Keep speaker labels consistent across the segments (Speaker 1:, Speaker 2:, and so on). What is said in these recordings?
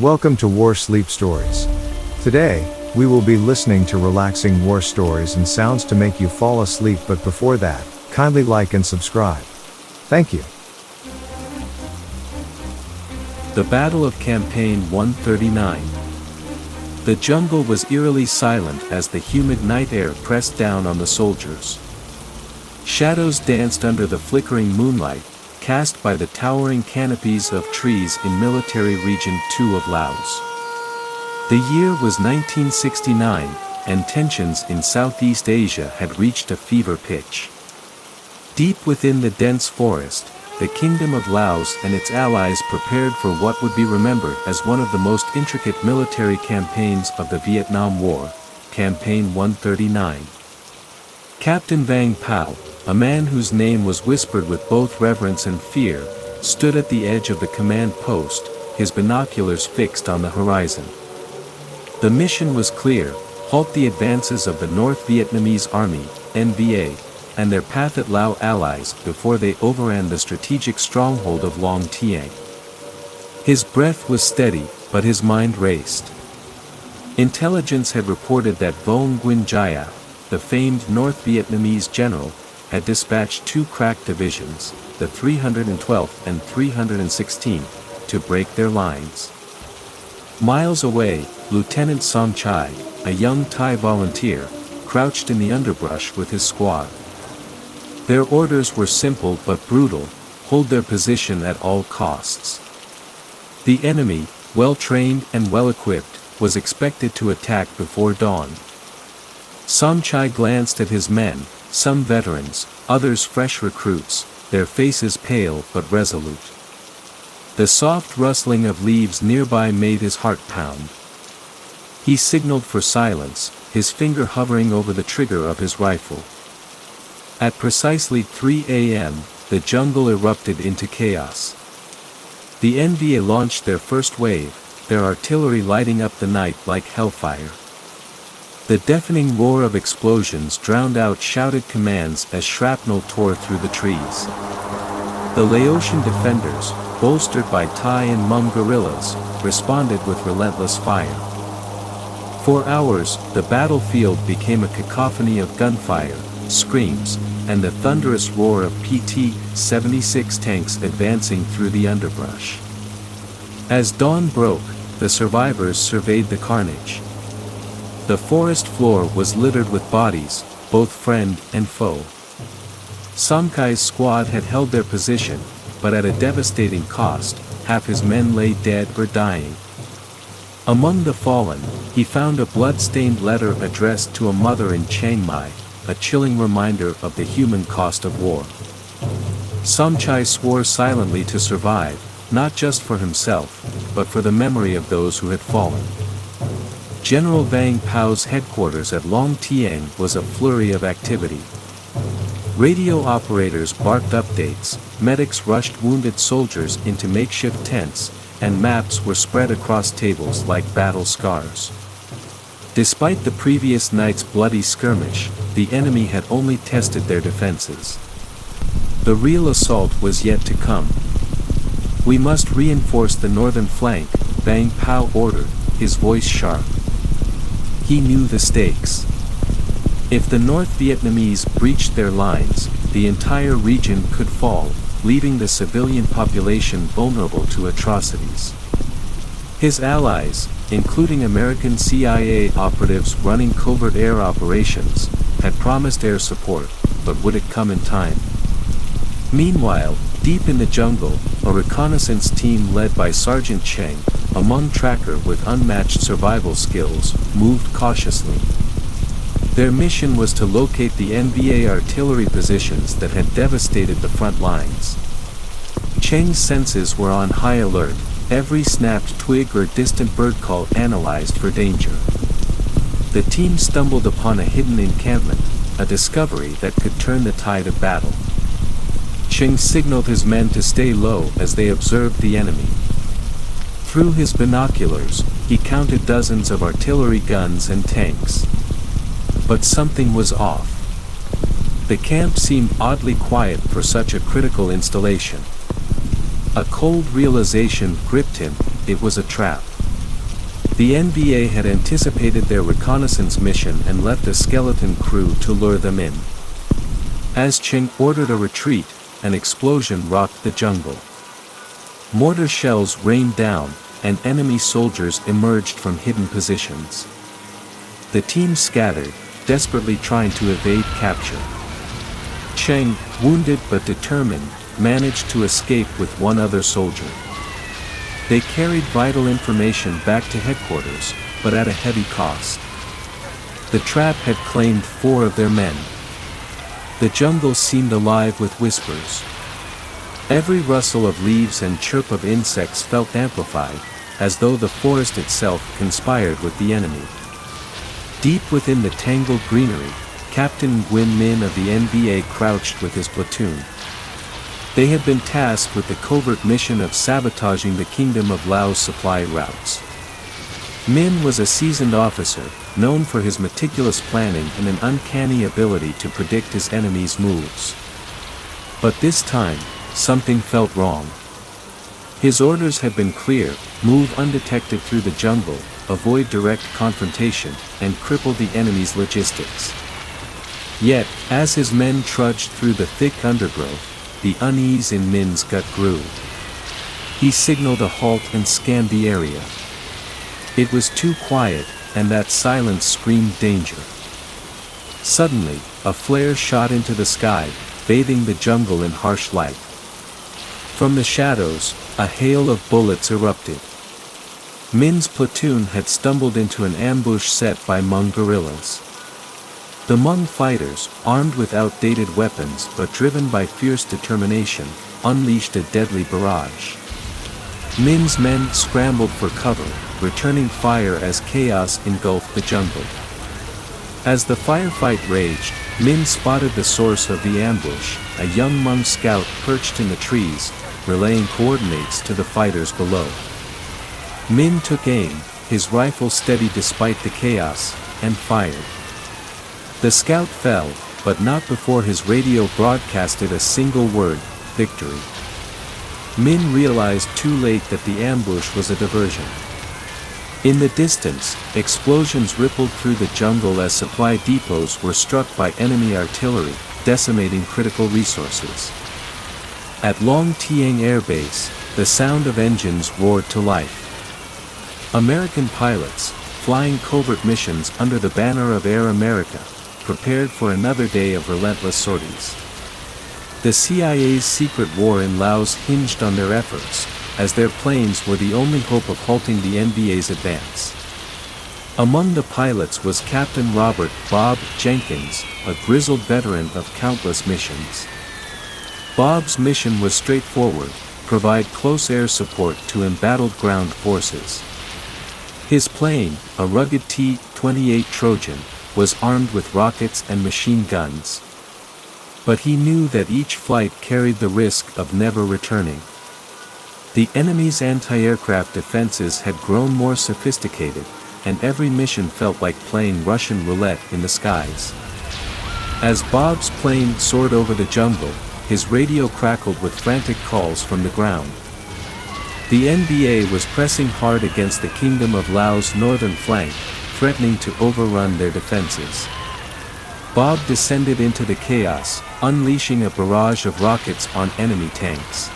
Speaker 1: Welcome to War Sleep Stories. Today, we will be listening to relaxing war stories and sounds to make you fall asleep, but before that, kindly like and subscribe. Thank you.
Speaker 2: The Battle of Campaign 139. The jungle was eerily silent as the humid night air pressed down on the soldiers. Shadows danced under the flickering moonlight, cast by the towering canopies of trees in Military Region 2 of Laos. The year was 1969, and tensions in Southeast Asia had reached a fever pitch. Deep within the dense forest, the Kingdom of Laos and its allies prepared for what would be remembered as one of the most intricate military campaigns of the Vietnam War, Campaign 139. Captain Vang Pao, a man whose name was whispered with both reverence and fear, stood at the edge of the command post, his binoculars fixed on the horizon. The mission was clear: halt the advances of the North Vietnamese Army, NVA, and their Pathet Lao allies before they overran the strategic stronghold of Long Tieng. His breath was steady, but his mind raced. Intelligence had reported that Vuong Nguyen Gia, the famed North Vietnamese general, had dispatched two crack divisions, the 312th and 316th, to break their lines. Miles away, Lieutenant Som Chai, a young Thai volunteer, crouched in the underbrush with his squad. Their orders were simple but brutal: hold their position at all costs. The enemy, well-trained and well-equipped, was expected to attack before dawn. Som Chai glanced at his men, some veterans, others fresh recruits, their faces pale but resolute. The soft rustling of leaves nearby made his heart pound. He signaled for silence, his finger hovering over the trigger of his rifle. At precisely 3 a.m., the jungle erupted into chaos. The NVA launched their first wave, their artillery lighting up the night like hellfire. The deafening roar of explosions drowned out shouted commands as shrapnel tore through the trees. The Laotian defenders, bolstered by Thai and Hmong guerrillas, responded with relentless fire. For hours, the battlefield became a cacophony of gunfire, screams, and the thunderous roar of PT-76 tanks advancing through the underbrush. As dawn broke, the survivors surveyed the carnage. The forest floor was littered with bodies, both friend and foe. Som Chai's squad had held their position, but at a devastating cost: half his men lay dead or dying. Among the fallen, he found a blood-stained letter addressed to a mother in Chiang Mai, a chilling reminder of the human cost of war. Som Chai swore silently to survive, not just for himself, but for the memory of those who had fallen. General Vang Pao's headquarters at Long Tieng was a flurry of activity. Radio operators barked updates, medics rushed wounded soldiers into makeshift tents, and maps were spread across tables like battle scars. Despite the previous night's bloody skirmish, the enemy had only tested their defenses. The real assault was yet to come. "We must reinforce the northern flank," Vang Pao ordered, his voice sharp. He knew the stakes. If the North Vietnamese breached their lines, the entire region could fall, leaving the civilian population vulnerable to atrocities. His allies, including American CIA operatives running covert air operations, had promised air support, but would it come in time? Meanwhile, deep in the jungle, a reconnaissance team led by Sergeant Cheng, a Hmong tracker with unmatched survival skills, moved cautiously. Their mission was to locate the NVA artillery positions that had devastated the front lines. Cheng's senses were on high alert, every snapped twig or distant bird call analyzed for danger. The team stumbled upon a hidden encampment, a discovery that could turn the tide of battle. Cheng signaled his men to stay low as they observed the enemy. Through his binoculars, he counted dozens of artillery guns and tanks. But something was off. The camp seemed oddly quiet for such a critical installation. A cold realization gripped him: it was a trap. The NBA had anticipated their reconnaissance mission and left a skeleton crew to lure them in. As Cheng ordered a retreat, an explosion rocked the jungle. Mortar shells rained down, and enemy soldiers emerged from hidden positions. The team scattered, desperately trying to evade capture. Cheng, wounded but determined, managed to escape with one other soldier. They carried vital information back to headquarters, but at a heavy cost. The trap had claimed 4 of their men. The jungle seemed alive with whispers. Every rustle of leaves and chirp of insects felt amplified, as though the forest itself conspired with the enemy. Deep within the tangled greenery, Captain Nguyen Min of the NBA crouched with his platoon. They had been tasked with the covert mission of sabotaging the Kingdom of Lao's supply routes. Min was a seasoned officer, known for his meticulous planning and an uncanny ability to predict his enemy's moves. But this time, something felt wrong. His orders had been clear: move undetected through the jungle, avoid direct confrontation, and cripple the enemy's logistics. Yet, as his men trudged through the thick undergrowth, the unease in Min's gut grew. He signaled a halt and scanned the area. It was too quiet, and that silence screamed danger. Suddenly, a flare shot into the sky, bathing the jungle in harsh light. From the shadows, a hail of bullets erupted. Min's platoon had stumbled into an ambush set by Hmong guerrillas. The Hmong fighters, armed with outdated weapons but driven by fierce determination, unleashed a deadly barrage. Min's men scrambled for cover, returning fire as chaos engulfed the jungle. As the firefight raged, Min spotted the source of the ambush, a young Hmong scout perched in the trees, relaying coordinates to the fighters below. Min took aim, his rifle steady despite the chaos, and fired. The scout fell, but not before his radio broadcasted a single word: victory. Min realized too late that the ambush was a diversion. In the distance, explosions rippled through the jungle as supply depots were struck by enemy artillery, decimating critical resources. At Long Tieng Air Base, the sound of engines roared to life. American pilots, flying covert missions under the banner of Air America, prepared for another day of relentless sorties. The CIA's secret war in Laos hinged on their efforts, as their planes were the only hope of halting the NBA's advance. Among the pilots was Captain Robert "Bob" Jenkins, a grizzled veteran of countless missions. Bob's mission was straightforward: provide close air support to embattled ground forces. His plane, a rugged T-28 Trojan, was armed with rockets and machine guns. But he knew that each flight carried the risk of never returning. The enemy's anti-aircraft defenses had grown more sophisticated, and every mission felt like playing Russian roulette in the skies. As Bob's plane soared over the jungle, his radio crackled with frantic calls from the ground. The NBA was pressing hard against the Kingdom of Lao's northern flank, threatening to overrun their defenses. Bob descended into the chaos, unleashing a barrage of rockets on enemy tanks.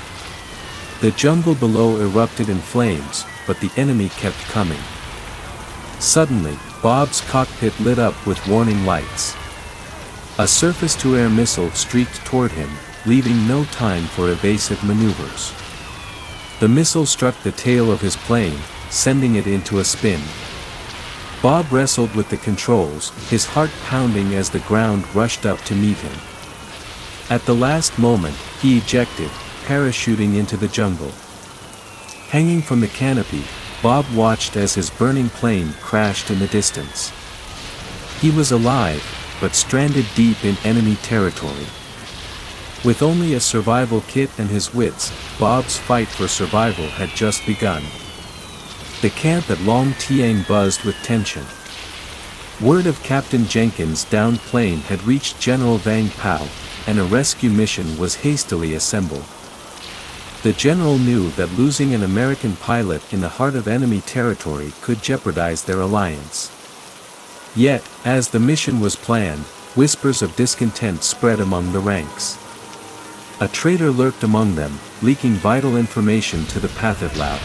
Speaker 2: The jungle below erupted in flames, but the enemy kept coming. Suddenly, Bob's cockpit lit up with warning lights. A surface-to-air missile streaked toward him, leaving no time for evasive maneuvers. The missile struck the tail of his plane, sending it into a spin. Bob wrestled with the controls, his heart pounding as the ground rushed up to meet him. At the last moment, he ejected, parachuting into the jungle. Hanging from the canopy, Bob watched as his burning plane crashed in the distance. He was alive, but stranded deep in enemy territory. With only a survival kit and his wits, Bob's fight for survival had just begun. The camp at Long Tieng buzzed with tension. Word of Captain Jenkins' downed plane had reached General Vang Pao, and a rescue mission was hastily assembled. The general knew that losing an American pilot in the heart of enemy territory could jeopardize their alliance. Yet, as the mission was planned, whispers of discontent spread among the ranks. A traitor lurked among them, leaking vital information to the PHOU.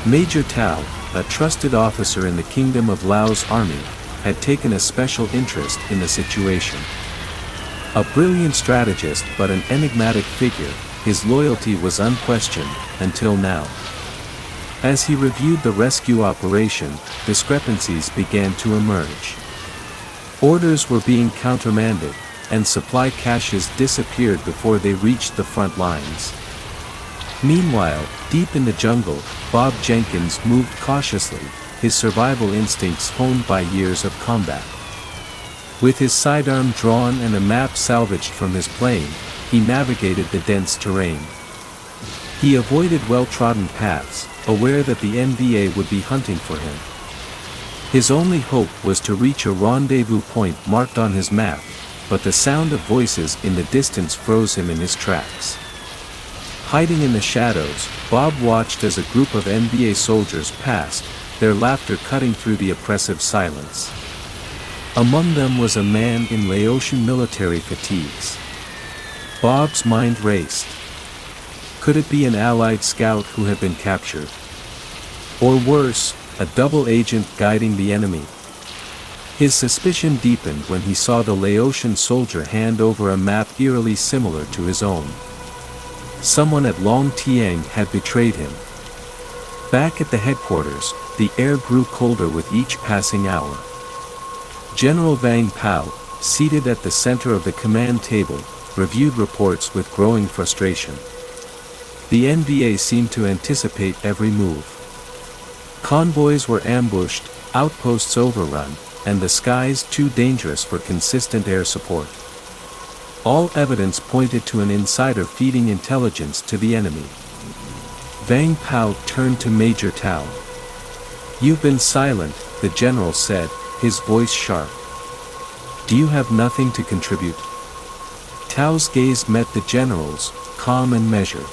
Speaker 2: Major PHOU, a trusted officer in the Kingdom of Lao's army, had taken a special interest in the situation. A brilliant strategist but an enigmatic figure, his loyalty was unquestioned, until now. As he reviewed the rescue operation, discrepancies began to emerge. Orders were being countermanded, and supply caches disappeared before they reached the front lines. Meanwhile, deep in the jungle, Bob Jenkins moved cautiously, his survival instincts honed by years of combat. With his sidearm drawn and a map salvaged from his plane, he navigated the dense terrain. He avoided well-trodden paths, aware that the NVA would be hunting for him. His only hope was to reach a rendezvous point marked on his map, but the sound of voices in the distance froze him in his tracks. Hiding in the shadows, Bob watched as a group of NVA soldiers passed, their laughter cutting through the oppressive silence. Among them was a man in Laotian military fatigues. Bob's mind raced. Could it be an Allied scout who had been captured? Or worse, a double agent guiding the enemy? His suspicion deepened when he saw the Laotian soldier hand over a map eerily similar to his own. Someone at Long Tiang had betrayed him. Back at the headquarters, the air grew colder with each passing hour. General Vang Pao, seated at the center of the command table, reviewed reports with growing frustration. The NVA seemed to anticipate every move. Convoys were ambushed, outposts overrun, and the skies too dangerous for consistent air support. All evidence pointed to an insider feeding intelligence to the enemy. Vang Pao turned to Major PHOU. "You've been silent," the general said, his voice sharp. "Do you have nothing to contribute?" PHOU's gaze met the general's, calm and measured.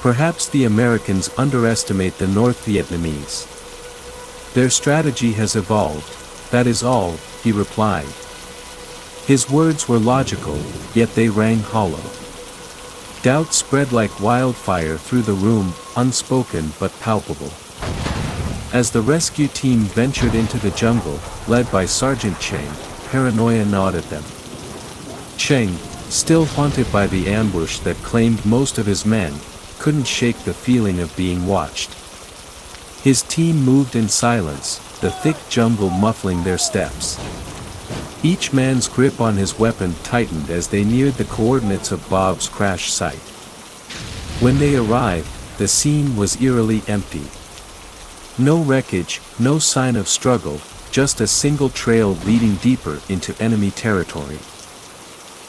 Speaker 2: "Perhaps the Americans underestimate the North Vietnamese. Their strategy has evolved, that is all," he replied. His words were logical, yet they rang hollow. Doubt spread like wildfire through the room, unspoken but palpable. As the rescue team ventured into the jungle, led by Sergeant Cheng, paranoia gnawed at them. Cheng, still haunted by the ambush that claimed most of his men, couldn't shake the feeling of being watched. His team moved in silence, the thick jungle muffling their steps. Each man's grip on his weapon tightened as they neared the coordinates of Bob's crash site. When they arrived, the scene was eerily empty. No wreckage, no sign of struggle, just a single trail leading deeper into enemy territory.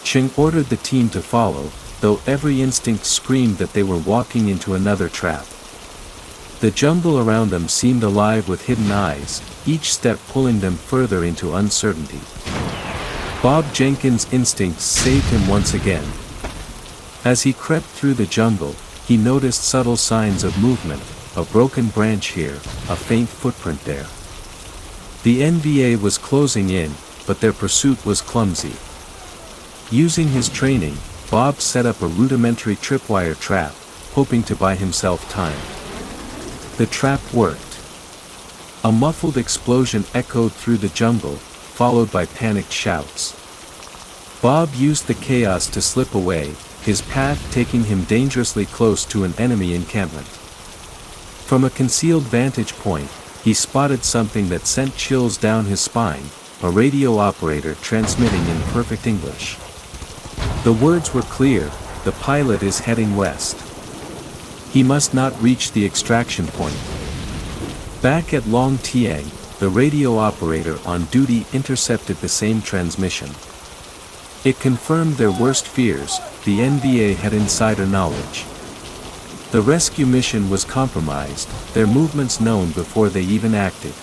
Speaker 2: Cheng ordered the team to follow, though every instinct screamed that they were walking into another trap. The jungle around them seemed alive with hidden eyes, each step pulling them further into uncertainty. Bob Jenkins' instincts saved him once again. As he crept through the jungle, he noticed subtle signs of movement, a broken branch here, a faint footprint there. The NVA was closing in, but their pursuit was clumsy. Using his training, Bob set up a rudimentary tripwire trap, hoping to buy himself time. The trap worked. A muffled explosion echoed through the jungle, followed by panicked shouts. Bob used the chaos to slip away, his path taking him dangerously close to an enemy encampment. From a concealed vantage point, he spotted something that sent chills down his spine, a radio operator transmitting in perfect English. The words were clear, "The pilot is heading west. He must not reach the extraction point." Back at Long Tiang, the radio operator on duty intercepted the same transmission. It confirmed their worst fears, the NVA had insider knowledge. The rescue mission was compromised, their movements known before they even acted.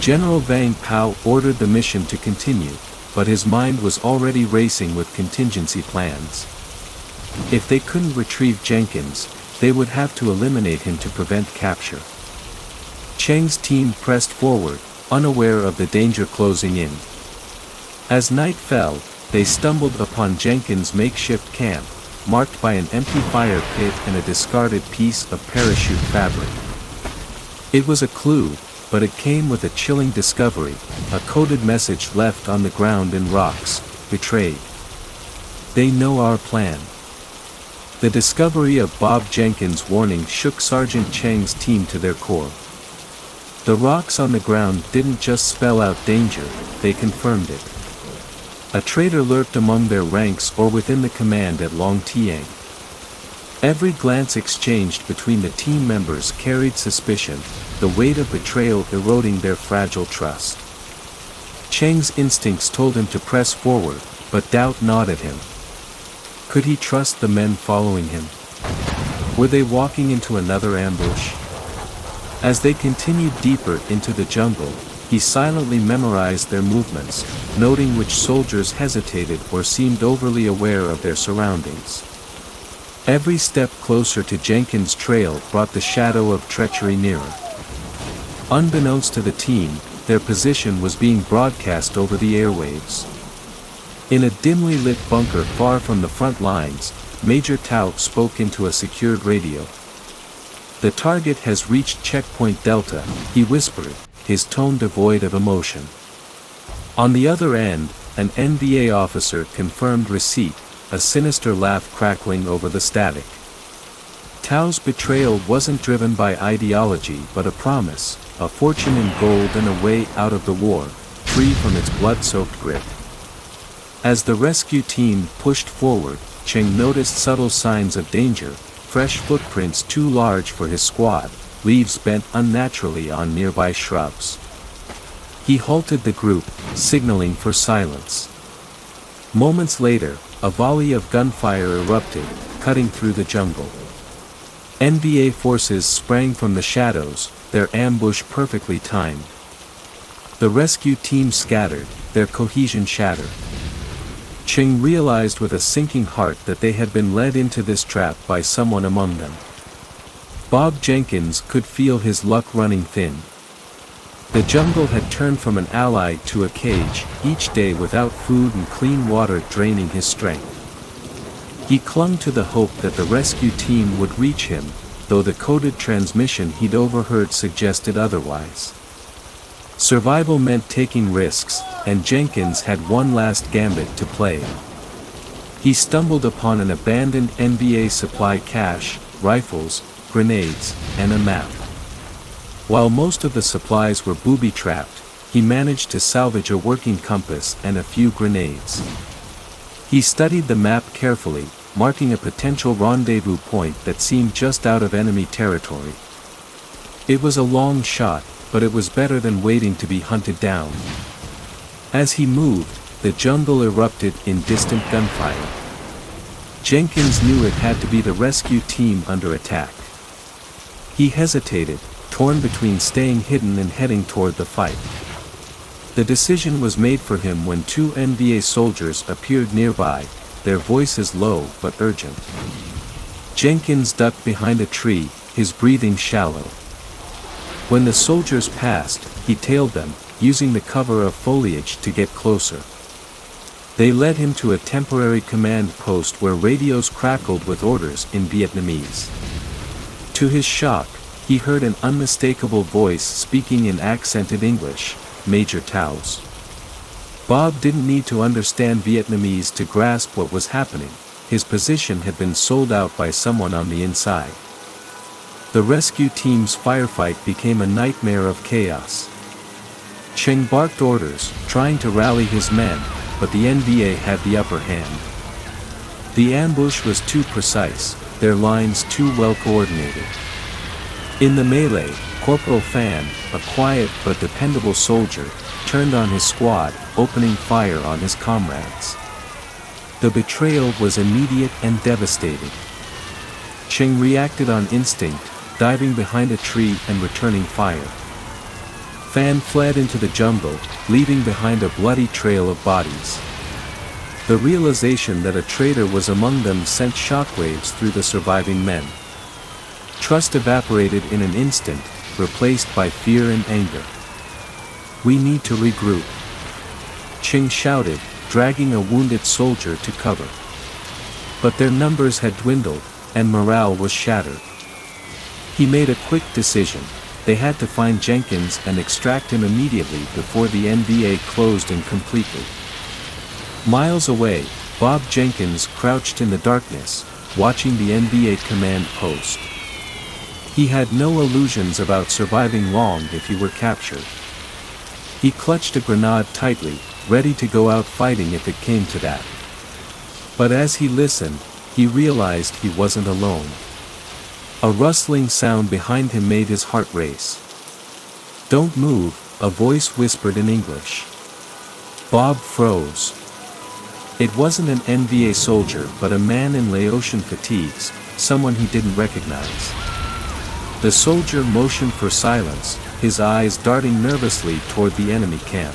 Speaker 2: General Vang Pao ordered the mission to continue, but his mind was already racing with contingency plans. If they couldn't retrieve Jenkins, they would have to eliminate him to prevent capture. Cheng's team pressed forward, unaware of the danger closing in. As night fell, they stumbled upon Jenkins' makeshift camp, marked by an empty fire pit and a discarded piece of parachute fabric. It was a clue, but it came with a chilling discovery, a coded message left on the ground in rocks: betrayed. They know our plan. The discovery of Bob Jenkins' warning shook Sergeant Cheng's team to their core. The rocks on the ground didn't just spell out danger, they confirmed it. A traitor lurked among their ranks or within the command at Long Tiang. Every glance exchanged between the team members carried suspicion, the weight of betrayal eroding their fragile trust. Cheng's instincts told him to press forward, but doubt gnawed at him. Could he trust the men following him? Were they walking into another ambush? As they continued deeper into the jungle, he silently memorized their movements, noting which soldiers hesitated or seemed overly aware of their surroundings. Every step closer to Jenkins' trail brought the shadow of treachery nearer. Unbeknownst to the team, their position was being broadcast over the airwaves. In a dimly lit bunker far from the front lines, Major PHOU spoke into a secured radio. "The target has reached checkpoint Delta," he whispered, his tone devoid of emotion. On the other end, an NVA officer confirmed receipt, a sinister laugh crackling over the static. PHOU's betrayal wasn't driven by ideology but a promise, a fortune in gold and a way out of the war, free from its blood-soaked grip. As the rescue team pushed forward, Cheng noticed subtle signs of danger, fresh footprints too large for his squad, leaves bent unnaturally on nearby shrubs. He halted the group, signaling for silence. Moments later, a volley of gunfire erupted, cutting through the jungle. NVA forces sprang from the shadows, their ambush perfectly timed. The rescue team scattered, their cohesion shattered. Cheng realized with a sinking heart that they had been led into this trap by someone among them. Bob Jenkins could feel his luck running thin. The jungle had turned from an ally to a cage, each day without food and clean water draining his strength. He clung to the hope that the rescue team would reach him, though the coded transmission he'd overheard suggested otherwise. Survival meant taking risks, and Jenkins had one last gambit to play. He stumbled upon an abandoned NVA supply cache, rifles, grenades, and a map. While most of the supplies were booby-trapped, he managed to salvage a working compass and a few grenades. He studied the map carefully, marking a potential rendezvous point that seemed just out of enemy territory. It was a long shot, but it was better than waiting to be hunted down. As he moved, the jungle erupted in distant gunfire. Jenkins knew it had to be the rescue team under attack. He hesitated, torn between staying hidden and heading toward the fight. The decision was made for him when two NVA soldiers appeared nearby, their voices low but urgent. Jenkins ducked behind a tree, his breathing shallow. When the soldiers passed, he tailed them, using the cover of foliage to get closer. They led him to a temporary command post where radios crackled with orders in Vietnamese. To his shock, he heard an unmistakable voice speaking in accented English, Major PHOU's. Bob didn't need to understand Vietnamese to grasp what was happening. His position had been sold out by someone on the inside. The rescue team's firefight became a nightmare of chaos. Cheng barked orders, trying to rally his men, but the NVA had the upper hand. The ambush was too precise, their lines too well coordinated. In the melee, Corporal Fan, a quiet but dependable soldier, turned on his squad, opening fire on his comrades. The betrayal was immediate and devastating. Cheng reacted on instinct, diving behind a tree and returning fire. Fan fled into the jungle, leaving behind a bloody trail of bodies. The realization that a traitor was among them sent shockwaves through the surviving men. Trust evaporated in an instant, replaced by fear and anger. "We need to regroup," Ching shouted, dragging a wounded soldier to cover. But their numbers had dwindled, and morale was shattered. He made a quick decision: they had to find Jenkins and extract him immediately before the NBA closed in completely. Miles away, Bob Jenkins crouched in the darkness, watching the NBA command post. He had no illusions about surviving long if he were captured. He clutched a grenade tightly, ready to go out fighting if it came to that. But as he listened, he realized he wasn't alone. A rustling sound behind him made his heart race. "Don't move," a voice whispered in English. Bob froze. It wasn't an NBA soldier but a man in Laotian fatigues, someone he didn't recognize. The soldier motioned for silence, his eyes darting nervously toward the enemy camp.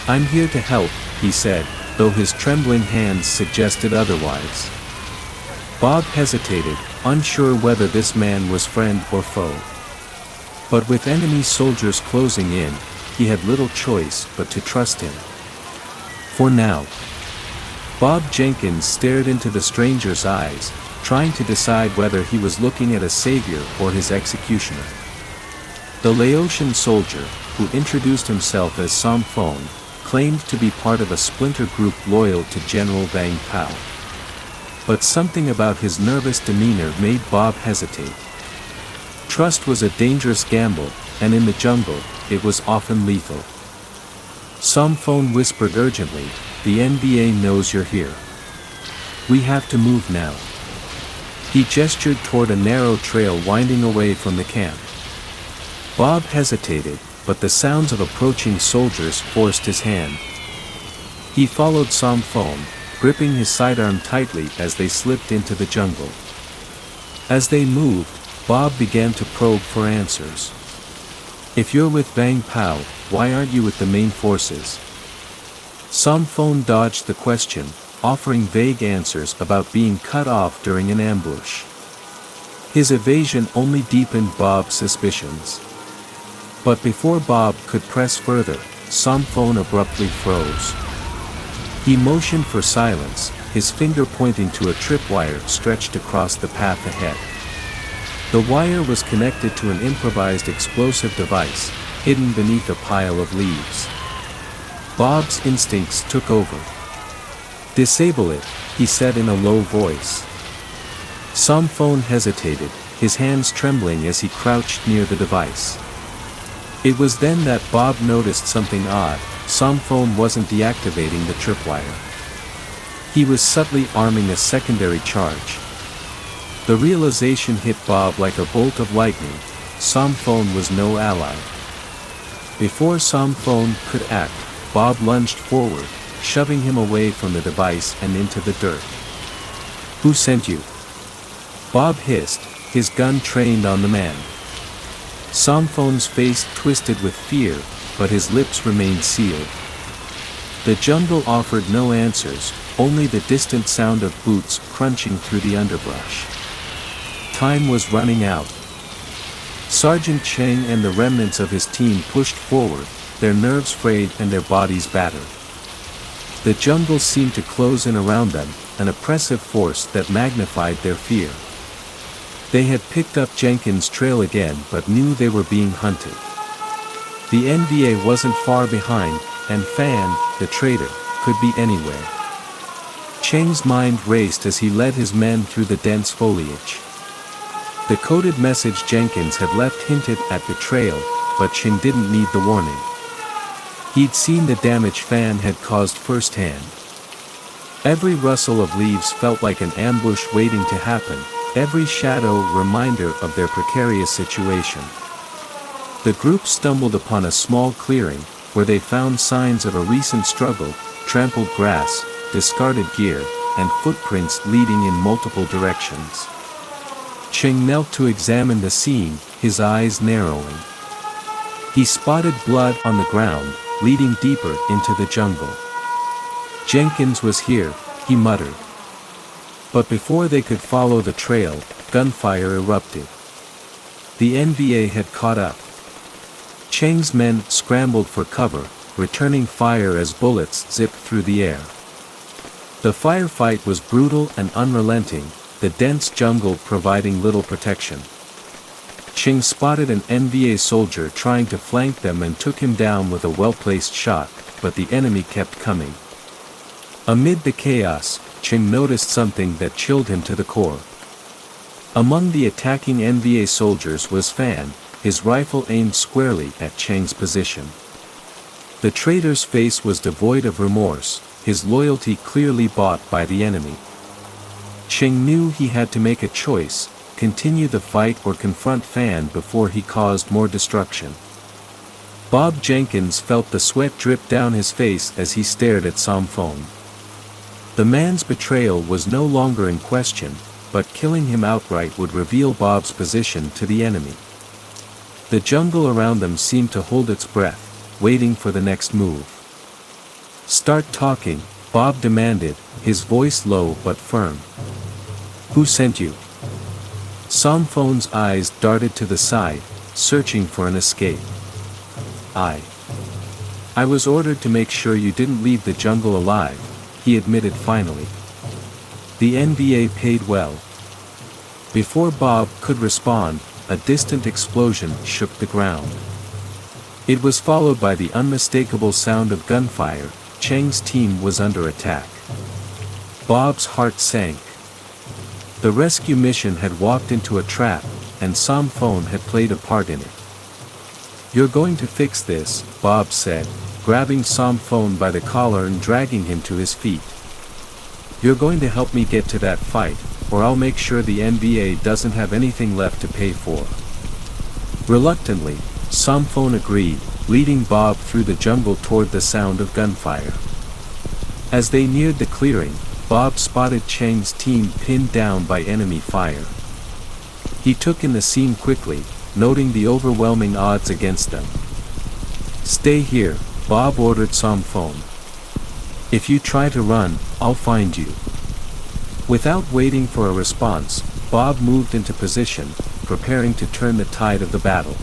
Speaker 2: "I'm here to help," he said, though his trembling hands suggested otherwise. Bob hesitated, unsure whether this man was friend or foe. But with enemy soldiers closing in, he had little choice but to trust him. For now. Bob Jenkins stared into the stranger's eyes, trying to decide whether he was looking at a savior or his executioner. The Laotian soldier, who introduced himself as PHOU, claimed to be part of a splinter group loyal to General Vang Pao. But something about his nervous demeanor made Bob hesitate. Trust was a dangerous gamble, and in the jungle, it was often lethal. PHOU whispered urgently, "The NBA knows you're here. We have to move now." He gestured toward a narrow trail winding away from the camp. Bob hesitated, but the sounds of approaching soldiers forced his hand. He followed PHOU, gripping his sidearm tightly as they slipped into the jungle. As they moved, Bob began to probe for answers. "If you're with Vang Pao, why aren't you with the main forces?" PHOU dodged the question, offering vague answers about being cut off during an ambush. His evasion only deepened Bob's suspicions. But before Bob could press further, PHOU abruptly froze. He motioned for silence, his finger pointing to a tripwire stretched across the path ahead. The wire was connected to an improvised explosive device, hidden beneath a pile of leaves. Bob's instincts took over. "Disable it," he said in a low voice. PHOU hesitated, his hands trembling as he crouched near the device. It was then that Bob noticed something odd: PHOU wasn't deactivating the tripwire. He was subtly arming a secondary charge. The realization hit Bob like a bolt of lightning: PHOU was no ally. Before PHOU could act, Bob lunged forward, shoving him away from the device and into the dirt. "Who sent you?" Bob hissed, his gun trained on the man. PHOU's face twisted with fear, but his lips remained sealed. The jungle offered no answers, only the distant sound of boots crunching through the underbrush. Time was running out. Sergeant Cheng and the remnants of his team pushed forward, their nerves frayed and their bodies battered. The jungle seemed to close in around them, an oppressive force that magnified their fear. They had picked up Jenkins' trail again but knew they were being hunted. The NBA wasn't far behind, and Fan, the traitor, could be anywhere. Cheng's mind raced as he led his men through the dense foliage. The coded message Jenkins had left hinted at betrayal, but Cheng didn't need the warning. He'd seen the damage Fan had caused firsthand. Every rustle of leaves felt like an ambush waiting to happen, every shadow reminder of their precarious situation. The group stumbled upon a small clearing, where they found signs of a recent struggle: trampled grass, discarded gear, and footprints leading in multiple directions. Cheng knelt to examine the scene, his eyes narrowing. He spotted blood on the ground, leading deeper into the jungle. Jenkins was here, he muttered. But before they could follow the trail, gunfire erupted. The NVA had caught up. Cheng's men scrambled for cover, returning fire as bullets zipped through the air. The firefight was brutal and unrelenting, the dense jungle providing little protection. Cheng spotted an NVA soldier trying to flank them and took him down with a well-placed shot, but the enemy kept coming. Amid the chaos, Cheng noticed something that chilled him to the core. Among the attacking NVA soldiers was Fan, his rifle aimed squarely at Cheng's position. The traitor's face was devoid of remorse, his loyalty clearly bought by the enemy. Cheng knew he had to make a choice, continue the fight or confront Fan before he caused more destruction. Bob Jenkins felt the sweat drip down his face as he stared at Samphone. The man's betrayal was no longer in question, but killing him outright would reveal Bob's position to the enemy. The jungle around them seemed to hold its breath, waiting for the next move. "Start talking," Bob demanded, his voice low but firm. "Who sent you?" Samphone's eyes darted to the side, searching for an escape. I was ordered to make sure you didn't leave the jungle alive," he admitted finally. The NVA paid well. Before Bob could respond, a distant explosion shook the ground. It was followed by the unmistakable sound of gunfire. Cheng's team was under attack. Bob's heart sank. The rescue mission had walked into a trap, and Samphone had played a part in it. "You're going to fix this," Bob said, grabbing Samphone by the collar and dragging him to his feet. "You're going to help me get to that fight, or I'll make sure the NVA doesn't have anything left to pay for." Reluctantly, Samphone agreed, leading Bob through the jungle toward the sound of gunfire. As they neared the clearing, Bob spotted Cheng's team pinned down by enemy fire. He took in the scene quickly, noting the overwhelming odds against them. "Stay here," Bob ordered Samphone. "If you try to run, I'll find you." Without waiting for a response, Bob moved into position, preparing to turn the tide of the battle.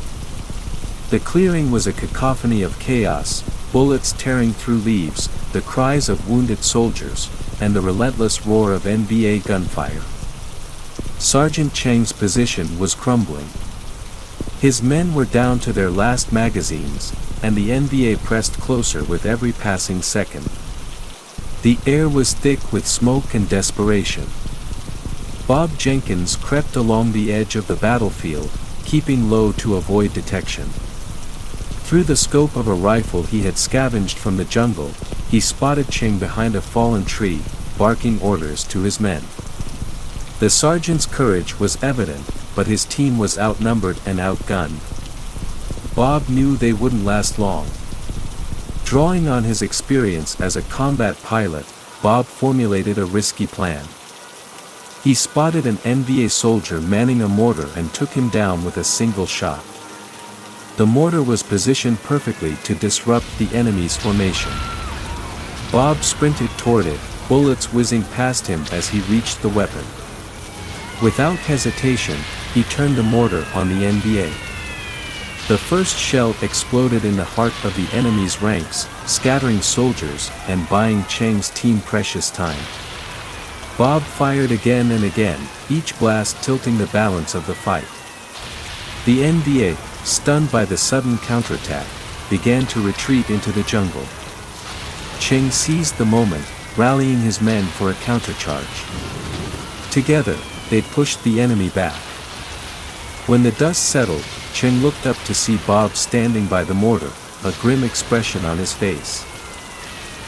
Speaker 2: The clearing was a cacophony of chaos, bullets tearing through leaves, the cries of wounded soldiers, and the relentless roar of NVA gunfire. Sergeant Cheng's position was crumbling. His men were down to their last magazines, and the NVA pressed closer with every passing second. The air was thick with smoke and desperation. Bob Jenkins crept along the edge of the battlefield, keeping low to avoid detection. Through the scope of a rifle he had scavenged from the jungle, he spotted Cheng behind a fallen tree, barking orders to his men. The sergeant's courage was evident, but his team was outnumbered and outgunned. Bob knew they wouldn't last long. Drawing on his experience as a combat pilot, Bob formulated a risky plan. He spotted an NVA soldier manning a mortar and took him down with a single shot. The mortar was positioned perfectly to disrupt the enemy's formation. Bob sprinted toward it, bullets whizzing past him as he reached the weapon. Without hesitation, he turned the mortar on the NVA. The first shell exploded in the heart of the enemy's ranks, scattering soldiers and buying Cheng's team precious time. Bob fired again and again, each blast tilting the balance of the fight. The NVA, stunned by the sudden counterattack, began to retreat into the jungle. Cheng seized the moment, rallying his men for a countercharge. Together, they pushed the enemy back. When the dust settled, Cheng looked up to see Bob standing by the mortar, a grim expression on his face.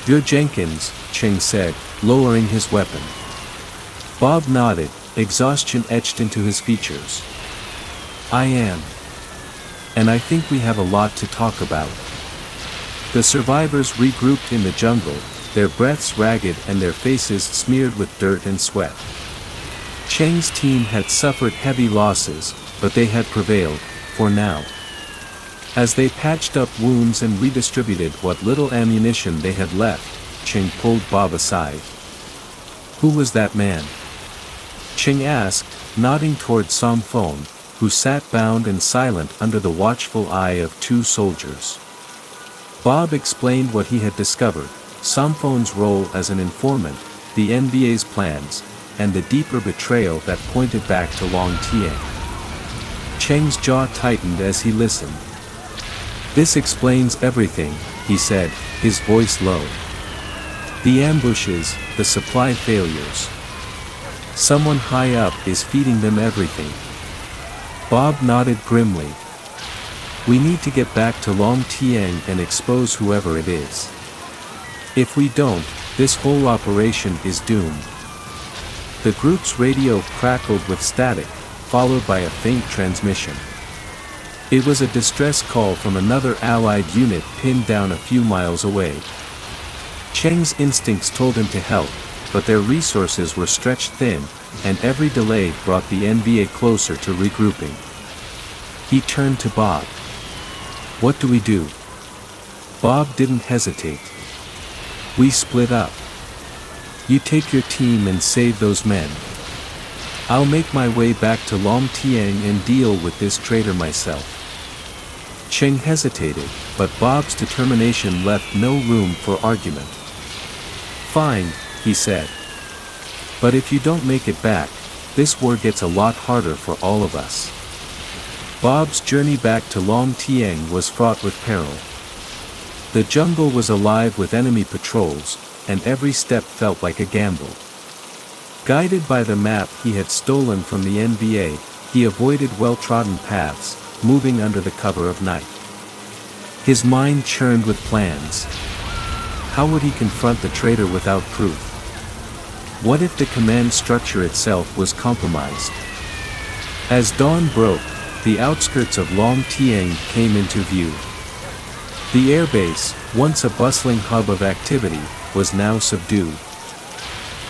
Speaker 2: "You're Jenkins," Cheng said, lowering his weapon. Bob nodded, exhaustion etched into his features. "I am. And I think we have a lot to talk about." The survivors regrouped in the jungle, their breaths ragged and their faces smeared with dirt and sweat. Cheng's team had suffered heavy losses, but they had prevailed, for now. As they patched up wounds and redistributed what little ammunition they had left, Cheng pulled Bob aside. "Who was that man?" Cheng asked, nodding toward Samphone, who sat bound and silent under the watchful eye of two soldiers. Bob explained what he had discovered, Samphone's role as an informant, the NBA's plans, and the deeper betrayal that pointed back to Long Tieng. Cheng's jaw tightened as he listened. "This explains everything," he said, his voice low. "The ambushes, the supply failures. Someone high up is feeding them everything." Bob nodded grimly. "We need to get back to Long Tieng and expose whoever it is. If we don't, this whole operation is doomed." The group's radio crackled with static, followed by a faint transmission. It was a distress call from another Allied unit pinned down a few miles away. Cheng's instincts told him to help, but their resources were stretched thin, and every delay brought the NBA closer to regrouping. He turned to Bob. "What do we do?" Bob didn't hesitate. "We split up. You take your team and save those men. I'll make my way back to Long Tieng and deal with this traitor myself." Cheng hesitated, but Bob's determination left no room for argument. "Fine," he said. "But if you don't make it back, this war gets a lot harder for all of us." Bob's journey back to Long Tieng was fraught with peril. The jungle was alive with enemy patrols, and every step felt like a gamble. Guided by the map he had stolen from the NBA, he avoided well-trodden paths, moving under the cover of night. His mind churned with plans. How would he confront the traitor without proof? What if the command structure itself was compromised? As dawn broke, the outskirts of Long Tieng came into view. The airbase, once a bustling hub of activity, was now subdued.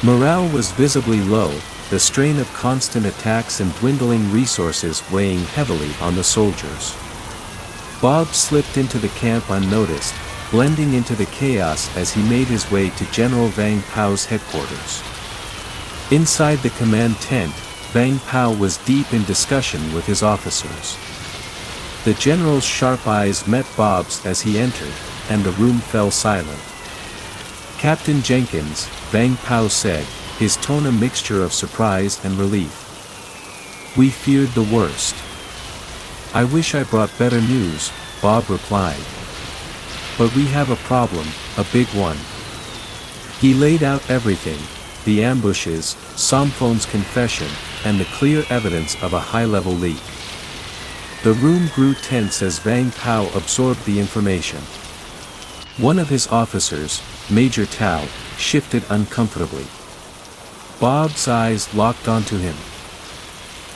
Speaker 2: Morale was visibly low, the strain of constant attacks and dwindling resources weighing heavily on the soldiers. Bob slipped into the camp unnoticed, blending into the chaos as he made his way to General Vang Pao's headquarters. Inside the command tent, Vang Pao was deep in discussion with his officers. The general's sharp eyes met Bob's as he entered, and the room fell silent. "Captain Jenkins," Vang Pao said, his tone a mixture of surprise and relief. "We feared the worst." "I wish I brought better news," Bob replied. "But we have a problem, a big one." He laid out everything, the ambushes, Samphone's confession, and the clear evidence of a high-level leak. The room grew tense as Vang Pao absorbed the information. One of his officers, Major Tao, shifted uncomfortably. Bob's eyes locked onto him.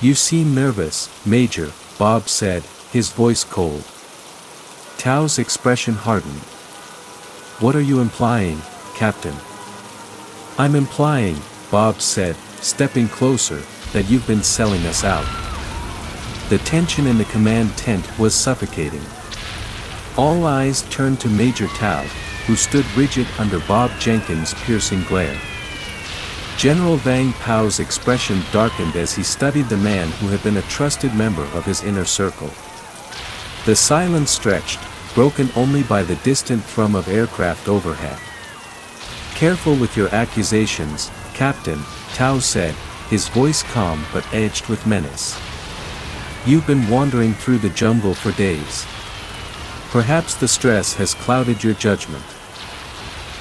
Speaker 2: "You seem nervous, Major," Bob said, his voice cold. Tao's expression hardened. "What are you implying, Captain?" "I'm implying," Bob said, stepping closer, "that you've been selling us out." The tension in the command tent was suffocating. All eyes turned to Major Tao, who stood rigid under Bob Jenkins' piercing glare. General Vang Pao's expression darkened as he studied the man who had been a trusted member of his inner circle. The silence stretched, broken only by the distant thrum of aircraft overhead. "Careful with your accusations, Captain," Tao said, his voice calm but edged with menace. "You've been wandering through the jungle for days. Perhaps the stress has clouded your judgment."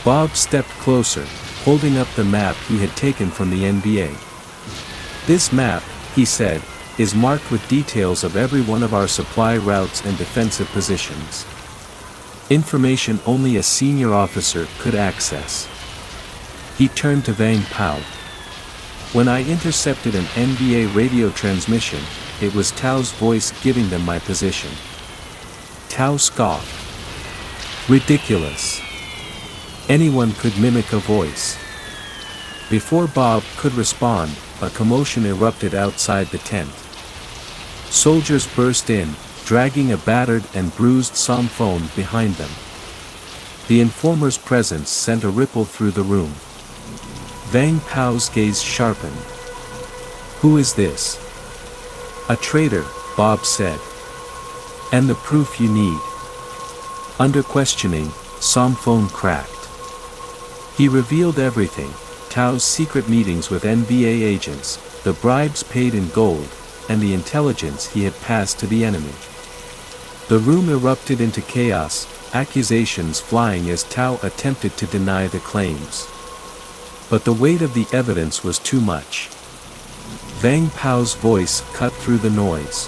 Speaker 2: Bob stepped closer, holding up the map he had taken from the NBA. "This map," he said, "is marked with details of every one of our supply routes and defensive positions. Information only a senior officer could access." He turned to Vang Pao. "When I intercepted an NBA radio transmission, it was Tao's voice giving them my position." Tao scoffed. "Ridiculous. Anyone could mimic a voice." Before Bob could respond, a commotion erupted outside the tent. Soldiers burst in, dragging a battered and bruised Samphone behind them. The informer's presence sent a ripple through the room. Vang Pao's gaze sharpened. "Who is this?" "A traitor," Bob said. "And the proof you need?" Under questioning, Sam's phone cracked. He revealed everything: Tao's secret meetings with NBA agents, the bribes paid in gold, and the intelligence he had passed to the enemy. The room erupted into chaos, accusations flying as Tao attempted to deny the claims. But the weight of the evidence was too much. Vang Pao's voice cut through the noise.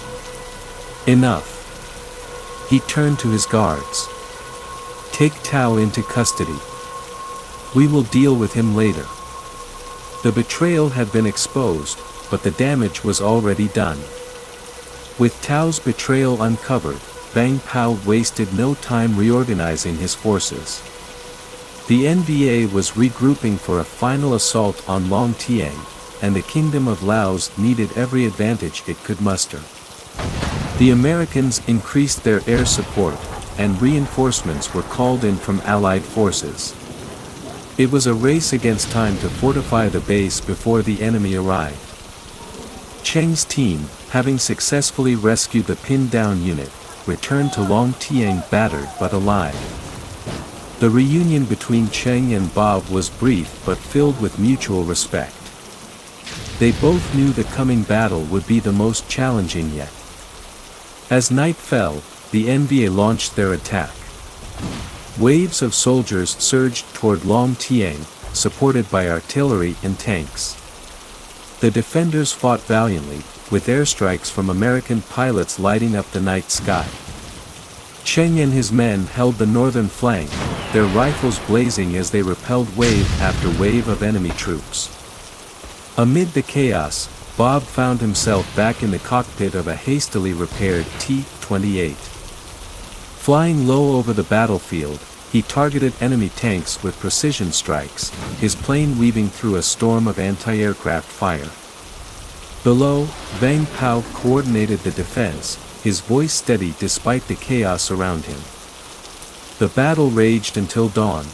Speaker 2: "Enough." He turned to his guards. "Take Tao into custody. We will deal with him later." The betrayal had been exposed, but the damage was already done. With Tao's betrayal uncovered, Vang Pao wasted no time reorganizing his forces. The NVA was regrouping for a final assault on Long Tiang, and the Kingdom of Laos needed every advantage it could muster. The Americans increased their air support, and reinforcements were called in from Allied forces. It was a race against time to fortify the base before the enemy arrived. Cheng's team, having successfully rescued the pinned-down unit, returned to Long Tiang battered but alive. The reunion between Cheng and Bob was brief but filled with mutual respect. They both knew the coming battle would be the most challenging yet. As night fell, the NVA launched their attack. Waves of soldiers surged toward Long Tiang, supported by artillery and tanks. The defenders fought valiantly, with airstrikes from American pilots lighting up the night sky. Cheng and his men held the northern flank, their rifles blazing as they repelled wave after wave of enemy troops. Amid the chaos, Bob found himself back in the cockpit of a hastily repaired T-28. Flying low over the battlefield, he targeted enemy tanks with precision strikes, his plane weaving through a storm of anti-aircraft fire. Below, Vang Pao coordinated the defense, his voice steady despite the chaos around him. The battle raged until dawn.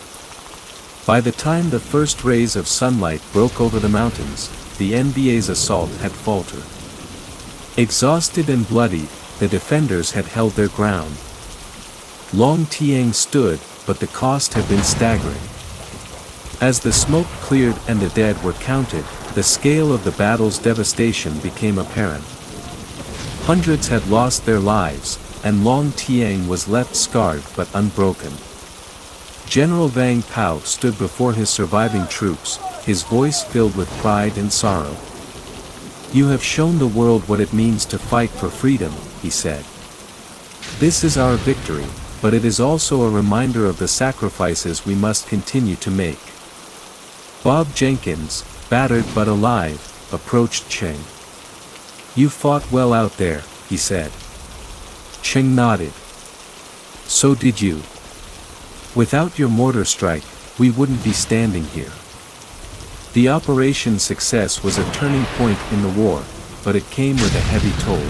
Speaker 2: By the time the first rays of sunlight broke over the mountains, the NVA's assault had faltered. Exhausted and bloody, the defenders had held their ground. Long Tiang stood, but the cost had been staggering. As the smoke cleared and the dead were counted, the scale of the battle's devastation became apparent. Hundreds had lost their lives, and Long Tiang was left scarred but unbroken. General Vang Pao stood before his surviving troops, his voice filled with pride and sorrow. "You have shown the world what it means to fight for freedom," he said. "This is our victory, but it is also a reminder of the sacrifices we must continue to make." Bob Jenkins, battered but alive, approached Cheng. "You fought well out there," he said. Cheng nodded. "So did you. Without your mortar strike, we wouldn't be standing here." The operation's success was a turning point in the war, but it came with a heavy toll.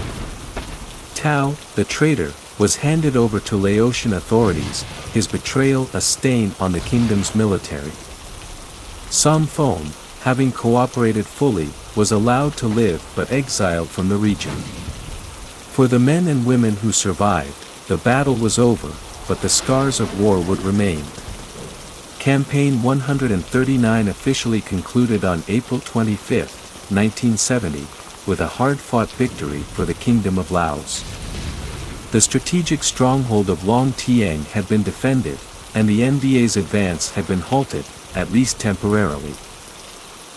Speaker 2: Tao, the traitor, was handed over to Laotian authorities, his betrayal a stain on the kingdom's military. Sam Phone, having cooperated fully, was allowed to live but exiled from the region. For the men and women who survived, the battle was over, but the scars of war would remain. Campaign 139 officially concluded on April 25, 1970, with a hard-fought victory for the Kingdom of Laos. The strategic stronghold of Long Tiang had been defended, and the NVA's advance had been halted, at least temporarily.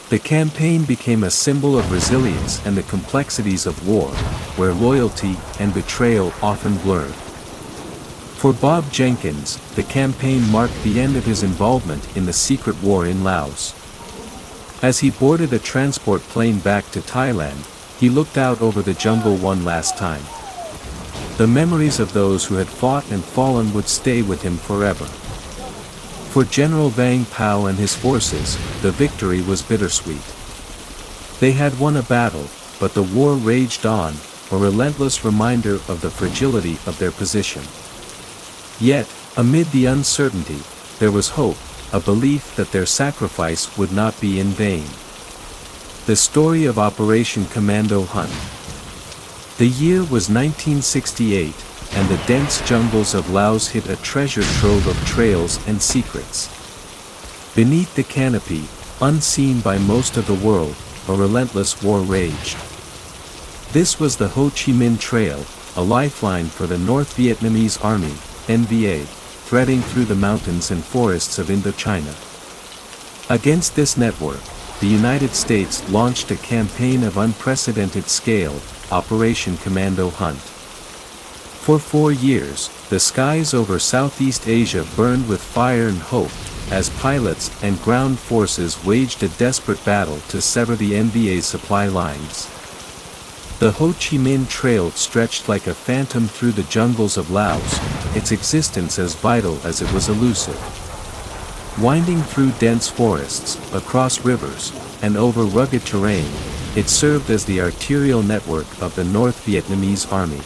Speaker 2: The campaign became a symbol of resilience and the complexities of war, where loyalty and betrayal often blurred. For Bob Jenkins, the campaign marked the end of his involvement in the secret war in Laos. As he boarded a transport plane back to Thailand, he looked out over the jungle one last time. The memories of those who had fought and fallen would stay with him forever. For General Vang Pao and his forces, the victory was bittersweet. They had won a battle, but the war raged on, a relentless reminder of the fragility of their position. Yet, amid the uncertainty, there was hope, a belief that their sacrifice would not be in vain. The story of Operation Commando Hunt. The year was 1968, and the dense jungles of Laos hid a treasure trove of trails and secrets. Beneath the canopy, unseen by most of the world, a relentless war raged. This was the Ho Chi Minh Trail, a lifeline for the North Vietnamese Army, NVA, threading through the mountains and forests of Indochina. Against this network, the United States launched a campaign of unprecedented scale, Operation Commando Hunt. For 4 years, the skies over Southeast Asia burned with fire and hope, as pilots and ground forces waged a desperate battle to sever the NVA's supply lines. The Ho Chi Minh Trail stretched like a phantom through the jungles of Laos, its existence as vital as it was elusive. Winding through dense forests, across rivers, and over rugged terrain, it served as the arterial network of the North Vietnamese Army.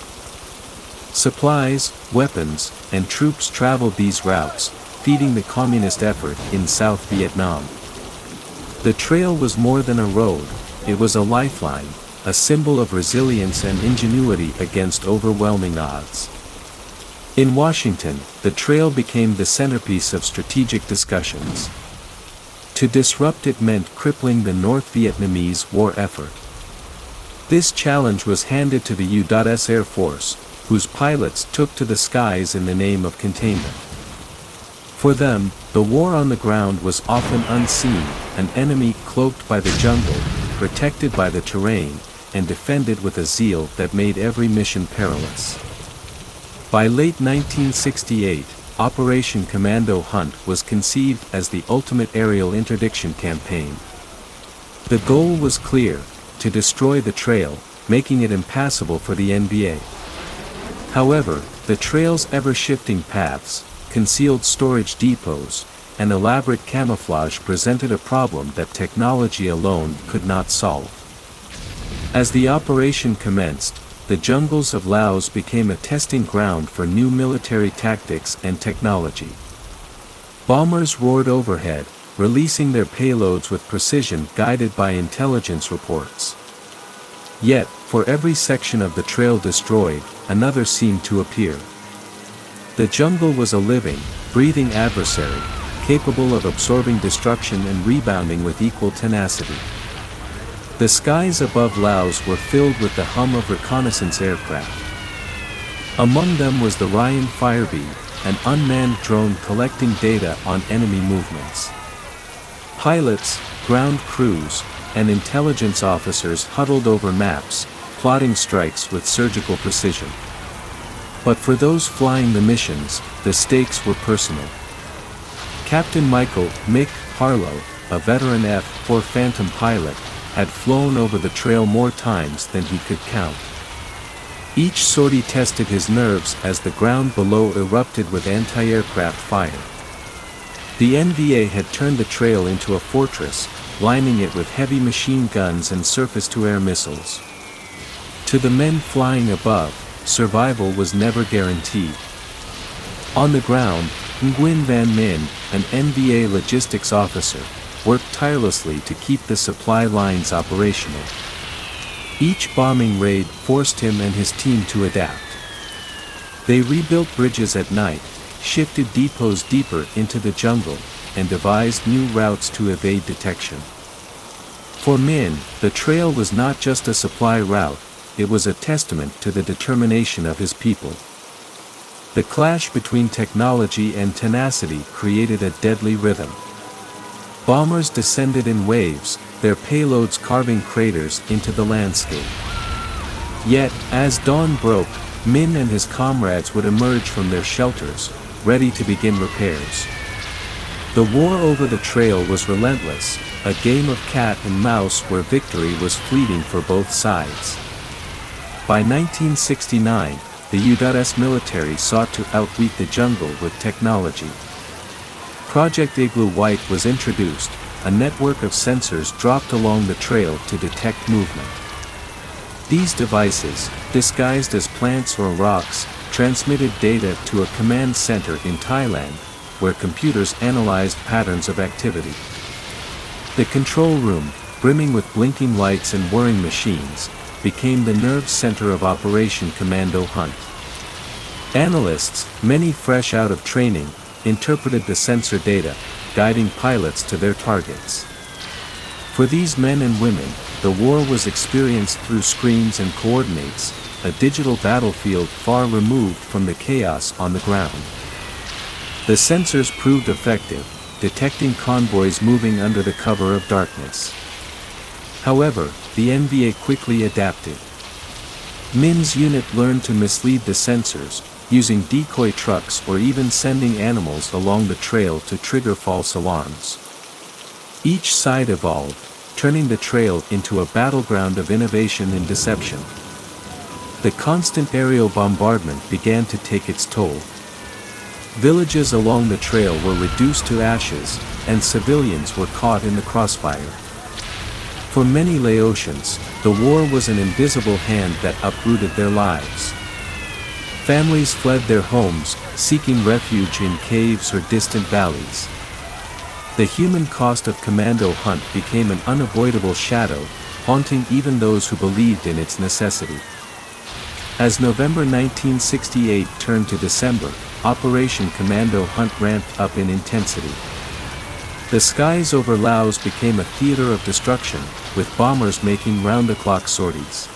Speaker 2: Supplies, weapons, and troops traveled these routes, feeding the communist effort in South Vietnam. The trail was more than a road, it was a lifeline, a symbol of resilience and ingenuity against overwhelming odds. In Washington, the trail became the centerpiece of strategic discussions. To disrupt it meant crippling the North Vietnamese war effort. This challenge was handed to the U.S. Air Force, whose pilots took to the skies in the name of containment. For them, the war on the ground was often unseen, an enemy cloaked by the jungle, protected by the terrain, and defended with a zeal that made every mission perilous. By late 1968, Operation Commando Hunt was conceived as the ultimate aerial interdiction campaign. The goal was clear: to destroy the trail, making it impassable for the NVA. However, the trail's ever-shifting paths, concealed storage depots, and elaborate camouflage presented a problem that technology alone could not solve. As the operation commenced, the jungles of Laos became a testing ground for new military tactics and technology. Bombers roared overhead, releasing their payloads with precision guided by intelligence reports. Yet, for every section of the trail destroyed, another seemed to appear. The jungle was a living, breathing adversary, capable of absorbing destruction and rebounding with equal tenacity. The skies above Laos were filled with the hum of reconnaissance aircraft. Among them was the Ryan Firebee, an unmanned drone collecting data on enemy movements. Pilots, ground crews, and intelligence officers huddled over maps, plotting strikes with surgical precision. But for those flying the missions, the stakes were personal. Captain Michael "Mick" Harlow, a veteran F-4 Phantom pilot, had flown over the trail more times than he could count. Each sortie tested his nerves as the ground below erupted with anti-aircraft fire. The NVA had turned the trail into a fortress, lining it with heavy machine guns and surface-to-air missiles. To the men flying above, survival was never guaranteed. On the ground, Nguyen Van Minh, an NVA logistics officer, worked tirelessly to keep the supply lines operational. Each bombing raid forced him and his team to adapt. They rebuilt bridges at night, shifted depots deeper into the jungle, and devised new routes to evade detection. For Minh, the trail was not just a supply route, it was a testament to the determination of his people. The clash between technology and tenacity created a deadly rhythm. Bombers descended in waves, their payloads carving craters into the landscape. Yet, as dawn broke, Minh and his comrades would emerge from their shelters, ready to begin repairs. The war over the trail was relentless, a game of cat and mouse where victory was fleeting for both sides. By 1969, the U.S. military sought to outwit the jungle with technology. Project Igloo White was introduced, a network of sensors dropped along the trail to detect movement. These devices, disguised as plants or rocks, transmitted data to a command center in Thailand, where computers analyzed patterns of activity. The control room, brimming with blinking lights and whirring machines, became the nerve center of Operation Commando Hunt. Analysts, many fresh out of training, interpreted the sensor data, guiding pilots to their targets. For these men and women, the war was experienced through screens and coordinates, a digital battlefield far removed from the chaos on the ground. The sensors proved effective, detecting convoys moving under the cover of darkness. However, the NVA quickly adapted. Min's unit learned to mislead the sensors, using decoy trucks or even sending animals along the trail to trigger false alarms. Each side evolved, turning the trail into a battleground of innovation and deception. The constant aerial bombardment began to take its toll. Villages along the trail were reduced to ashes, and civilians were caught in the crossfire. For many Laotians, the war was an invisible hand that uprooted their lives. Families fled their homes, seeking refuge in caves or distant valleys. The human cost of Commando Hunt became an unavoidable shadow, haunting even those who believed in its necessity. As November 1968 turned to December, Operation Commando Hunt ramped up in intensity. The skies over Laos became a theater of destruction, with bombers making round-the-clock sorties.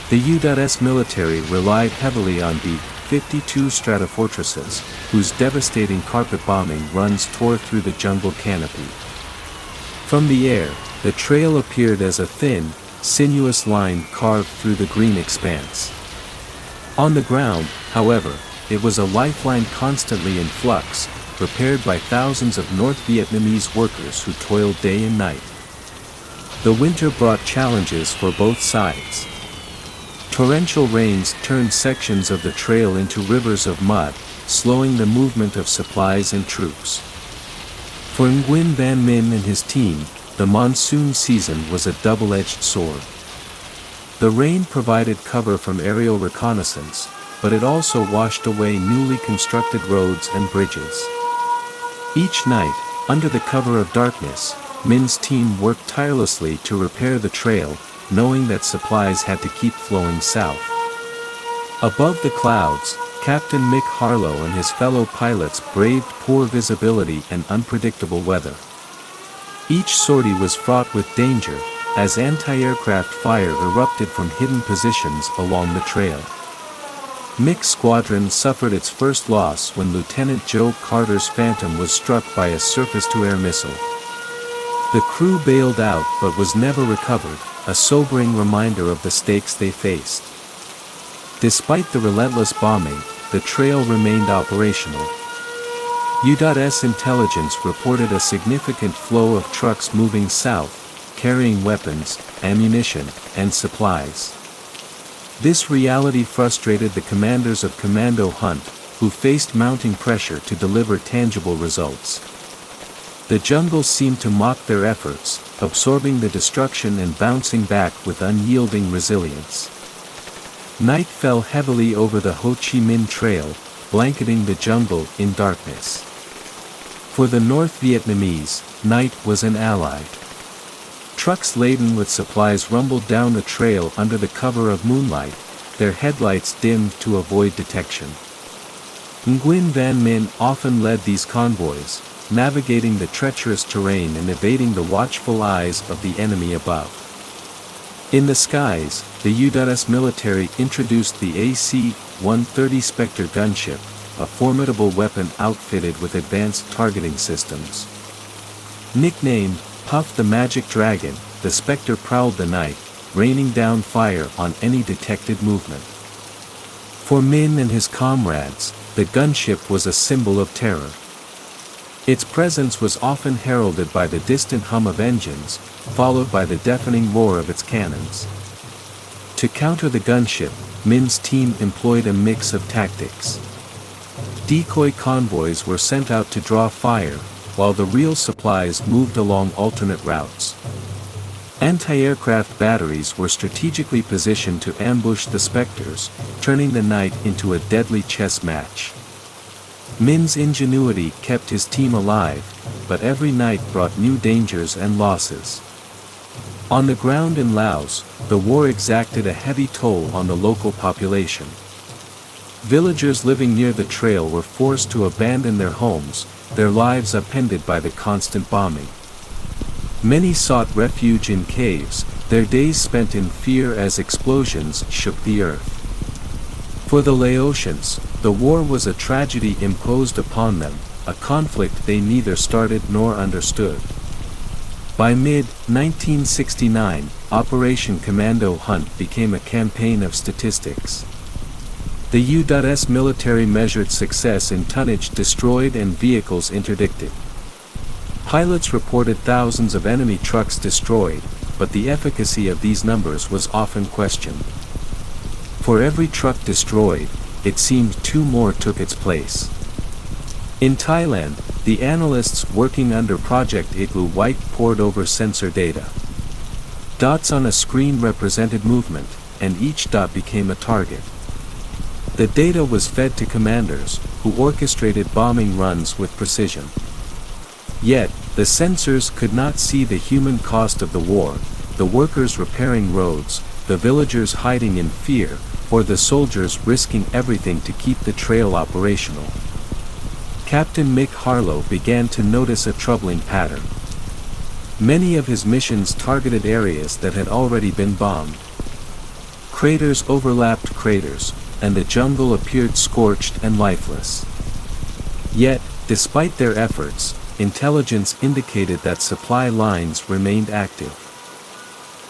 Speaker 2: The U.S. military relied heavily on B-52 stratofortresses, whose devastating carpet bombing runs tore through the jungle canopy. From the air, the trail appeared as a thin, sinuous line carved through the green expanse. On the ground, however, it was a lifeline constantly in flux, repaired by thousands of North Vietnamese workers who toiled day and night. The winter brought challenges for both sides. Torrential rains turned sections of the trail into rivers of mud, slowing the movement of supplies and troops. For Nguyen Van Minh and his team, the monsoon season was a double-edged sword. The rain provided cover from aerial reconnaissance, but it also washed away newly constructed roads and bridges. Each night, under the cover of darkness, Min's team worked tirelessly to repair the trail, knowing that supplies had to keep flowing south. Above the clouds, Captain Mick Harlow and his fellow pilots braved poor visibility and unpredictable weather. Each sortie was fraught with danger, as anti-aircraft fire erupted from hidden positions along the trail. Mick's squadron suffered its first loss when Lieutenant Joe Carter's Phantom was struck by a surface-to-air missile. The crew bailed out but was never recovered, a sobering reminder of the stakes they faced. Despite the relentless bombing, the trail remained operational. U.S. intelligence reported a significant flow of trucks moving south, carrying weapons, ammunition, and supplies. This reality frustrated the commanders of Commando Hunt, who faced mounting pressure to deliver tangible results. The jungle seemed to mock their efforts, absorbing the destruction and bouncing back with unyielding resilience. Night fell heavily over the Ho Chi Minh Trail, blanketing the jungle in darkness. For the North Vietnamese, night was an ally. Trucks laden with supplies rumbled down the trail under the cover of moonlight, their headlights dimmed to avoid detection. Nguyen Van Minh often led these convoys, navigating the treacherous terrain and evading the watchful eyes of the enemy above. In the skies, the U.S. military introduced the AC-130 Spectre gunship, a formidable weapon outfitted with advanced targeting systems. Nicknamed Puff the Magic Dragon, the Spectre prowled the night, raining down fire on any detected movement. For Min and his comrades, the gunship was a symbol of terror. Its presence was often heralded by the distant hum of engines, followed by the deafening roar of its cannons. To counter the gunship, Min's team employed a mix of tactics. Decoy convoys were sent out to draw fire, while the real supplies moved along alternate routes. Anti-aircraft batteries were strategically positioned to ambush the Spectres, turning the night into a deadly chess match. Min's ingenuity kept his team alive, but every night brought new dangers and losses. On the ground in Laos, the war exacted a heavy toll on the local population. Villagers living near the trail were forced to abandon their homes, their lives upended by the constant bombing. Many sought refuge in caves, their days spent in fear as explosions shook the earth. For the Laotians, the war was a tragedy imposed upon them, a conflict they neither started nor understood. By mid-1969, Operation Commando Hunt became a campaign of statistics. The U.S. military measured success in tonnage destroyed and vehicles interdicted. Pilots reported thousands of enemy trucks destroyed, but the efficacy of these numbers was often questioned. For every truck destroyed, it seemed two more took its place. In Thailand, the analysts working under Project Igloo White pored over sensor data. Dots on a screen represented movement, and each dot became a target. The data was fed to commanders, who orchestrated bombing runs with precision. Yet, the sensors could not see the human cost of the war, the workers repairing roads, the villagers hiding in fear, or the soldiers risking everything to keep the trail operational. Captain Mick Harlow began to notice a troubling pattern. Many of his missions targeted areas that had already been bombed. Craters overlapped craters, and the jungle appeared scorched and lifeless. Yet, despite their efforts, intelligence indicated that supply lines remained active.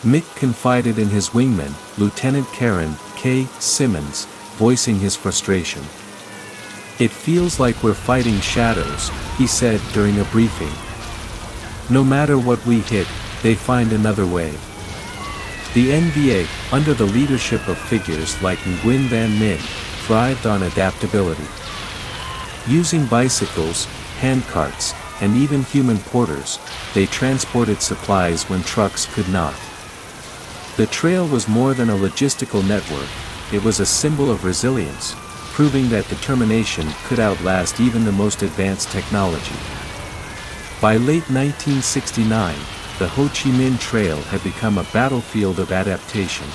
Speaker 2: Mick confided in his wingman, Lieutenant Karen K. Simmons, voicing his frustration. "It feels like we're fighting shadows," he said during a briefing. "No matter what we hit, they find another way." The NVA, under the leadership of figures like Nguyen Van Minh, thrived on adaptability. Using bicycles, handcarts, and even human porters, they transported supplies when trucks could not. The trail was more than a logistical network, it was a symbol of resilience, proving that determination could outlast even the most advanced technology. By late 1969, the Ho Chi Minh Trail had become a battlefield of adaptation.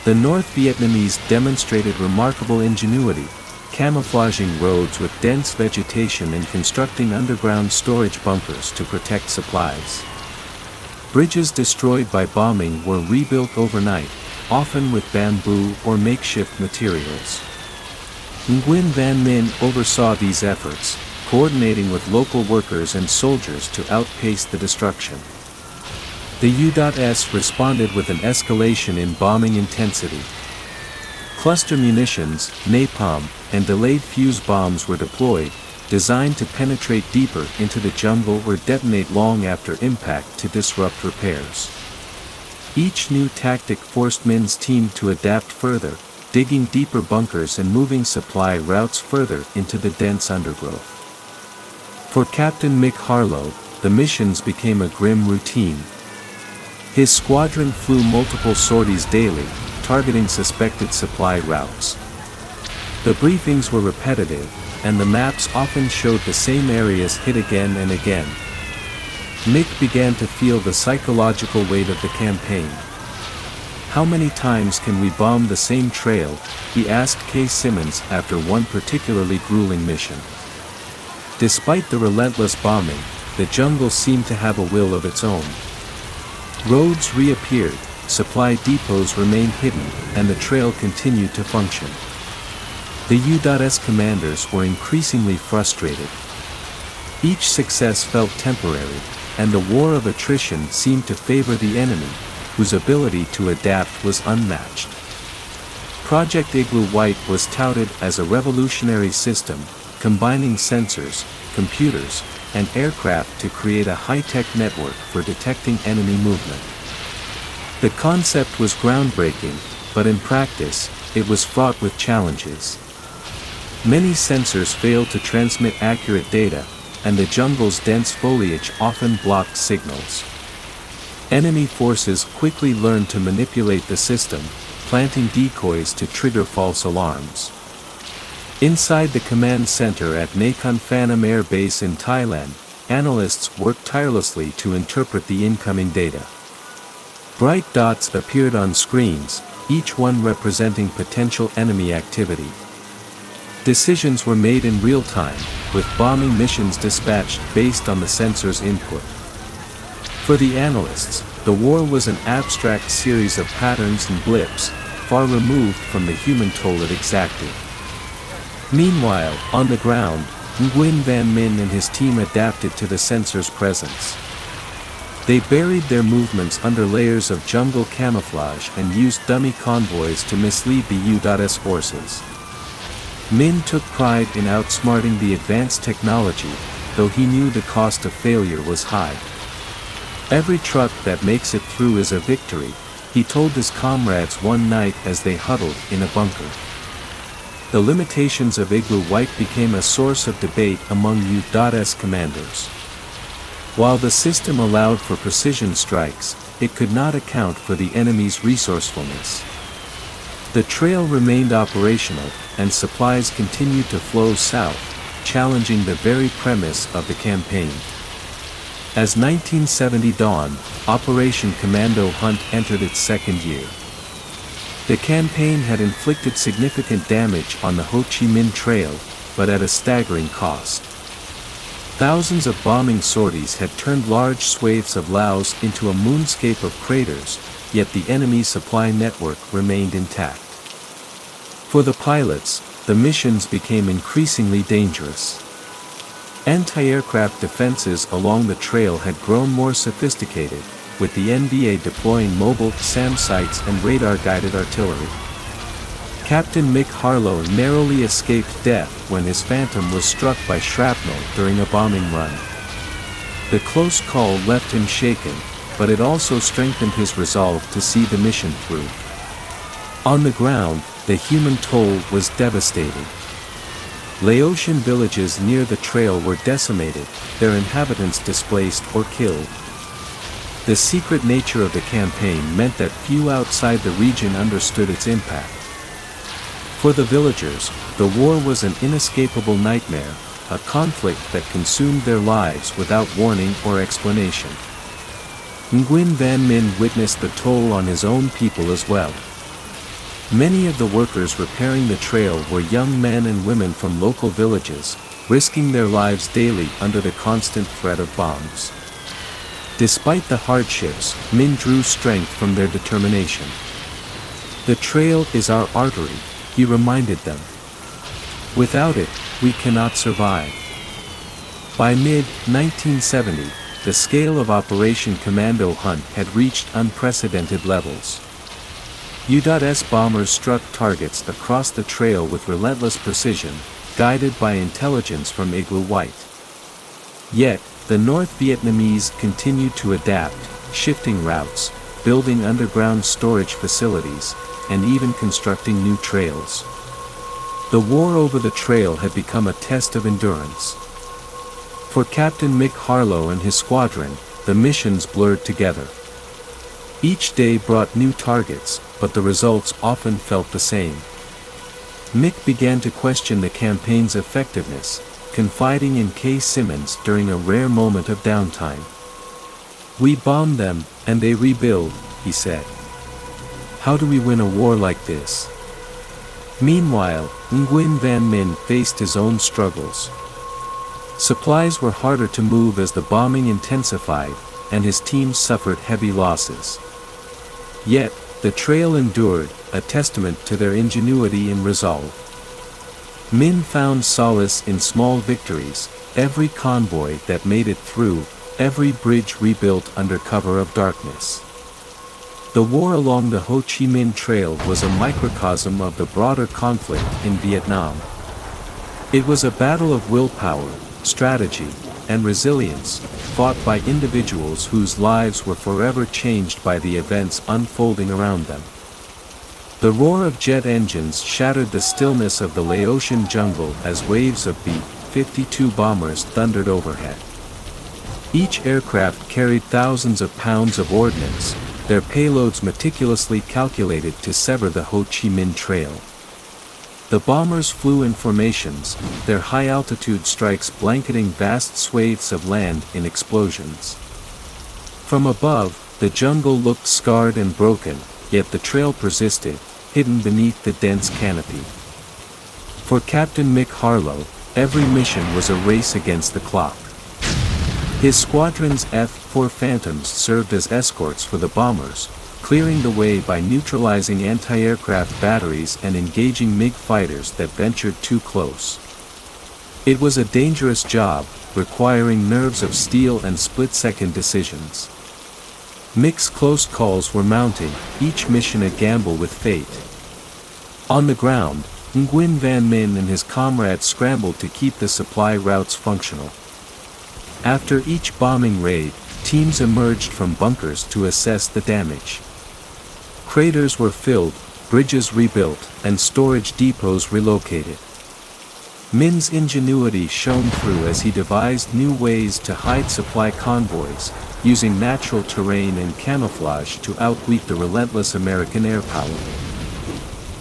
Speaker 2: The North Vietnamese demonstrated remarkable ingenuity, camouflaging roads with dense vegetation and constructing underground storage bunkers to protect supplies. Bridges destroyed by bombing were rebuilt overnight, often with bamboo or makeshift materials. Nguyen Van Minh oversaw these efforts, coordinating with local workers and soldiers to outpace the destruction. The U.S. responded with an escalation in bombing intensity. Cluster munitions, napalm, and delayed fuse bombs were deployed, designed to penetrate deeper into the jungle or detonate long after impact to disrupt repairs. Each new tactic forced Min's team to adapt further, digging deeper bunkers and moving supply routes further into the dense undergrowth. For Captain Mick Harlow, the missions became a grim routine. His squadron flew multiple sorties daily, targeting suspected supply routes. The briefings were repetitive, and the maps often showed the same areas hit again and again. Mick began to feel the psychological weight of the campaign. "How many times can we bomb the same trail?" he asked K. Simmons after one particularly grueling mission. Despite the relentless bombing, the jungle seemed to have a will of its own. Roads reappeared, supply depots remained hidden, and the trail continued to function. The U.S. commanders were increasingly frustrated. Each success felt temporary, and the war of attrition seemed to favor the enemy, whose ability to adapt was unmatched. Project Igloo White was touted as a revolutionary system, combining sensors, computers, and aircraft to create a high-tech network for detecting enemy movement. The concept was groundbreaking, but in practice, it was fraught with challenges. Many sensors failed to transmit accurate data, and the jungle's dense foliage often blocked signals. Enemy forces quickly learned to manipulate the system, planting decoys to trigger false alarms. Inside the command center at Nakhon Phanom Air Base in Thailand, analysts worked tirelessly to interpret the incoming data. Bright dots appeared on screens, each one representing potential enemy activity. Decisions were made in real time, with bombing missions dispatched based on the sensor's input. For the analysts, the war was an abstract series of patterns and blips, far removed from the human toll it exacted. Meanwhile, on the ground, Nguyen Van Minh and his team adapted to the sensor's presence. They buried their movements under layers of jungle camouflage and used dummy convoys to mislead the PHOU's forces. Minh took pride in outsmarting the advanced technology, though he knew the cost of failure was high. "Every truck that makes it through is a victory," he told his comrades one night as they huddled in a bunker. The limitations of Igloo White became a source of debate among PHOU's commanders. While the system allowed for precision strikes, it could not account for the enemy's resourcefulness. The trail remained operational, and supplies continued to flow south, challenging the very premise of the campaign. As 1970 dawned, Operation Commando Hunt entered its second year. The campaign had inflicted significant damage on the Ho Chi Minh Trail, but at a staggering cost. Thousands of bombing sorties had turned large swathes of Laos into a moonscape of craters, yet the enemy supply network remained intact. For the pilots, the missions became increasingly dangerous. Anti-aircraft defenses along the trail had grown more sophisticated, with the NBA deploying mobile SAM sights and radar-guided artillery. Captain Mick Harlow narrowly escaped death when his Phantom was struck by shrapnel during a bombing run. The close call left him shaken, but it also strengthened his resolve to see the mission through. On the ground, the human toll was devastating. Laotian villages near the trail were decimated, their inhabitants displaced or killed. The secret nature of the campaign meant that few outside the region understood its impact. For the villagers, the war was an inescapable nightmare, a conflict that consumed their lives without warning or explanation. Nguyen Van Minh witnessed the toll on his own people as well. Many of the workers repairing the trail were young men and women from local villages, risking their lives daily under the constant threat of bombs. Despite the hardships, Minh drew strength from their determination. "The trail is our artery," he reminded them. "Without it, we cannot survive." By mid-1970, the scale of Operation Commando Hunt had reached unprecedented levels. PHOU's bombers struck targets across the trail with relentless precision, guided by intelligence from Igloo White. Yet, the North Vietnamese continued to adapt, shifting routes, building underground storage facilities, and even constructing new trails. The war over the trail had become a test of endurance. For Captain Mick Harlow and his squadron, the missions blurred together. Each day brought new targets, but the results often felt the same. Mick began to question the campaign's effectiveness, confiding in K. Simmons during a rare moment of downtime. "We bomb them, and they rebuild," he said. "How do we win a war like this?" Meanwhile, Nguyen Van Minh faced his own struggles. Supplies were harder to move as the bombing intensified, and his team suffered heavy losses. Yet, the trail endured, a testament to their ingenuity and resolve. Minh found solace in small victories, every convoy that made it through, every bridge rebuilt under cover of darkness. The war along the Ho Chi Minh Trail was a microcosm of the broader conflict in Vietnam. It was a battle of willpower, strategy, and resilience, fought by individuals whose lives were forever changed by the events unfolding around them. The roar of jet engines shattered the stillness of the Laotian jungle as waves of B-52 bombers thundered overhead. Each aircraft carried thousands of pounds of ordnance, their payloads meticulously calculated to sever the Ho Chi Minh Trail. The bombers flew in formations, their high-altitude strikes blanketing vast swathes of land in explosions. From above, the jungle looked scarred and broken, yet the trail persisted, hidden beneath the dense canopy. For Captain Mick Harlow, every mission was a race against the clock. His squadron's F-4 Phantoms served as escorts for the bombers, clearing the way by neutralizing anti-aircraft batteries and engaging MiG fighters that ventured too close. It was a dangerous job, requiring nerves of steel and split-second decisions. Mick's close calls were mounting, each mission a gamble with fate. On the ground, Nguyen Van Minh and his comrades scrambled to keep the supply routes functional. After each bombing raid, teams emerged from bunkers to assess the damage. Craters were filled, bridges rebuilt, and storage depots relocated. Min's ingenuity shone through as he devised new ways to hide supply convoys, using natural terrain and camouflage to outwit the relentless American air power.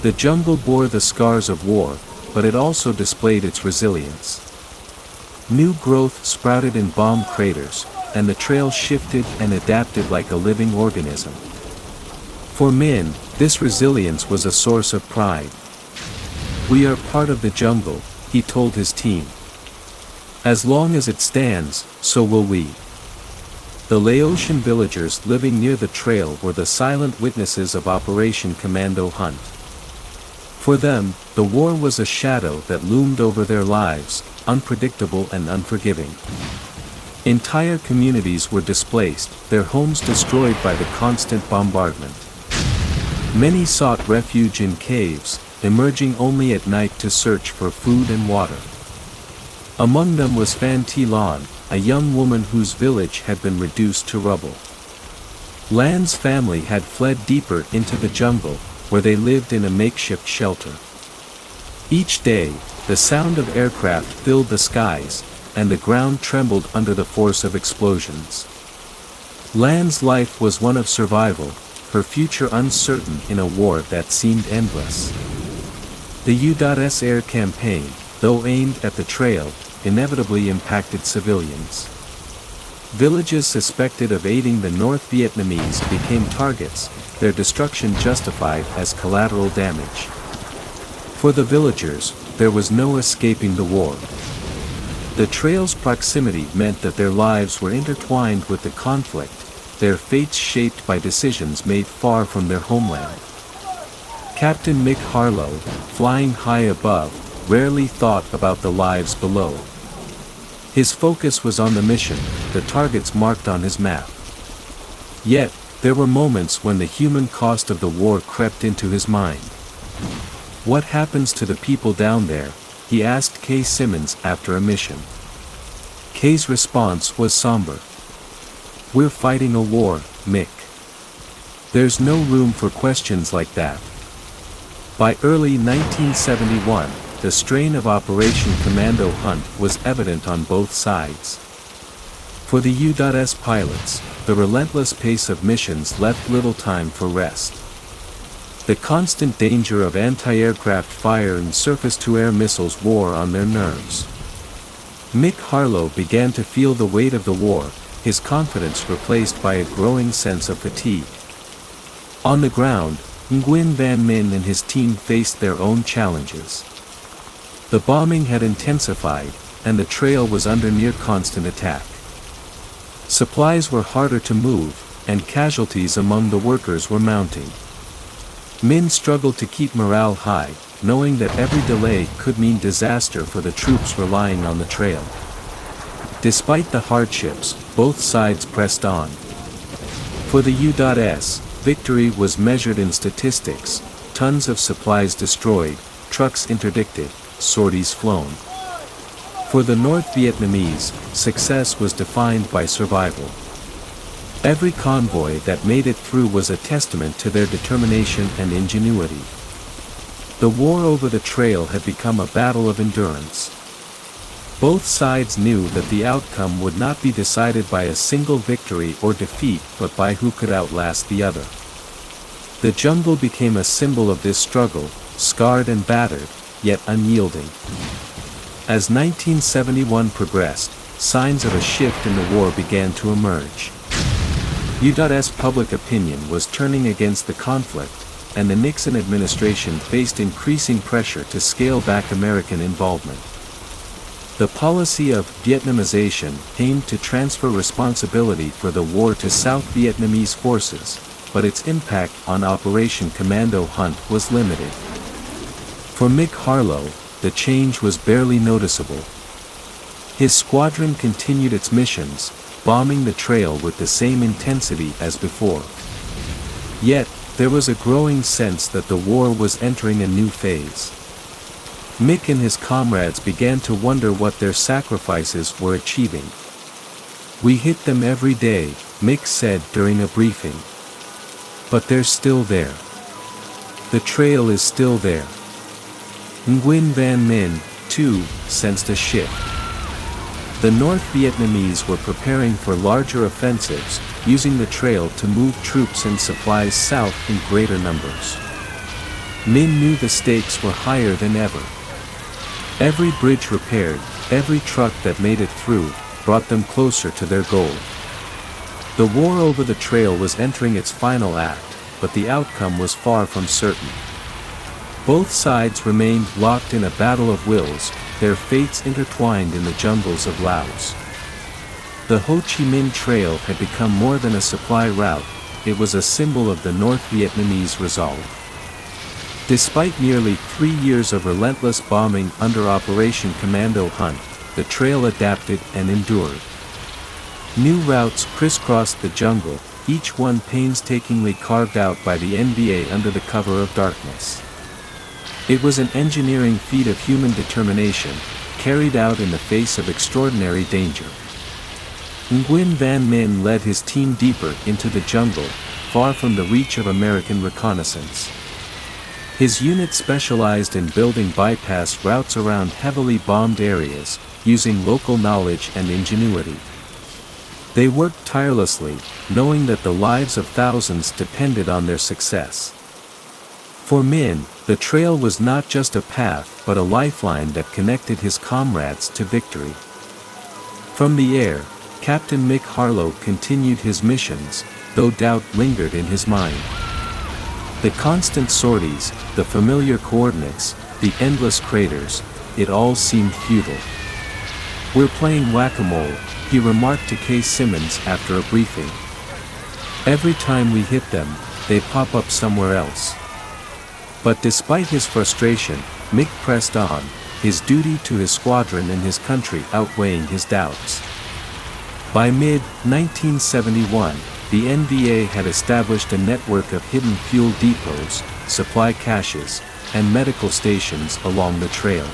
Speaker 2: The jungle bore the scars of war, but it also displayed its resilience. New growth sprouted in bomb craters, and the trail shifted and adapted like a living organism. For Min, this resilience was a source of pride. "We are part of the jungle," he told his team. "As long as it stands, so will we." The Laotian villagers living near the trail were the silent witnesses of Operation Commando Hunt. For them, the war was a shadow that loomed over their lives, unpredictable and unforgiving. Entire communities were displaced, their homes destroyed by the constant bombardment. Many sought refuge in caves, emerging only at night to search for food and water. Among them was Phan Thi Lon, a young woman whose village had been reduced to rubble. Lan's family had fled deeper into the jungle, where they lived in a makeshift shelter. Each day, the sound of aircraft filled the skies, and the ground trembled under the force of explosions. Lan's life was one of survival, her future uncertain in a war that seemed endless. The U.S. air campaign, though aimed at the trail, inevitably impacted civilians. Villages suspected of aiding the North Vietnamese became targets, their destruction justified as collateral damage. For the villagers, there was no escaping the war. The trail's proximity meant that their lives were intertwined with the conflict, their fates shaped by decisions made far from their homeland. Captain Mick Harlow, flying high above, rarely thought about the lives below. His focus was on the mission, the targets marked on his map. Yet, there were moments when the human cost of the war crept into his mind. "What happens to the people down there?" he asked Kay Simmons after a mission. Kay's response was somber. "We're fighting a war, Mick. There's no room for questions like that." By early 1971, the strain of Operation Commando Hunt was evident on both sides. For the U.S. pilots, the relentless pace of missions left little time for rest. The constant danger of anti-aircraft fire and surface-to-air missiles wore on their nerves. Mick Harlow began to feel the weight of the war, his confidence replaced by a growing sense of fatigue. On the ground, Nguyen Van Minh and his team faced their own challenges. The bombing had intensified, and the trail was under near constant attack. Supplies were harder to move, and casualties among the workers were mounting. Min struggled to keep morale high, knowing that every delay could mean disaster for the troops relying on the trail. Despite the hardships, both sides pressed on. For the U.S., victory was measured in statistics: tons of supplies destroyed, trucks interdicted, sorties flown. For the North Vietnamese, success was defined by survival. Every convoy that made it through was a testament to their determination and ingenuity. The war over the trail had become a battle of endurance. Both sides knew that the outcome would not be decided by a single victory or defeat but by who could outlast the other. The jungle became a symbol of this struggle, scarred and battered, yet unyielding. As 1971 progressed, signs of a shift in the war began to emerge. U.S. public opinion was turning against the conflict, and the Nixon administration faced increasing pressure to scale back American involvement. The policy of Vietnamization aimed to transfer responsibility for the war to South Vietnamese forces, but its impact on Operation Commando Hunt was limited. For Mick Harlow, the change was barely noticeable. His squadron continued its missions, bombing the trail with the same intensity as before. Yet, there was a growing sense that the war was entering a new phase. Mick and his comrades began to wonder what their sacrifices were achieving. "We hit them every day," Mick said during a briefing. "But they're still there. The trail is still there." Nguyen Van Minh, too, sensed a shift. The North Vietnamese were preparing for larger offensives, using the trail to move troops and supplies south in greater numbers. Minh knew the stakes were higher than ever. Every bridge repaired, every truck that made it through, brought them closer to their goal. The war over the trail was entering its final act, but the outcome was far from certain. Both sides remained locked in a battle of wills, their fates intertwined in the jungles of Laos. The Ho Chi Minh Trail had become more than a supply route, it was a symbol of the North Vietnamese resolve. Despite nearly 3 years of relentless bombing under Operation Commando Hunt, the trail adapted and endured. New routes crisscrossed the jungle, each one painstakingly carved out by the NVA under the cover of darkness. It was an engineering feat of human determination, carried out in the face of extraordinary danger. Nguyen Van Minh led his team deeper into the jungle, far from the reach of American reconnaissance. His unit specialized in building bypass routes around heavily bombed areas, using local knowledge and ingenuity. They worked tirelessly, knowing that the lives of thousands depended on their success. For Minh, the trail was not just a path but a lifeline that connected his comrades to victory. From the air, Captain Mick Harlow continued his missions, though doubt lingered in his mind. The constant sorties, the familiar coordinates, the endless craters, it all seemed futile. "We're playing whack-a-mole," he remarked to K. Simmons after a briefing. "Every time we hit them, they pop up somewhere else." But despite his frustration, Mick pressed on, his duty to his squadron and his country outweighing his doubts. By mid-1971, the NVA had established a network of hidden fuel depots, supply caches, and medical stations along the trail.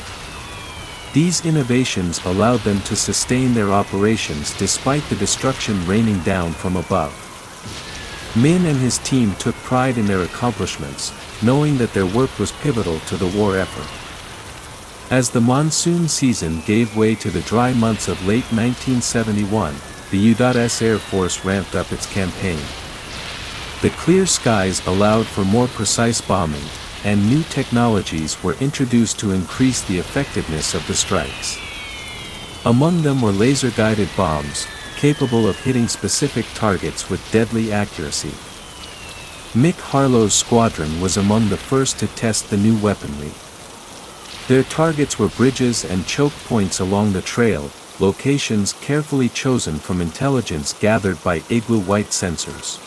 Speaker 2: These innovations allowed them to sustain their operations despite the destruction raining down from above. Minh and his team took pride in their accomplishments, knowing that their work was pivotal to the war effort. As the monsoon season gave way to the dry months of late 1971, the U.S. Air Force ramped up its campaign. The clear skies allowed for more precise bombing, and new technologies were introduced to increase the effectiveness of the strikes. Among them were laser-guided bombs, capable of hitting specific targets with deadly accuracy. Mick Harlow's squadron was among the first to test the new weaponry. Their targets were bridges and choke points along the trail, locations carefully chosen from intelligence gathered by igloo white sensors.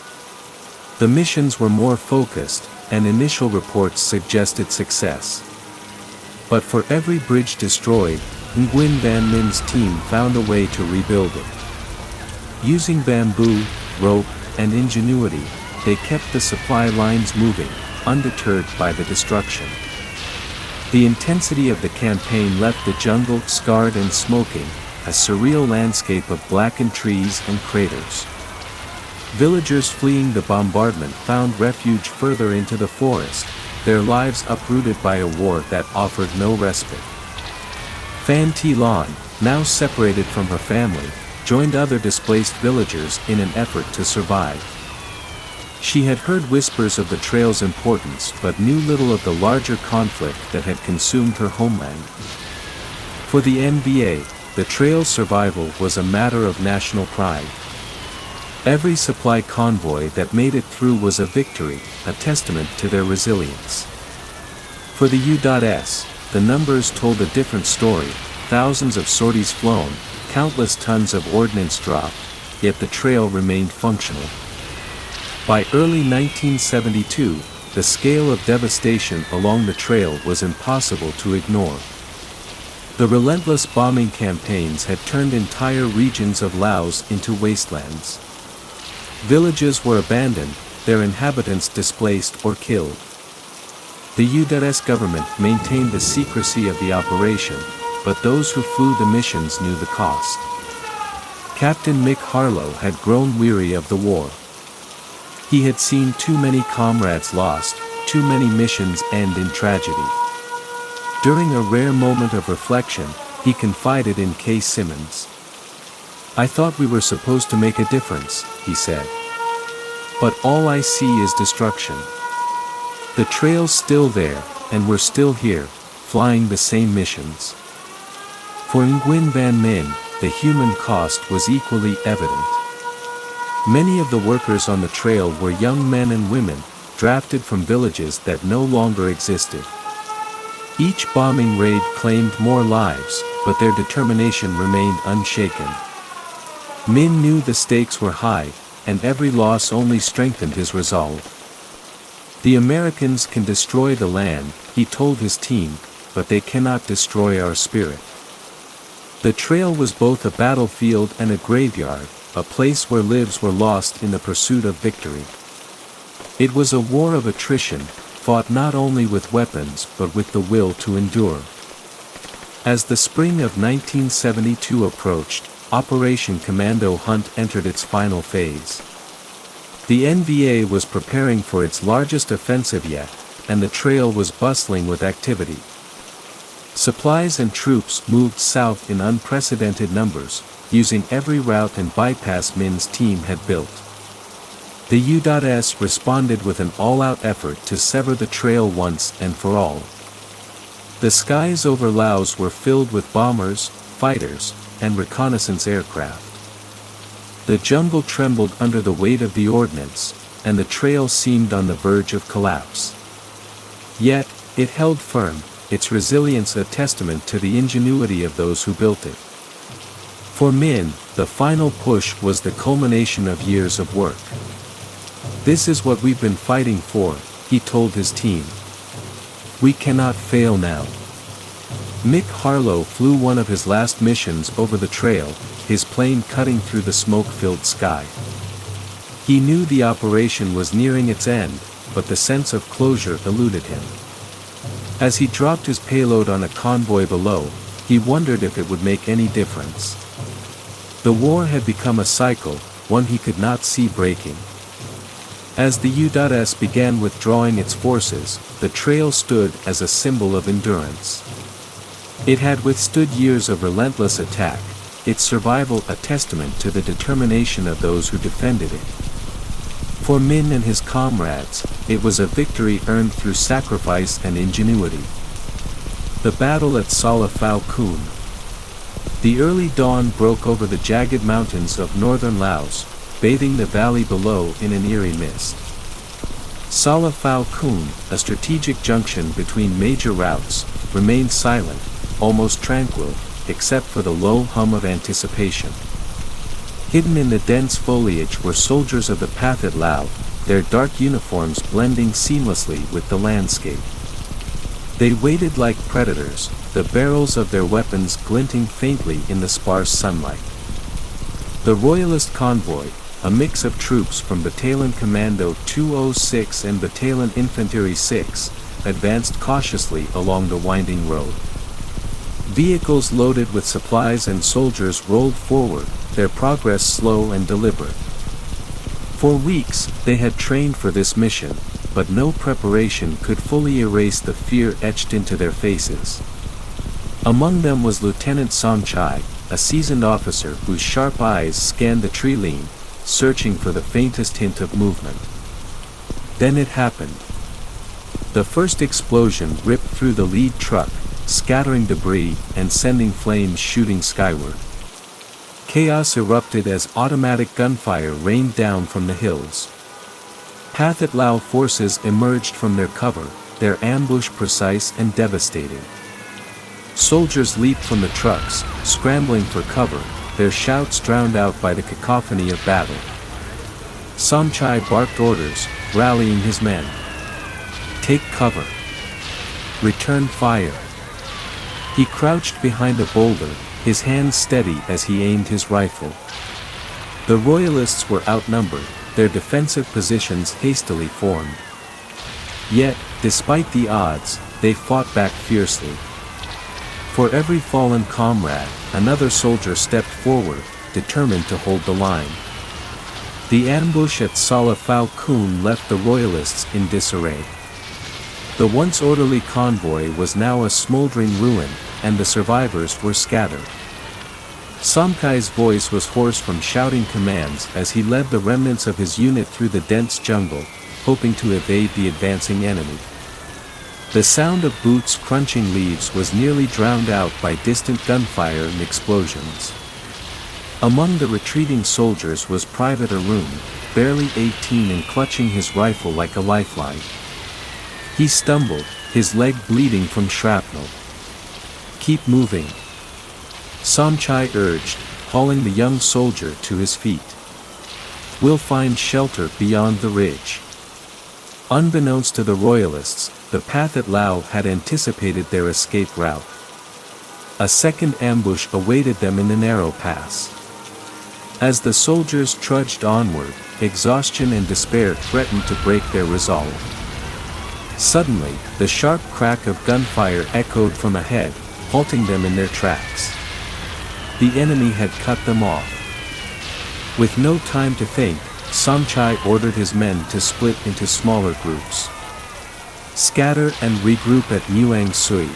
Speaker 2: The missions were more focused, and initial reports suggested success. But for every bridge destroyed, Nguyen Van Minh's team found a way to rebuild it. Using bamboo, rope, and ingenuity, they kept the supply lines moving, undeterred by the destruction. The intensity of the campaign left the jungle scarred and smoking, a surreal landscape of blackened trees and craters. Villagers fleeing the bombardment found refuge further into the forest, their lives uprooted by a war that offered no respite. Phan Thi Lan, now separated from her family, joined other displaced villagers in an effort to survive. She had heard whispers of the trail's importance but knew little of the larger conflict that had consumed her homeland. For the NBA, the trail's survival was a matter of national pride. Every supply convoy that made it through was a victory, a testament to their resilience. For the U.S., the numbers told a different story: thousands of sorties flown, countless tons of ordnance dropped, yet the trail remained functional. By early 1972, the scale of devastation along the trail was impossible to ignore. The relentless bombing campaigns had turned entire regions of Laos into wastelands. Villages were abandoned, their inhabitants displaced or killed. The U.S. government maintained the secrecy of the operation, but those who flew the missions knew the cost. Captain Mick Harlow had grown weary of the war. He had seen too many comrades lost, too many missions end in tragedy. During a rare moment of reflection, he confided in Kay Simmons. "I thought we were supposed to make a difference," he said. "But all I see is destruction. The trail's still there, and we're still here, flying the same missions." For Nguyen Van Minh, the human cost was equally evident. Many of the workers on the trail were young men and women, drafted from villages that no longer existed. Each bombing raid claimed more lives, but their determination remained unshaken. Min knew the stakes were high, and every loss only strengthened his resolve. "The Americans can destroy the land," he told his team, "but they cannot destroy our spirit." The trail was both a battlefield and a graveyard, a place where lives were lost in the pursuit of victory. It was a war of attrition, fought not only with weapons but with the will to endure. As the spring of 1972 approached, Operation Commando Hunt entered its final phase. The NVA was preparing for its largest offensive yet, and the trail was bustling with activity. Supplies and troops moved south in unprecedented numbers, using every route and bypass Min's team had built. The U.S. responded with an all-out effort to sever the trail once and for all. The skies over Laos were filled with bombers, fighters, and reconnaissance aircraft. The jungle trembled under the weight of the ordnance, and the trail seemed on the verge of collapse. Yet, it held firm, its resilience a testament to the ingenuity of those who built it. For Min, the final push was the culmination of years of work. "This is what we've been fighting for," he told his team. "We cannot fail now." Mick Harlow flew one of his last missions over the trail, his plane cutting through the smoke-filled sky. He knew the operation was nearing its end, but the sense of closure eluded him. As he dropped his payload on a convoy below, he wondered if it would make any difference. The war had become a cycle, one he could not see breaking. As the U.S. began withdrawing its forces, the trail stood as a symbol of endurance. It had withstood years of relentless attack, its survival a testament to the determination of those who defended it. For Min and his comrades, it was a victory earned through sacrifice and ingenuity. The battle at SALA PHOU. The early dawn broke over the jagged mountains of northern Laos, bathing the valley below in an eerie mist. SALA PHOU, a strategic junction between major routes, remained silent, almost tranquil, except for the low hum of anticipation. Hidden in the dense foliage were soldiers of the Pathet Lao, their dark uniforms blending seamlessly with the landscape. They waited like predators, the barrels of their weapons glinting faintly in the sparse sunlight. The Royalist convoy, a mix of troops from Battalion Commando 206 and Battalion Infantry 6, advanced cautiously along the winding road. Vehicles loaded with supplies and soldiers rolled forward, their progress slow and deliberate. For weeks, they had trained for this mission, but no preparation could fully erase the fear etched into their faces. Among them was Lieutenant Somchai, a seasoned officer whose sharp eyes scanned the tree line, searching for the faintest hint of movement. Then it happened. The first explosion ripped through the lead truck, scattering debris and sending flames shooting skyward. Chaos erupted as automatic gunfire rained down from the hills. PHOU forces emerged from their cover, their ambush precise and devastating. Soldiers leaped from the trucks, scrambling for cover, their shouts drowned out by the cacophony of battle. Somchai barked orders, rallying his men. Take cover. Return fire. He crouched behind a boulder, his hands steady as he aimed his rifle. The royalists were outnumbered, their defensive positions hastily formed. Yet, despite the odds, they fought back fiercely. For every fallen comrade, another soldier stepped forward, determined to hold the line. The ambush at SALA KHOUN left the royalists in disarray. The once orderly convoy was now a smoldering ruin, and the survivors were scattered. Somchai's voice was hoarse from shouting commands as he led the remnants of his unit through the dense jungle, hoping to evade the advancing enemy. The sound of boots crunching leaves was nearly drowned out by distant gunfire and explosions. Among the retreating soldiers was Private Arun, barely 18 and clutching his rifle like a lifeline. He stumbled, his leg bleeding from shrapnel. Keep moving, Somchai urged, hauling the young soldier to his feet. We'll find shelter beyond the ridge. Unbeknownst to the royalists, the PHOU had anticipated their escape route. A second ambush awaited them in the narrow pass. As the soldiers trudged onward, exhaustion and despair threatened to break their resolve. Suddenly, the sharp crack of gunfire echoed from ahead, halting them in their tracks. The enemy had cut them off. With no time to think, Somchai ordered his men to split into smaller groups. Scatter and regroup at Muang Sui.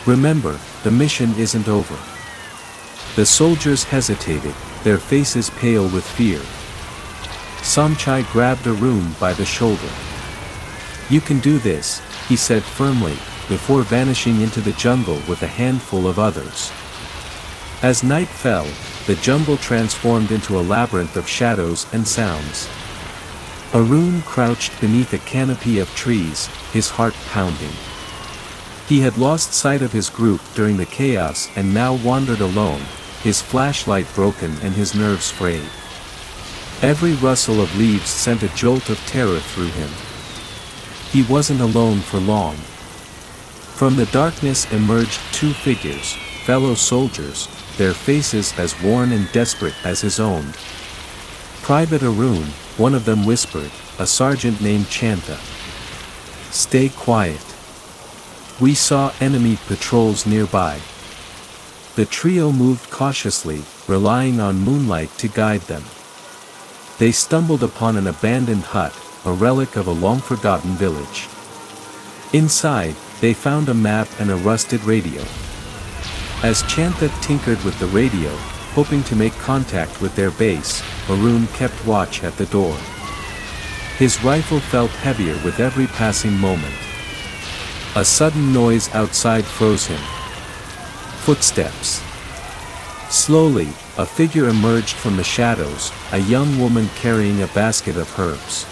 Speaker 2: Remember, the mission isn't over. The soldiers hesitated, their faces pale with fear. Somchai grabbed Arun by the shoulder. You can do this, he said firmly, before vanishing into the jungle with a handful of others. As night fell, the jungle transformed into a labyrinth of shadows and sounds. Arun crouched beneath a canopy of trees, his heart pounding. He had lost sight of his group during the chaos and now wandered alone, his flashlight broken and his nerves frayed. Every rustle of leaves sent a jolt of terror through him. He wasn't alone for long. From the darkness emerged two figures, fellow soldiers, their faces as worn and desperate as his own. Private Arun, one of them whispered, a sergeant named Chanta. Stay quiet. We saw enemy patrols nearby. The trio moved cautiously, relying on moonlight to guide them. They stumbled upon an abandoned hut, a relic of a long-forgotten village. Inside, they found a map and a rusted radio. As Chanta tinkered with the radio, hoping to make contact with their base, Arun kept watch at the door. His rifle felt heavier with every passing moment. A sudden noise outside froze him. Footsteps. Slowly, a figure emerged from the shadows, a young woman carrying a basket of herbs.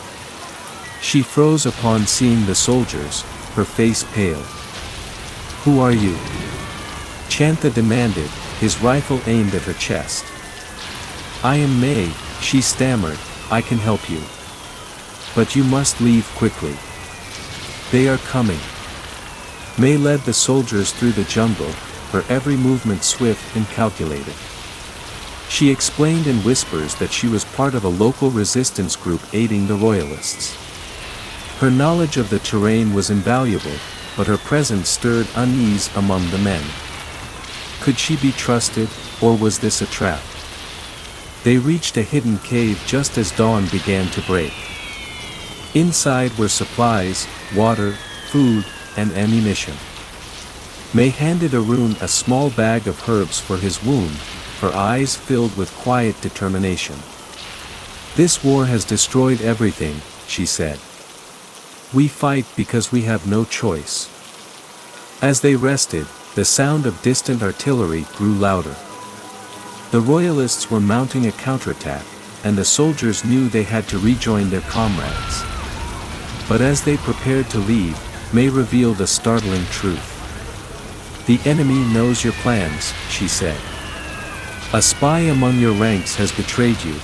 Speaker 2: She froze upon seeing the soldiers, her face pale. Who are you? Chanta demanded, his rifle aimed at her chest. I am May, she stammered, I can help you. But you must leave quickly. They are coming. May led the soldiers through the jungle, her every movement swift and calculated. She explained in whispers that she was part of a local resistance group aiding the royalists. Her knowledge of the terrain was invaluable, but her presence stirred unease among the men. Could she be trusted, or was this a trap? They reached a hidden cave just as dawn began to break. Inside were supplies, water, food, and ammunition. May handed Arun a small bag of herbs for his wound, her eyes filled with quiet determination. This war has destroyed everything, she said. We fight because we have no choice." As they rested, the sound of distant artillery grew louder. The royalists were mounting a counterattack, and the soldiers knew they had to rejoin their comrades. But as they prepared to leave, May revealed a startling truth. "The enemy knows your plans," she said. "A spy among your ranks has betrayed you."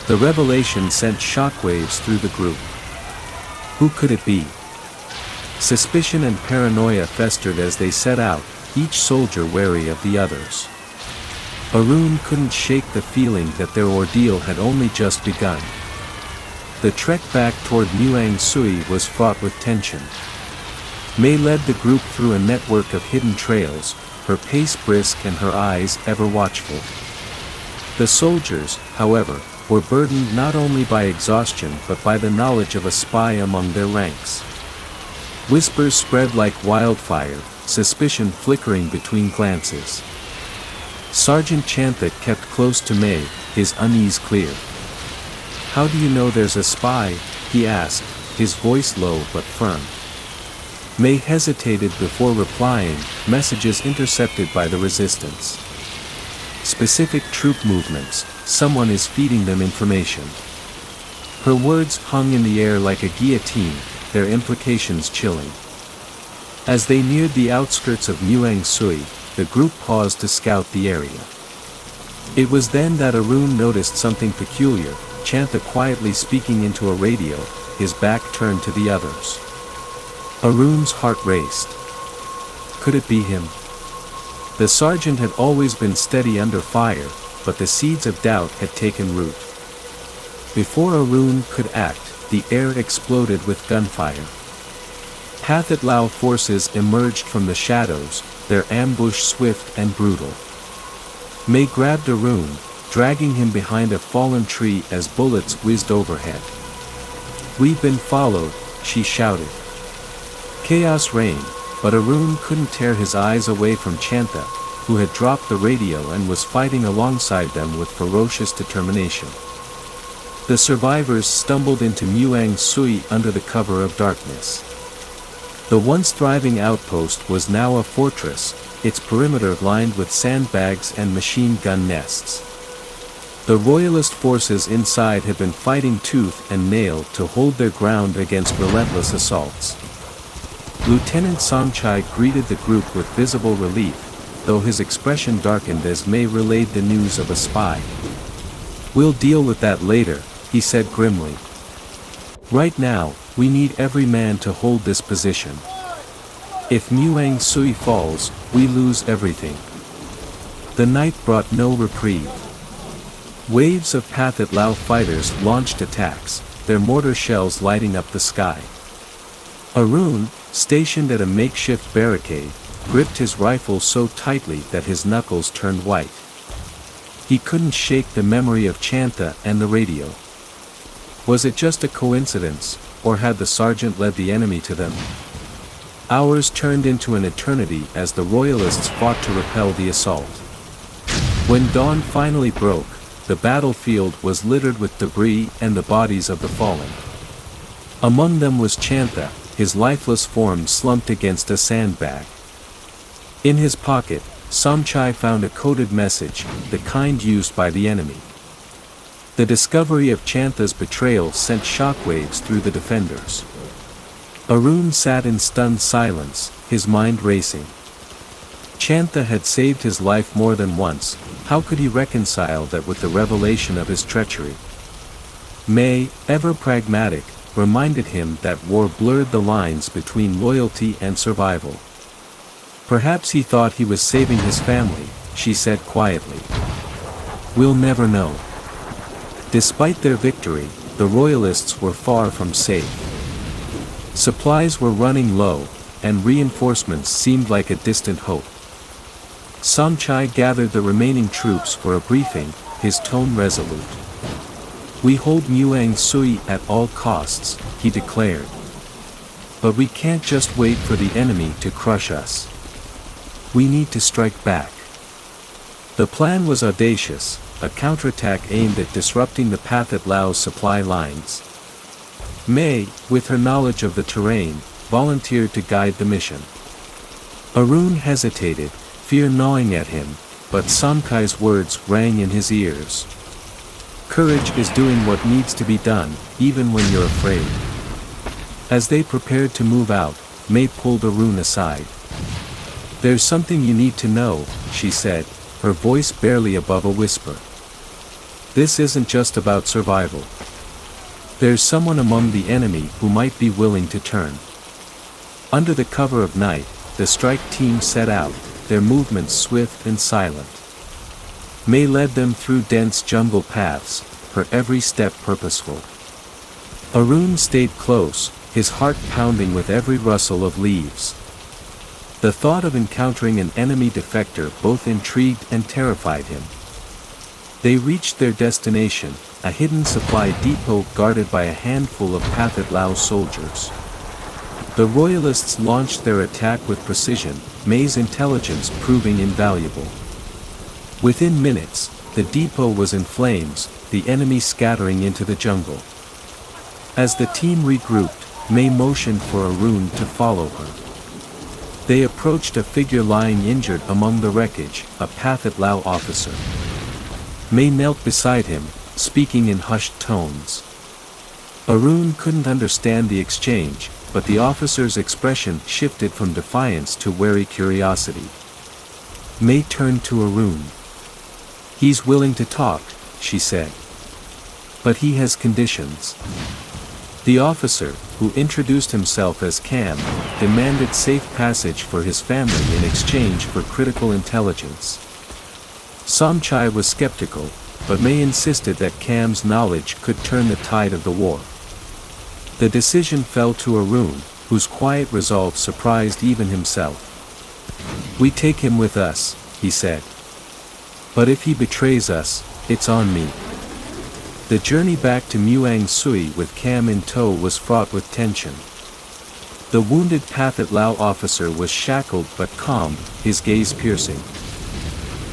Speaker 2: The revelation sent shockwaves through the group. Who could it be? Suspicion and paranoia festered as they set out, each soldier wary of the others. Arun couldn't shake the feeling that their ordeal had only just begun. The trek back toward Muang Sui was fraught with tension. May led the group through a network of hidden trails, her pace brisk and her eyes ever watchful. The soldiers, however, were burdened not only by exhaustion but by the knowledge of a spy among their ranks. Whispers spread like wildfire, suspicion flickering between glances. Sergeant Chantha kept close to May, his unease clear. "How do you know there's a spy?" he asked, his voice low but firm. May hesitated before replying, messages intercepted by the resistance. Specific troop movements, someone is feeding them information. Her words hung in the air like a guillotine, their implications chilling. As they neared the outskirts of Muang Sui, the group paused to scout the area. It was then that Arun noticed something peculiar, Chantha quietly speaking into a radio, his back turned to the others. Arun's heart raced. Could it be him? The sergeant had always been steady under fire, but the seeds of doubt had taken root. Before Arun could act, the air exploded with gunfire. PHOU forces emerged from the shadows, their ambush swift and brutal. May grabbed Arun, dragging him behind a fallen tree as bullets whizzed overhead. "We've been followed," she shouted. Chaos reigned, but Arun couldn't tear his eyes away from Chantha, who had dropped the radio and was fighting alongside them with ferocious determination. The survivors stumbled into Muang Sui under the cover of darkness. The once thriving outpost was now a fortress, its perimeter lined with sandbags and machine gun nests. The royalist forces inside had been fighting tooth and nail to hold their ground against relentless assaults. Lieutenant Somchai greeted the group with visible relief, though his expression darkened as May relayed the news of a spy. "We'll deal with that later," he said grimly. "Right now, we need every man to hold this position. If Muang Sui falls, we lose everything." The night brought no reprieve. Waves of PHOU fighters launched attacks, their mortar shells lighting up the sky. Arun, stationed at a makeshift barricade, gripped his rifle so tightly that his knuckles turned white. He couldn't shake the memory of Chantha and the radio. Was it just a coincidence, or had the sergeant led the enemy to them? Hours turned into an eternity as the royalists fought to repel the assault. When dawn finally broke, the battlefield was littered with debris and the bodies of the fallen. Among them was Chantha, his lifeless form slumped against a sandbag. In his pocket, Somchai found a coded message, the kind used by the enemy. The discovery of Chantha's betrayal sent shockwaves through the defenders. Arun sat in stunned silence, his mind racing. Chantha had saved his life more than once, how could he reconcile that with the revelation of his treachery? May, ever pragmatic, reminded him that war blurred the lines between loyalty and survival. Perhaps he thought he was saving his family, she said quietly. "We'll never know." Despite their victory, the royalists were far from safe. Supplies were running low, and reinforcements seemed like a distant hope. Somchai gathered the remaining troops for a briefing, his tone resolute. "We hold Muang Sui at all costs," he declared. "But we can't just wait for the enemy to crush us. We need to strike back." The plan was audacious, a counterattack aimed at disrupting the PHOU's supply lines. May, with her knowledge of the terrain, volunteered to guide the mission. Arun hesitated, fear gnawing at him, but Somkai's words rang in his ears. Courage is doing what needs to be done, even when you're afraid. As they prepared to move out, May pulled Arun aside. There's something you need to know, she said, her voice barely above a whisper. This isn't just about survival. There's someone among the enemy who might be willing to turn. Under the cover of night, the strike team set out, their movements swift and silent. May led them through dense jungle paths, her every step purposeful. Arun stayed close, his heart pounding with every rustle of leaves. The thought of encountering an enemy defector both intrigued and terrified him. They reached their destination, a hidden supply depot guarded by a handful of PHOU soldiers. The Royalists launched their attack with precision, May's intelligence proving invaluable. Within minutes, the depot was in flames, the enemy scattering into the jungle. As the team regrouped, May motioned for Arun to follow her. They approached a figure lying injured among the wreckage, a PHOU officer. May knelt beside him, speaking in hushed tones. Arun couldn't understand the exchange, but the officer's expression shifted from defiance to wary curiosity. May turned to Arun. He's willing to talk, she said. But he has conditions. The officer, who introduced himself as Cam, demanded safe passage for his family in exchange for critical intelligence. Somchai was skeptical, but May insisted that Cam's knowledge could turn the tide of the war. The decision fell to Arun, whose quiet resolve surprised even himself. We take him with us, he said. But if he betrays us, it's on me. The journey back to Muang Sui with Cam in tow was fraught with tension. The wounded PHOU officer was shackled but calm, his gaze piercing.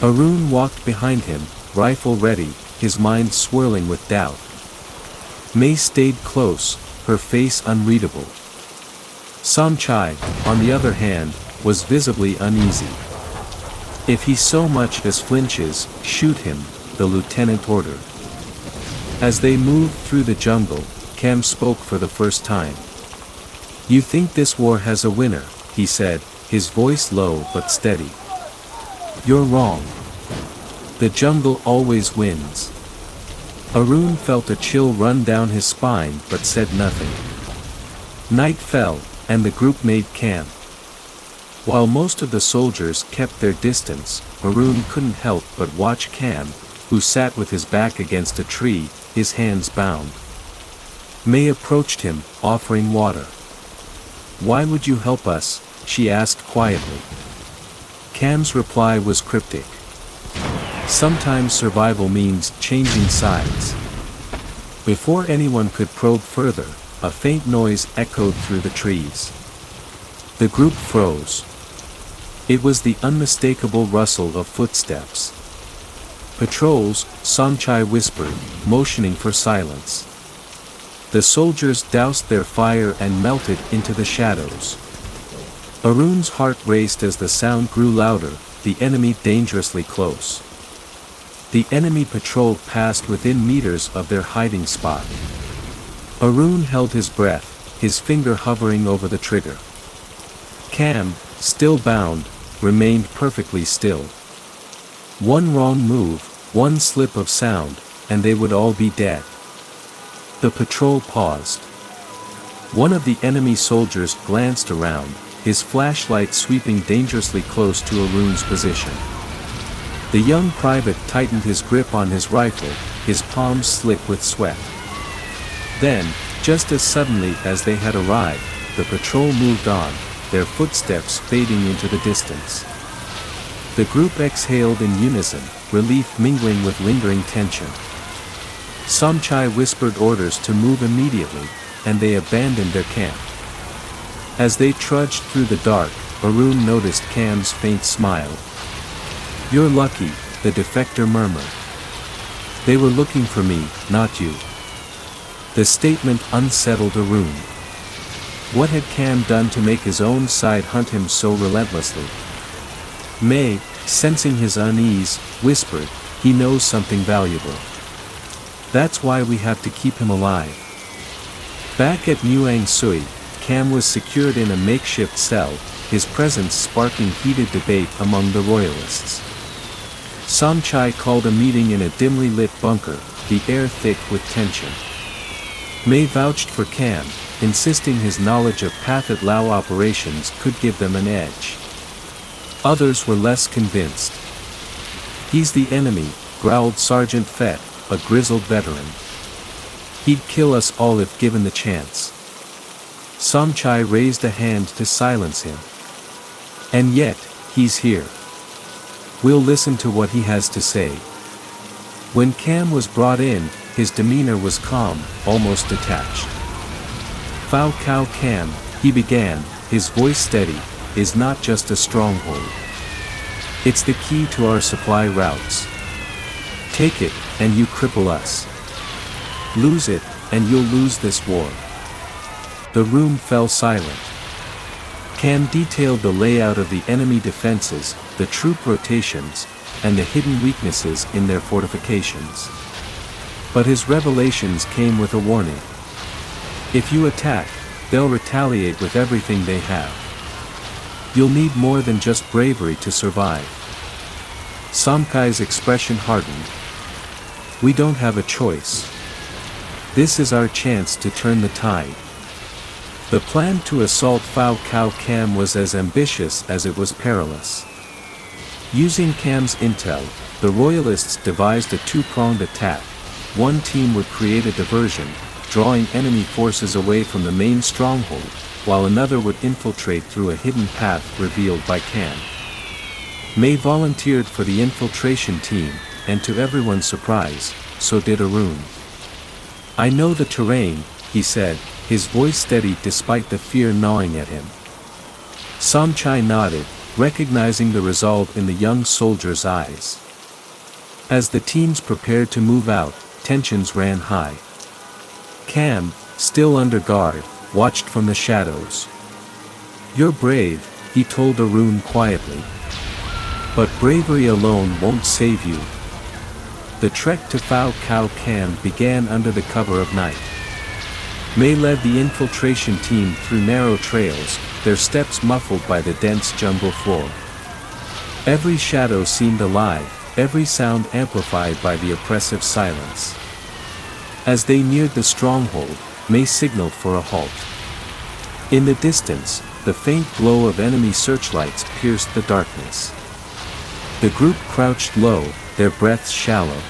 Speaker 2: Arun walked behind him, rifle ready, his mind swirling with doubt. May stayed close, her face unreadable. Somchai, on the other hand, was visibly uneasy. If he so much as flinches, shoot him, the lieutenant ordered. As they moved through the jungle, Cam spoke for the first time. You think this war has a winner, he said, his voice low but steady. You're wrong. The jungle always wins. Arun felt a chill run down his spine but said nothing. Night fell, and the group made camp. While most of the soldiers kept their distance, Arun couldn't help but watch Cam, who sat with his back against a tree, his hands bound. May approached him, offering water. Why would you help us? She asked quietly. Cam's reply was cryptic. Sometimes survival means changing sides. Before anyone could probe further, a faint noise echoed through the trees. The group froze. It was the unmistakable rustle of footsteps. Patrols, Somchai whispered, motioning for silence. The soldiers doused their fire and melted into the shadows. Arun's heart raced as the sound grew louder, the enemy dangerously close. The enemy patrol passed within meters of their hiding spot. Arun held his breath, his finger hovering over the trigger. Cam, still bound, remained perfectly still. One wrong move, one slip of sound, and they would all be dead. The patrol paused. One of the enemy soldiers glanced around, his flashlight sweeping dangerously close to Arun's position. The young private tightened his grip on his rifle, his palms slick with sweat. Then, just as suddenly as they had arrived, the patrol moved on, their footsteps fading into the distance. The group exhaled in unison, relief mingling with lingering tension. Somchai whispered orders to move immediately, and they abandoned their camp. As they trudged through the dark, Arun noticed Cam's faint smile. You're lucky, the defector murmured. They were looking for me, not you. The statement unsettled Arun. What had Cam done to make his own side hunt him so relentlessly? May, sensing his unease, whispered, "He knows something valuable. That's why we have to keep him alive." Back at Sui, Cam was secured in a makeshift cell, his presence sparking heated debate among the royalists. Somchai called a meeting in a dimly lit bunker, the air thick with tension. May vouched for Cam, insisting his knowledge of PHOU operations could give them an edge. Others were less convinced. "He's the enemy," growled Sergeant Fett, a grizzled veteran. "He'd kill us all if given the chance." Somchai raised a hand to silence him. "And yet, he's here. We'll listen to what he has to say." When Cam was brought in, his demeanor was calm, almost detached. "PHOU Cam," he began, his voice steady, "is not just a stronghold. It's the key to our supply routes. Take it, and you cripple us. Lose it, and you'll lose this war." The room fell silent. Cam detailed the layout of the enemy defenses, the troop rotations, and the hidden weaknesses in their fortifications. But his revelations came with a warning. If you attack, they'll retaliate with everything they have. You'll need more than just bravery to survive. Somchai's expression hardened. "We don't have a choice. This is our chance to turn the tide." The plan to assault PHOU Cam was as ambitious as it was perilous. Using Cam's intel, the royalists devised a two-pronged attack. One team would create a diversion, drawing enemy forces away from the main stronghold, while another would infiltrate through a hidden path revealed by Cam. May volunteered for the infiltration team, and to everyone's surprise, so did Arun. "I know the terrain," he said, his voice steady despite the fear gnawing at him. Somchai nodded, recognizing the resolve in the young soldier's eyes. As the teams prepared to move out, tensions ran high. Cam, still under guard, watched from the shadows. "You're brave," he told Arun quietly. "But bravery alone won't save you." The trek to PHOU Cam began under the cover of night. May led the infiltration team through narrow trails, their steps muffled by the dense jungle floor. Every shadow seemed alive, every sound amplified by the oppressive silence. As they neared the stronghold, May signaled for a halt. In the distance, the faint glow of enemy searchlights pierced the darkness. The group crouched low, their breaths shallow.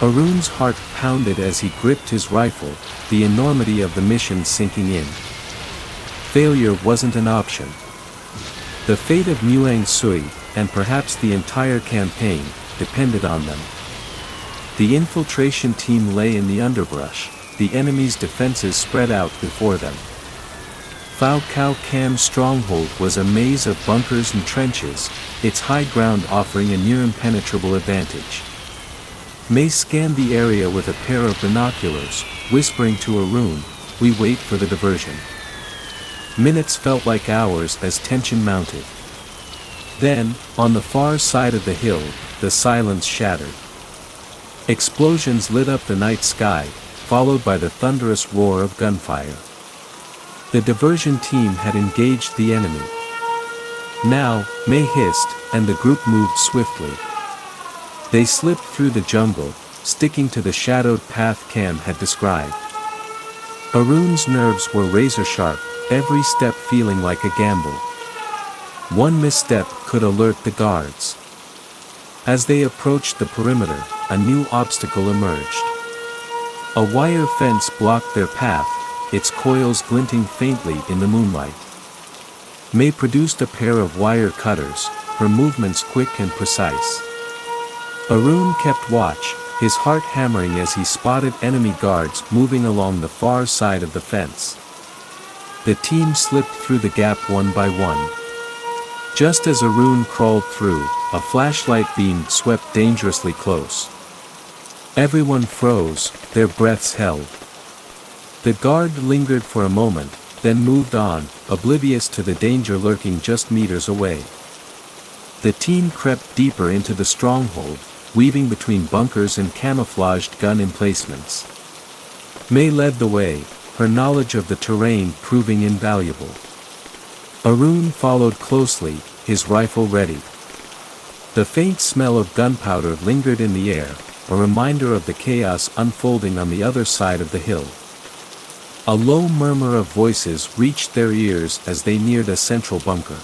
Speaker 2: Arun's heart pounded as he gripped his rifle, the enormity of the mission sinking in. Failure wasn't an option. The fate of Sui, and perhaps the entire campaign, depended on them. The infiltration team lay in the underbrush, the enemy's defenses spread out before them. PHOU Cam's stronghold was a maze of bunkers and trenches, its high ground offering a near-impenetrable advantage. May scanned the area with a pair of binoculars, whispering to Arun, "We wait for the diversion." Minutes felt like hours as tension mounted. Then, on the far side of the hill, the silence shattered. Explosions lit up the night sky, followed by the thunderous roar of gunfire. The diversion team had engaged the enemy. Now, May hissed, and the group moved swiftly. They slipped through the jungle, sticking to the shadowed path Cam had described. Arun's nerves were razor-sharp, every step feeling like a gamble. One misstep could alert the guards. As they approached the perimeter, a new obstacle emerged. A wire fence blocked their path, its coils glinting faintly in the moonlight. May produced a pair of wire cutters, her movements quick and precise. Arun kept watch, his heart hammering as he spotted enemy guards moving along the far side of the fence. The team slipped through the gap one by one. Just as Arun crawled through, a flashlight beam swept dangerously close. Everyone froze, their breaths held. The guard lingered for a moment, then moved on, oblivious to the danger lurking just meters away. The team crept deeper into the stronghold, weaving between bunkers and camouflaged gun emplacements. May led the way, her knowledge of the terrain proving invaluable. Arun followed closely, his rifle ready. The faint smell of gunpowder lingered in the air, a reminder of the chaos unfolding on the other side of the hill. A low murmur of voices reached their ears as they neared a central bunker.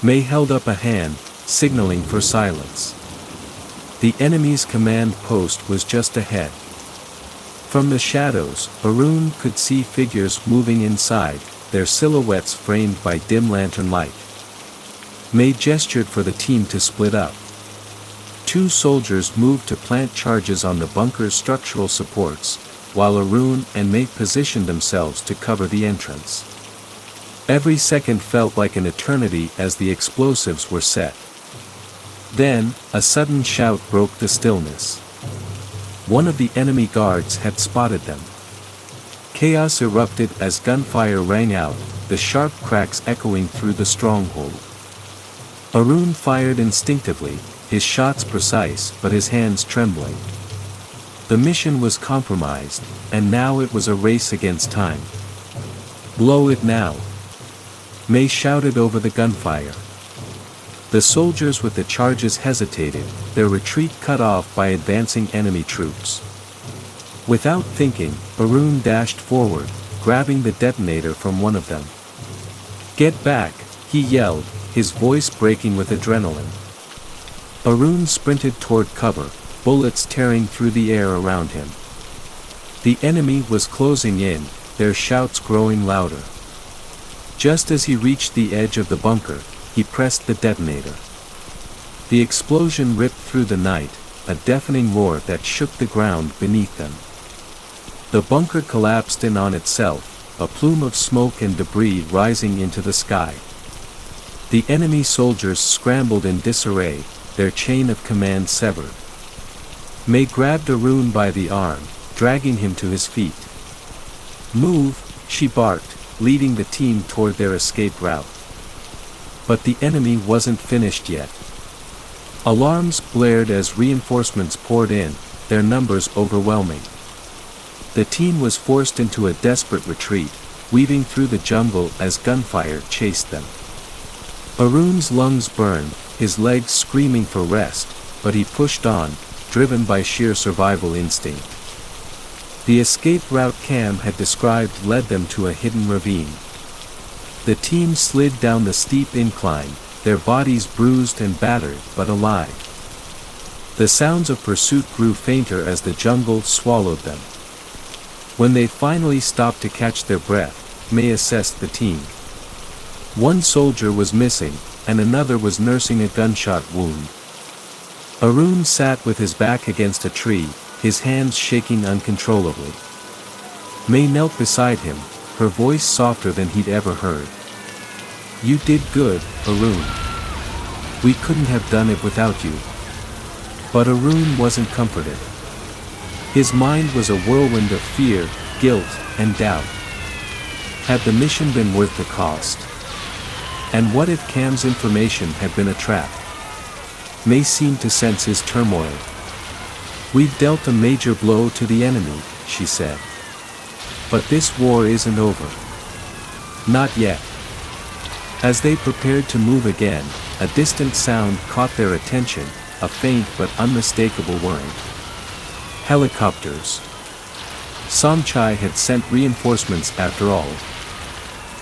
Speaker 2: May held up a hand, signaling for silence. The enemy's command post was just ahead. From the shadows, Arun could see figures moving inside, their silhouettes framed by dim lantern light. May gestured for the team to split up. 2 soldiers moved to plant charges on the bunker's structural supports, while Arun and May positioned themselves to cover the entrance. Every second felt like an eternity as the explosives were set. Then, a sudden shout broke the stillness. One of the enemy guards had spotted them. Chaos erupted as gunfire rang out, the sharp cracks echoing through the stronghold. Arun fired instinctively, his shots precise but his hands trembling. The mission was compromised, and now it was a race against time. Blow it now! May shouted over the gunfire. The soldiers with the charges hesitated, their retreat cut off by advancing enemy troops. Without thinking, Arun dashed forward, grabbing the detonator from one of them. "Get back!" he yelled, his voice breaking with adrenaline. Arun sprinted toward cover, bullets tearing through the air around him. The enemy was closing in, their shouts growing louder. Just as he reached the edge of the bunker, he pressed the detonator. The explosion ripped through the night, a deafening roar that shook the ground beneath them. The bunker collapsed in on itself, a plume of smoke and debris rising into the sky. The enemy soldiers scrambled in disarray, their chain of command severed. May grabbed Arun by the arm, dragging him to his feet. "Move," she barked, leading the team toward their escape route. But the enemy wasn't finished yet. Alarms blared as reinforcements poured in, their numbers overwhelming. The team was forced into a desperate retreat, weaving through the jungle as gunfire chased them. Arun's lungs burned, his legs screaming for rest, but he pushed on, driven by sheer survival instinct. The escape route Cam had described led them to a hidden ravine. The team slid down the steep incline, their bodies bruised and battered but alive. The sounds of pursuit grew fainter as the jungle swallowed them. When they finally stopped to catch their breath, May assessed the team. One soldier was missing, and another was nursing a gunshot wound. Arun sat with his back against a tree, his hands shaking uncontrollably. May knelt beside him, her voice softer than he'd ever heard. "You did good, Arun. We couldn't have done it without you." But Arun wasn't comforted. His mind was a whirlwind of fear, guilt, and doubt. Had the mission been worth the cost? And what if Cam's information had been a trap? May seemed to sense his turmoil. "We've dealt a major blow to the enemy," she said. "But this war isn't over. Not yet." As they prepared to move again, a distant sound caught their attention, a faint but unmistakable whirring. Helicopters. Somchai had sent reinforcements after all.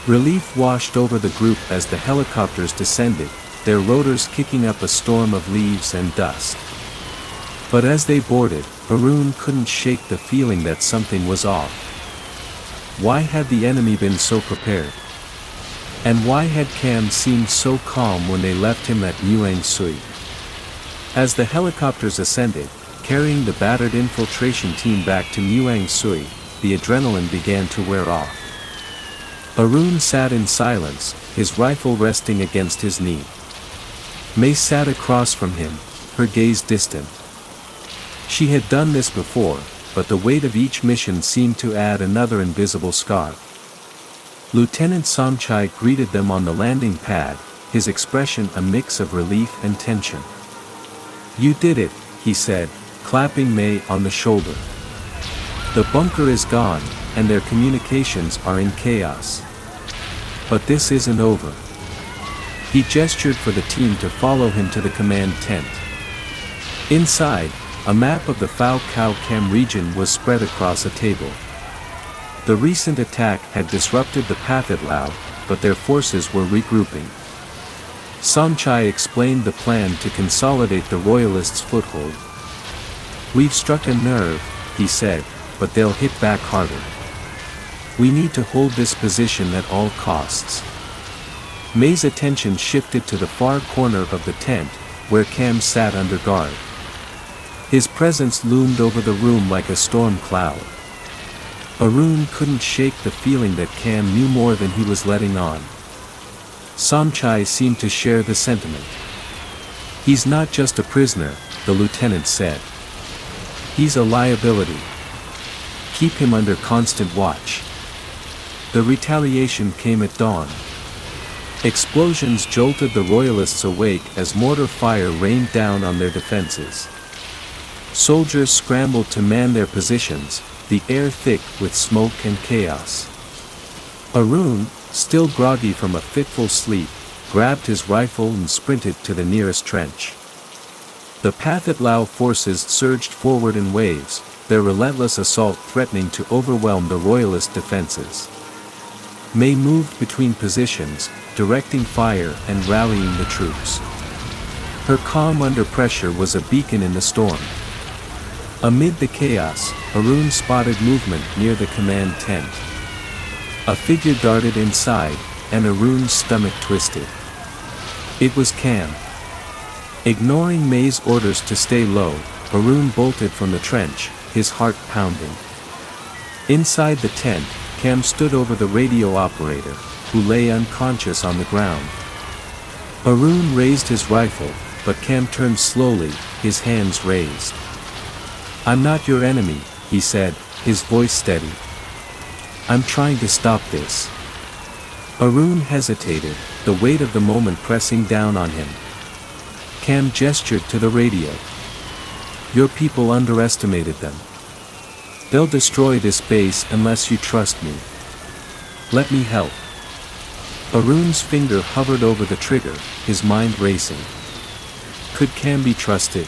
Speaker 2: Relief washed over the group as the helicopters descended, their rotors kicking up a storm of leaves and dust. But as they boarded, Arun couldn't shake the feeling that something was off. Why had the enemy been so prepared? And why had Cam seemed so calm when they left him at Mueang-sui? As the helicopters ascended, carrying the battered infiltration team back to Mueang-sui, the adrenaline began to wear off. Arun sat in silence, his rifle resting against his knee. May sat across from him, her gaze distant. She had done this before, but the weight of each mission seemed to add another invisible scar. Lieutenant Somchai greeted them on the landing pad, his expression a mix of relief and tension. "You did it," he said, clapping May on the shoulder. "The bunker is gone, and their communications are in chaos. But this isn't over." He gestured for the team to follow him to the command tent. Inside, a map of the PHOU CAM region was spread across a table. The recent attack had disrupted the PHOU, but their forces were regrouping. Somchai explained the plan to consolidate the Royalists' foothold. "We've struck a nerve," he said, "but they'll hit back harder. We need to hold this position at all costs." May's attention shifted to the far corner of the tent, where Cam sat under guard. His presence loomed over the room like a storm cloud. Arun couldn't shake the feeling that Cam knew more than he was letting on. Somchai seemed to share the sentiment. "He's not just a prisoner," the lieutenant said. "He's a liability. Keep him under constant watch." The retaliation came at dawn. Explosions jolted the Royalists awake as mortar fire rained down on their defenses. Soldiers scrambled to man their positions, the air thick with smoke and chaos. Arun, still groggy from a fitful sleep, grabbed his rifle and sprinted to the nearest trench. The PHOU forces surged forward in waves, their relentless assault threatening to overwhelm the Royalist defenses. May moved between positions, directing fire and rallying the troops. Her calm under pressure was a beacon in the storm. Amid the chaos, Arun spotted movement near the command tent. A figure darted inside, and Arun's stomach twisted. It was Cam. Ignoring May's orders to stay low, Arun bolted from the trench, his heart pounding. Inside the tent, Cam stood over the radio operator, who lay unconscious on the ground. Arun raised his rifle, but Cam turned slowly, his hands raised. "I'm not your enemy," he said, his voice steady. "I'm trying to stop this." Arun hesitated, the weight of the moment pressing down on him. Cam gestured to the radio. "Your people underestimated them. They'll destroy this base unless you trust me. Let me help." Arun's finger hovered over the trigger, his mind racing. Could Cam be trusted?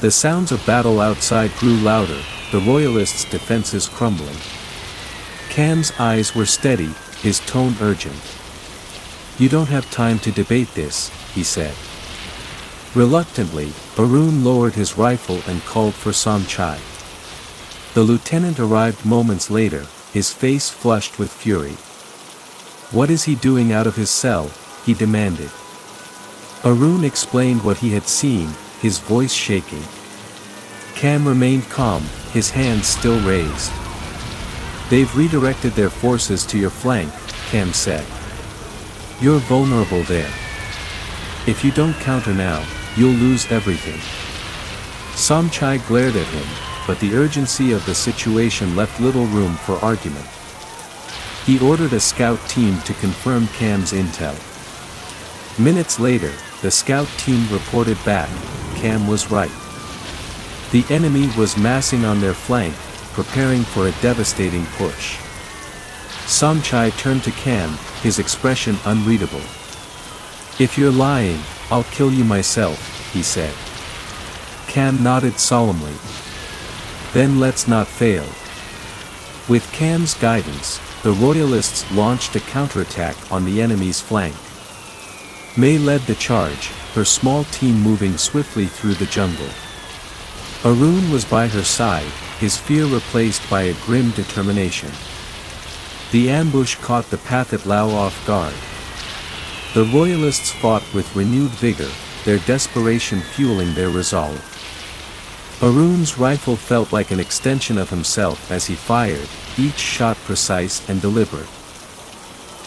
Speaker 2: The sounds of battle outside grew louder, the Royalists' defenses crumbling. Cam's eyes were steady, his tone urgent. "You don't have time to debate this," he said. Reluctantly, Arun lowered his rifle and called for Somchai. The lieutenant arrived moments later, his face flushed with fury. "What is he doing out of his cell?" he demanded. Arun explained what he had seen, his voice shaking. Cam remained calm, his hands still raised. "They've redirected their forces to your flank," Cam said. "You're vulnerable there. If you don't counter now, you'll lose everything." Somchai glared at him, but the urgency of the situation left little room for argument. He ordered a scout team to confirm Cam's intel. Minutes later, the scout team reported back, Cam was right. The enemy was massing on their flank, preparing for a devastating push. Somchai turned to Cam, his expression unreadable. "If you're lying, I'll kill you myself," he said. Cam nodded solemnly. "Then let's not fail." With Cam's guidance, the Royalists launched a counterattack on the enemy's flank. May led the charge, her small team moving swiftly through the jungle. Arun was by her side, his fear replaced by a grim determination. The ambush caught the PHOU off guard. The Royalists fought with renewed vigor, their desperation fueling their resolve. Arun's rifle felt like an extension of himself as he fired, each shot precise and deliberate.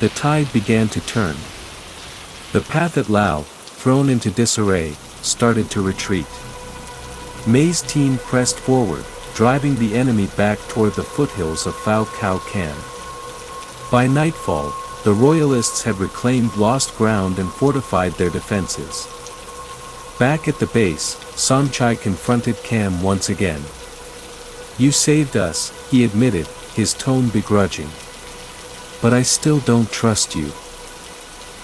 Speaker 2: The tide began to turn. The PHOU, thrown into disarray, started to retreat. May's team pressed forward, driving the enemy back toward the foothills of KHOUN. By nightfall, the Royalists had reclaimed lost ground and fortified their defenses. Back at the base, Somchai confronted Cam once again. "You saved us," he admitted, his tone begrudging. "But I still don't trust you."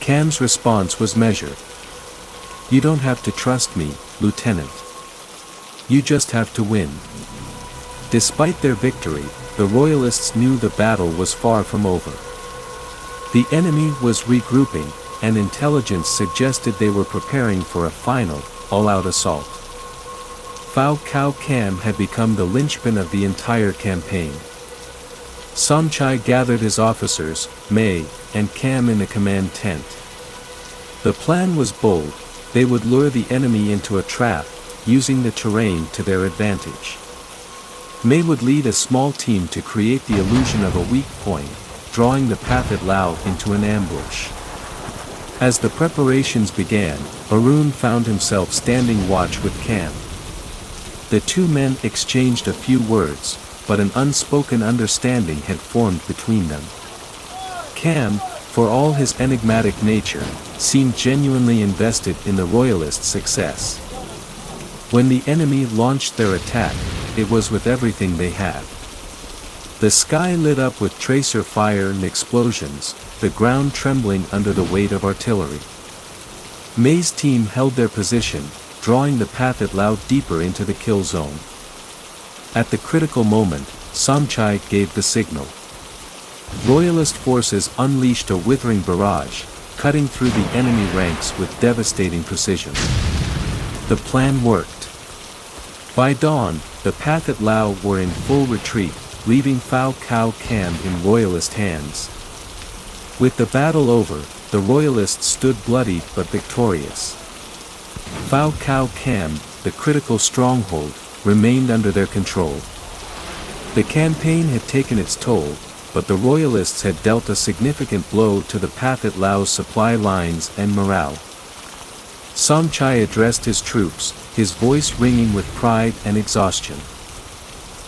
Speaker 2: Cam's response was measured. "You don't have to trust me, Lieutenant. You just have to win." Despite their victory, the Royalists knew the battle was far from over. The enemy was regrouping, and intelligence suggested they were preparing for a final, all-out assault. KHOUN had become the linchpin of the entire campaign. Somchai gathered his officers, May, and Cam in the command tent. The plan was bold: they would lure the enemy into a trap, using the terrain to their advantage. May would lead a small team to create the illusion of a weak point, drawing the PHOU into an ambush. As the preparations began, Arun found himself standing watch with Cam. The two men exchanged a few words, but an unspoken understanding had formed between them. Cam, for all his enigmatic nature, seemed genuinely invested in the Royalist success. When the enemy launched their attack, it was with everything they had. The sky lit up with tracer fire and explosions, the ground trembling under the weight of artillery. May's team held their position, drawing the PHOU deeper into the kill zone. At the critical moment, Somchai gave the signal. Royalist forces unleashed a withering barrage, cutting through the enemy ranks with devastating precision. The plan worked. By dawn, the PHOU were in full retreat, leaving KHOUN in Royalist hands. With the battle over, the Royalists stood bloodied but victorious. KHOUN, the critical stronghold, remained under their control. The campaign had taken its toll, but the Royalists had dealt a significant blow to the PHOU's supply lines and morale. Somchai addressed his troops, his voice ringing with pride and exhaustion.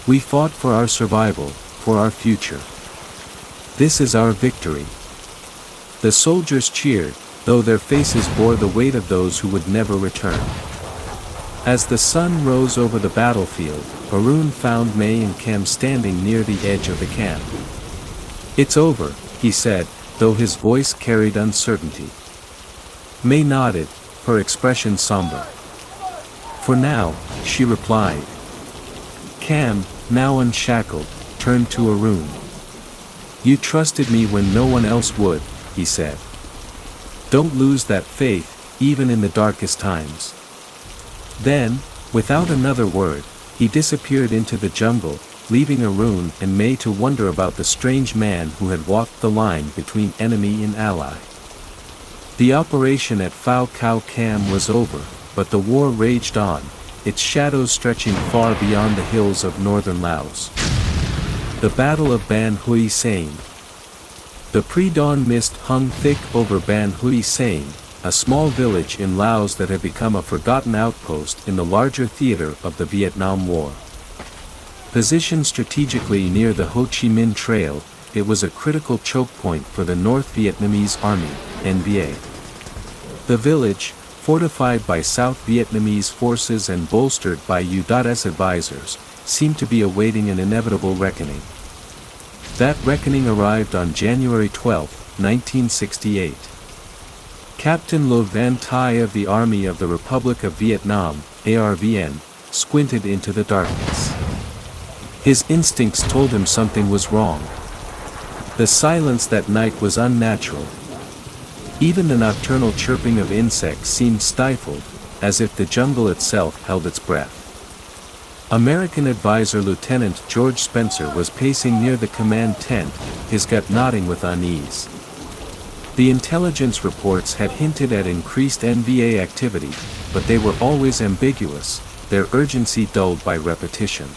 Speaker 2: "We fought for our survival, for our future. This is our victory." The soldiers cheered, though their faces bore the weight of those who would never return. As the sun rose over the battlefield, Arun found May and Cam standing near the edge of the camp. "It's over," he said, though his voice carried uncertainty. May nodded, her expression somber. "For now," she replied. Cam, now unshackled, turned to Arun. "You trusted me when no one else would," he said. "Don't lose that faith, even in the darkest times." Then, without another word, he disappeared into the jungle, leaving Arun and May to wonder about the strange man who had walked the line between enemy and ally. The operation at KHOUN was over, but the war raged on, its shadows stretching far beyond the hills of northern Laos. The Battle of Ban Hui Sain. The pre-dawn mist hung thick over Ban Hui Sain, a small village in Laos that had become a forgotten outpost in the larger theater of the Vietnam War. Positioned strategically near the Ho Chi Minh Trail, it was a critical choke point for the North Vietnamese Army, NVA. The village, fortified by South Vietnamese forces and bolstered by UDA's advisors, seemed to be awaiting an inevitable reckoning. That reckoning arrived on January 12, 1968. Captain Lo Van Thai of the Army of the Republic of Vietnam, ARVN, squinted into the darkness. His instincts told him something was wrong. The silence that night was unnatural. Even the nocturnal chirping of insects seemed stifled, as if the jungle itself held its breath. American advisor Lieutenant George Spencer was pacing near the command tent, his gut nodding with unease. The intelligence reports had hinted at increased NVA activity, but they were always ambiguous, their urgency dulled by repetition.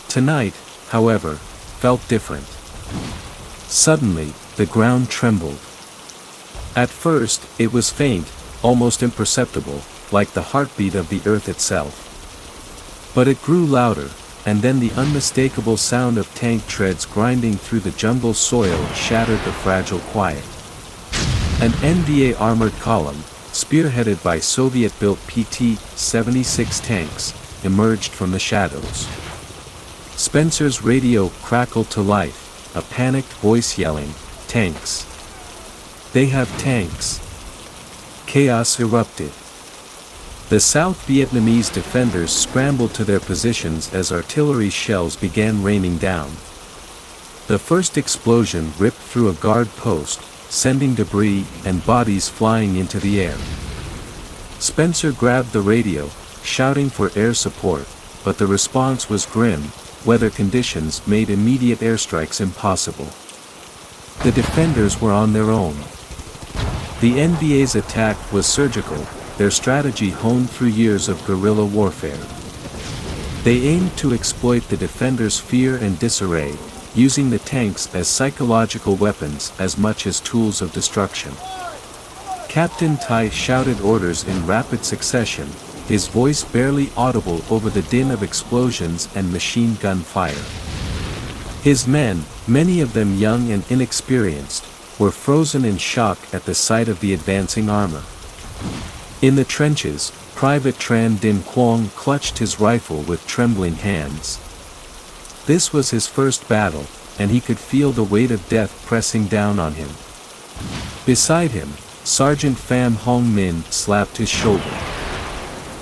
Speaker 2: Tonight, however, felt different. Suddenly, the ground trembled. At first, it was faint, almost imperceptible, like the heartbeat of the earth itself. But it grew louder, and then the unmistakable sound of tank treads grinding through the jungle soil shattered the fragile quiet. An NVA armored column, spearheaded by Soviet-built PT-76 tanks, emerged from the shadows. Spencer's radio crackled to life, a panicked voice yelling, "Tanks! They have tanks!" Chaos erupted. The South Vietnamese defenders scrambled to their positions as artillery shells began raining down. The first explosion ripped through a guard post, sending debris and bodies flying into the air. Spencer grabbed the radio, shouting for air support, but the response was grim. Weather conditions made immediate airstrikes impossible. The defenders were on their own. The NVA's attack was surgical, their strategy honed through years of guerrilla warfare. They aimed to exploit the defenders' fear and disarray, using the tanks as psychological weapons as much as tools of destruction. Captain Tai shouted orders in rapid succession, his voice barely audible over the din of explosions and machine gun fire. His men, many of them young and inexperienced, were frozen in shock at the sight of the advancing armor. In the trenches, Private Tran Din Quang clutched his rifle with trembling hands. This was his first battle, and he could feel the weight of death pressing down on him. Beside him, Sergeant Pham Hong Min slapped his shoulder.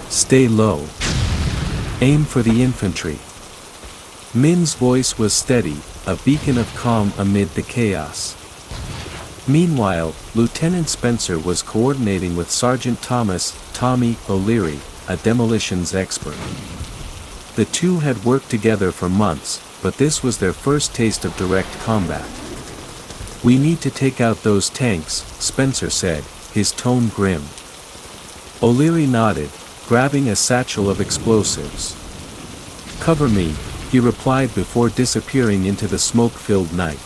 Speaker 2: "Stay low. Aim for the infantry." Min's voice was steady, a beacon of calm amid the chaos. Meanwhile, Lieutenant Spencer was coordinating with Sergeant Thomas "Tommy" O'Leary, a demolitions expert. The two had worked together for months, but this was their first taste of direct combat. "We need to take out those tanks," Spencer said, his tone grim. O'Leary nodded, grabbing a satchel of explosives. "Cover me," he replied before disappearing into the smoke-filled night.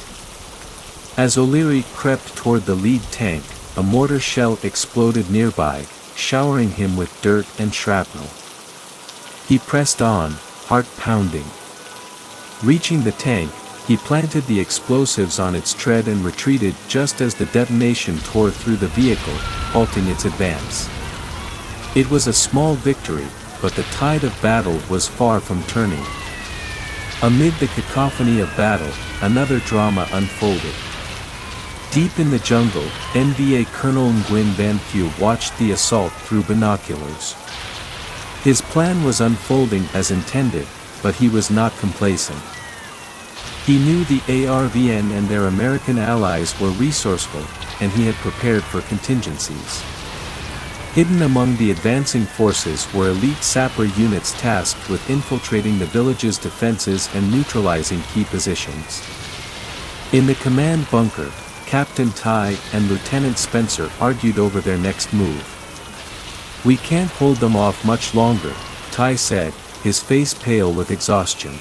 Speaker 2: As O'Leary crept toward the lead tank, a mortar shell exploded nearby, showering him with dirt and shrapnel. He pressed on, heart pounding. Reaching the tank, he planted the explosives on its tread and retreated just as the detonation tore through the vehicle, halting its advance. It was a small victory, but the tide of battle was far from turning. Amid the cacophony of battle, another drama unfolded. Deep in the jungle, NVA Colonel Nguyen Van PHOU watched the assault through binoculars. His plan was unfolding as intended, but he was not complacent. He knew the ARVN and their American allies were resourceful, and he had prepared for contingencies. Hidden among the advancing forces were elite sapper units tasked with infiltrating the village's defenses and neutralizing key positions. In the command bunker, Captain Tai and Lieutenant Spencer argued over their next move. "We can't hold them off much longer," Tai said, his face pale with exhaustion.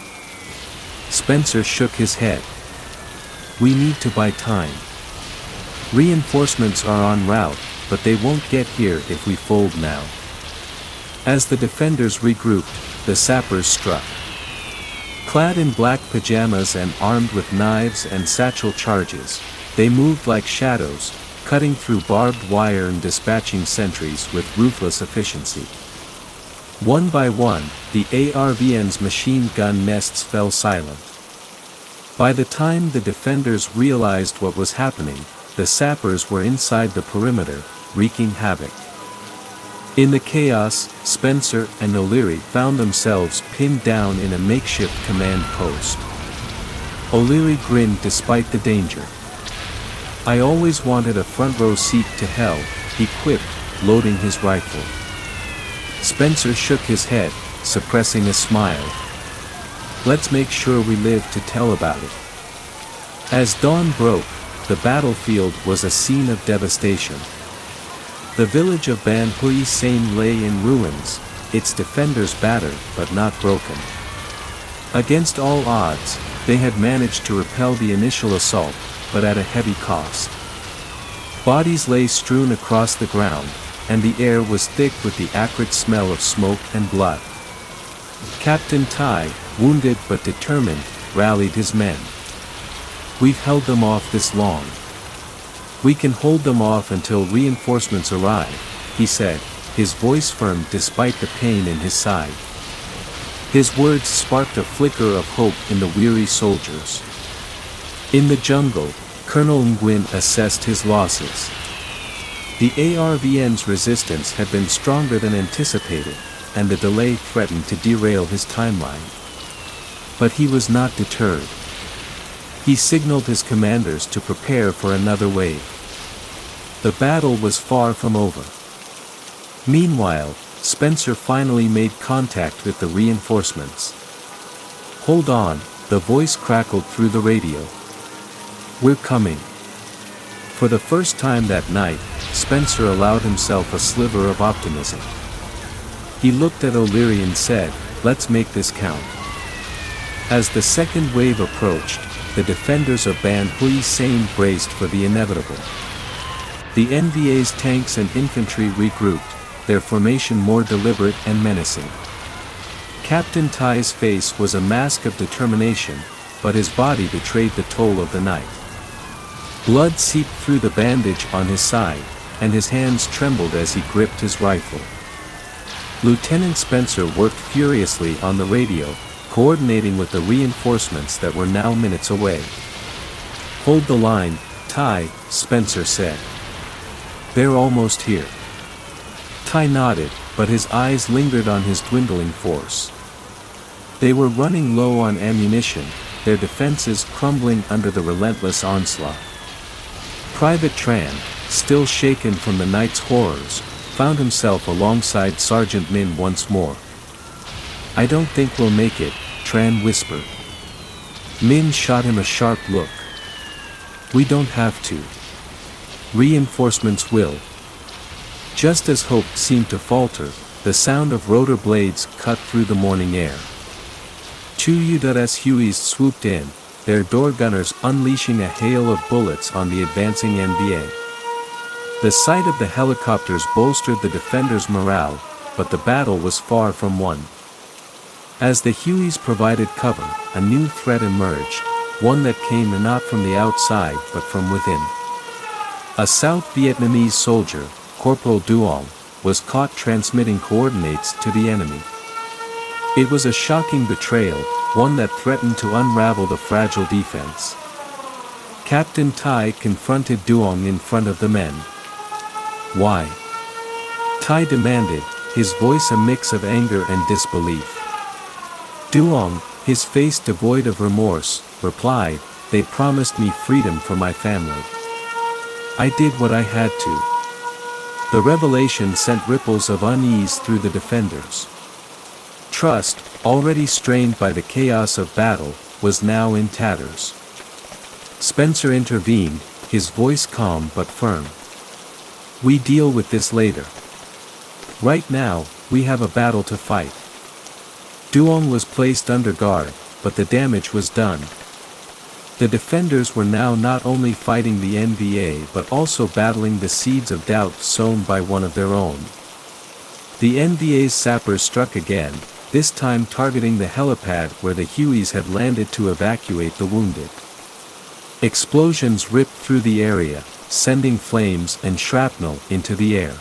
Speaker 2: Spencer shook his head. "We need to buy time. Reinforcements are en route, but they won't get here if we fold now." As the defenders regrouped, the sappers struck. Clad in black pajamas and armed with knives and satchel charges, they moved like shadows, cutting through barbed wire and dispatching sentries with ruthless efficiency. One by one, the ARVN's machine gun nests fell silent. By the time the defenders realized what was happening, the sappers were inside the perimeter, wreaking havoc. In the chaos, Spencer and O'Leary found themselves pinned down in a makeshift command post. O'Leary grinned despite the danger. "I always wanted a front-row seat to hell," he quipped, loading his rifle. Spencer shook his head, suppressing a smile. "Let's make sure we live to tell about it." As dawn broke, the battlefield was a scene of devastation. The village of Ban Hui Sane lay in ruins, its defenders battered but not broken. Against all odds, they had managed to repel the initial assault, but at a heavy cost. Bodies lay strewn across the ground, and the air was thick with the acrid smell of smoke and blood. Captain Tai, wounded but determined, rallied his men. "We've held them off this long. We can hold them off until reinforcements arrive," he said, his voice firm despite the pain in his side. His words sparked a flicker of hope in the weary soldiers. In the jungle, Colonel Nguyen assessed his losses. The ARVN's resistance had been stronger than anticipated, and the delay threatened to derail his timeline. But he was not deterred. He signaled his commanders to prepare for another wave. The battle was far from over. Meanwhile, Spencer finally made contact with the reinforcements. "Hold on," the voice crackled through the radio. "We're coming." For the first time that night, Spencer allowed himself a sliver of optimism. He looked at O'Leary and said, "Let's make this count." As the second wave approached, the defenders of Ban Hui SANE braced for the inevitable. The NVA's tanks and infantry regrouped, their formation more deliberate and menacing. Captain Tai's face was a mask of determination, but his body betrayed the toll of the night. Blood seeped through the bandage on his side, and his hands trembled as he gripped his rifle. Lieutenant Spencer worked furiously on the radio, coordinating with the reinforcements that were now minutes away. "Hold the line, Tai," Spencer said. "They're almost here." Tai nodded, but his eyes lingered on his dwindling force. They were running low on ammunition, their defenses crumbling under the relentless onslaught. Private Tran, still shaken from the night's horrors, found himself alongside Sergeant Min once more. "I don't think we'll make it," Tran whispered. Min shot him a sharp look. "We don't have to. Reinforcements will." Just as hope seemed to falter, the sound of rotor blades cut through the morning air. Two HOUEIs swooped in, their door gunners unleashing a hail of bullets on the advancing NVA. The sight of the helicopters bolstered the defenders' morale, but the battle was far from won. As the HOUEIs provided cover, a new threat emerged, one that came not from the outside but from within. A South Vietnamese soldier, Corporal Duong, was caught transmitting coordinates to the enemy. It was a shocking betrayal, one that threatened to unravel the fragile defense. Captain Tai confronted Duong in front of the men. "Why?" Tai demanded, his voice a mix of anger and disbelief. Duong, his face devoid of remorse, replied, "They promised me freedom for my family. I did what I had to." The revelation sent ripples of unease through the defenders. Trust, already strained by the chaos of battle, was now in tatters. Spencer intervened, his voice calm but firm. "We deal with this later. Right now, we have a battle to fight." Duong was placed under guard, but the damage was done. The defenders were now not only fighting the NVA but also battling the seeds of doubt sown by one of their own. The NVA's sappers struck again, this time targeting the helipad where the HOUEIs had landed to evacuate the wounded. Explosions ripped through the area, sending flames and shrapnel into the air.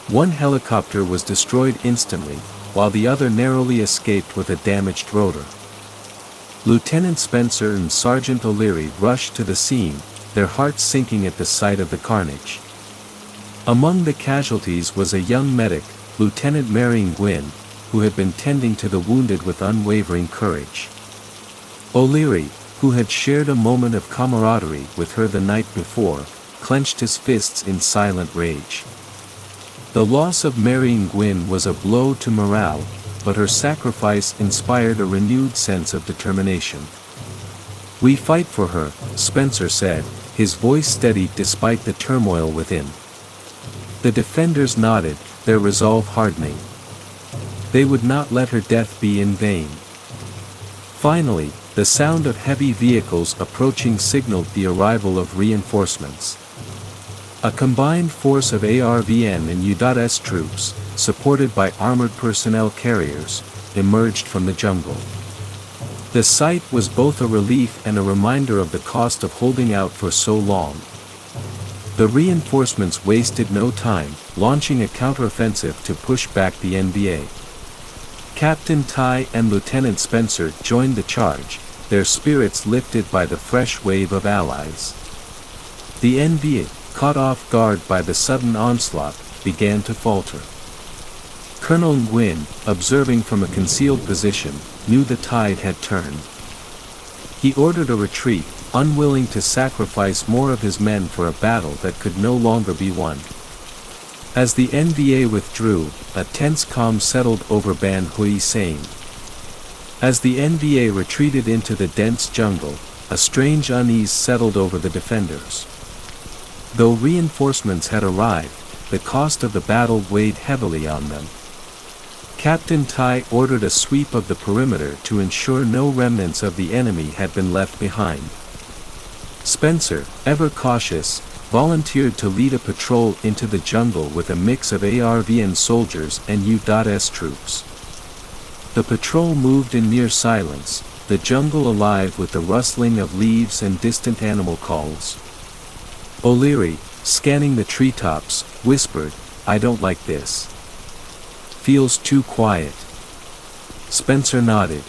Speaker 2: One helicopter was destroyed instantly, while the other narrowly escaped with a damaged rotor. Lieutenant Spencer and Sergeant O'Leary rushed to the scene, their hearts sinking at the sight of the carnage. Among the casualties was a young medic, Lieutenant Mary Nguyen, who had been tending to the wounded with unwavering courage. O'Leary, who had shared a moment of camaraderie with her the night before, clenched his fists in silent rage. The loss of Mary Nguyen was a blow to morale, but her sacrifice inspired a renewed sense of determination. "We fight for her," Spencer said, his voice steady despite the turmoil within. The defenders nodded, their resolve hardening. They would not let her death be in vain. Finally, the sound of heavy vehicles approaching signaled the arrival of reinforcements. A combined force of ARVN and UDS troops, supported by armored personnel carriers, emerged from the jungle. The sight was both a relief and a reminder of the cost of holding out for so long. The reinforcements wasted no time, launching a counteroffensive to push back the NBA. Captain Ty and Lieutenant Spencer joined the charge, their spirits lifted by the fresh wave of allies. The NBA, caught off guard by the sudden onslaught, began to falter. Colonel Nguyen, observing from a concealed position, knew the tide had turned. He ordered a retreat, unwilling to sacrifice more of his men for a battle that could no longer be won. As the NBA withdrew, a tense calm settled over Ban Hui Sane. As the NBA retreated into the dense jungle, a strange unease settled over the defenders. Though reinforcements had arrived, the cost of the battle weighed heavily on them. Captain Tai ordered a sweep of the perimeter to ensure no remnants of the enemy had been left behind. Spencer, ever cautious, volunteered to lead a patrol into the jungle with a mix of ARVN soldiers and U.S. troops. The patrol moved in near silence, the jungle alive with the rustling of leaves and distant animal calls. O'Leary, scanning the treetops, whispered, "I don't like this. Feels too quiet." Spencer nodded.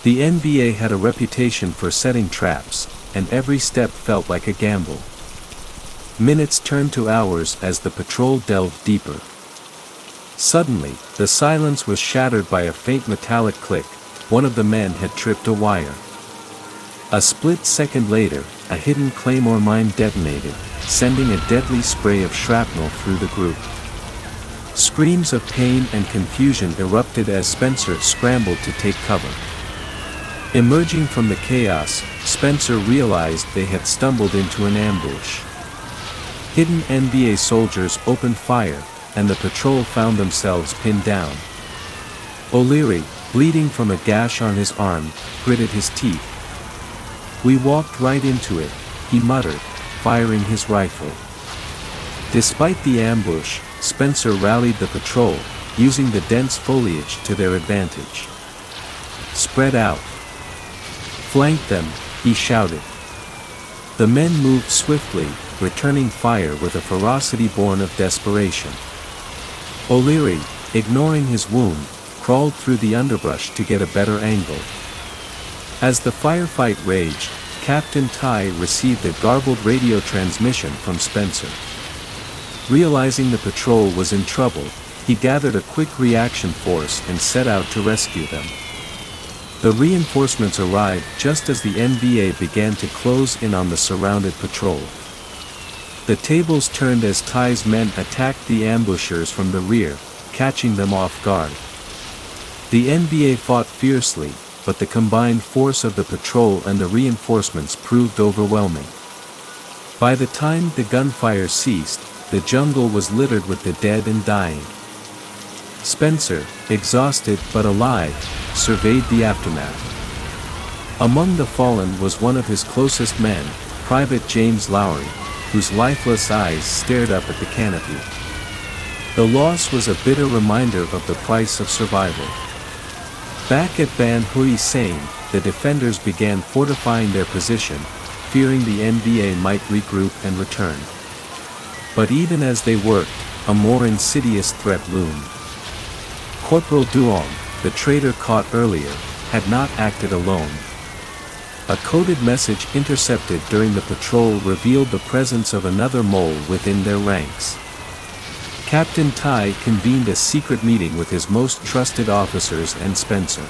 Speaker 2: The NBA had a reputation for setting traps, and every step felt like a gamble. Minutes turned to hours as the patrol delved deeper. Suddenly, the silence was shattered by a faint metallic click. One of the men had tripped a wire. A split second later, a hidden claymore mine detonated, sending a deadly spray of shrapnel through the group. Screams of pain and confusion erupted as Spencer scrambled to take cover. Emerging from the chaos, Spencer realized they had stumbled into an ambush. Hidden NBA soldiers opened fire, and the patrol found themselves pinned down. O'Leary, bleeding from a gash on his arm, gritted his teeth. "We walked right into it," he muttered, firing his rifle. Despite the ambush, Spencer rallied the patrol, using the dense foliage to their advantage. "Spread out. Flank them," he shouted. The men moved swiftly, returning fire with a ferocity born of desperation. O'Leary, ignoring his wound, crawled through the underbrush to get a better angle. As the firefight raged, Captain Tai received a garbled radio transmission from Spencer. Realizing the patrol was in trouble, he gathered a quick reaction force and set out to rescue them. The reinforcements arrived just as the NBA began to close in on the surrounded patrol. The tables turned as Tai's men attacked the ambushers from the rear, catching them off guard. The NBA fought fiercely, but the combined force of the patrol and the reinforcements proved overwhelming. By the time the gunfire ceased, the jungle was littered with the dead and dying. Spencer, exhausted but alive, surveyed the aftermath. Among the fallen was one of his closest men, Private James Lowry, whose lifeless eyes stared up at the canopy. The loss was a bitter reminder of the price of survival. Back at Ban Hui Sane, the defenders began fortifying their position, fearing the NBA might regroup and return. But even as they worked, a more insidious threat loomed. Corporal Duong, the traitor caught earlier, had not acted alone. A coded message intercepted during the patrol revealed the presence of another mole within their ranks. Captain Tai convened a secret meeting with his most trusted officers and Spencer.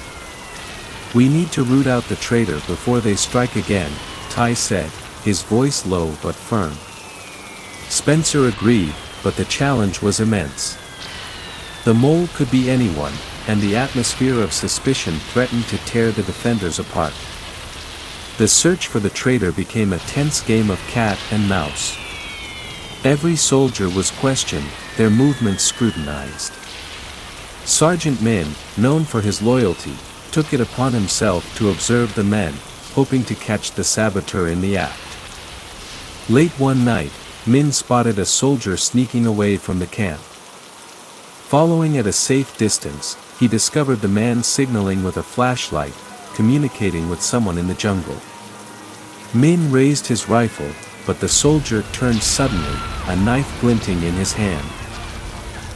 Speaker 2: "We need to root out the traitor before they strike again," Tai said, his voice low but firm. Spencer agreed, but the challenge was immense. The mole could be anyone, and the atmosphere of suspicion threatened to tear the defenders apart. The search for the traitor became a tense game of cat and mouse. Every soldier was questioned, their movements scrutinized. Sergeant Min, known for his loyalty, took it upon himself to observe the men, hoping to catch the saboteur in the act. Late one night, Min spotted a soldier sneaking away from the camp. Following at a safe distance, he discovered the man signaling with a flashlight, communicating with someone in the jungle. Min raised his rifle, but the soldier turned suddenly, a knife glinting in his hand.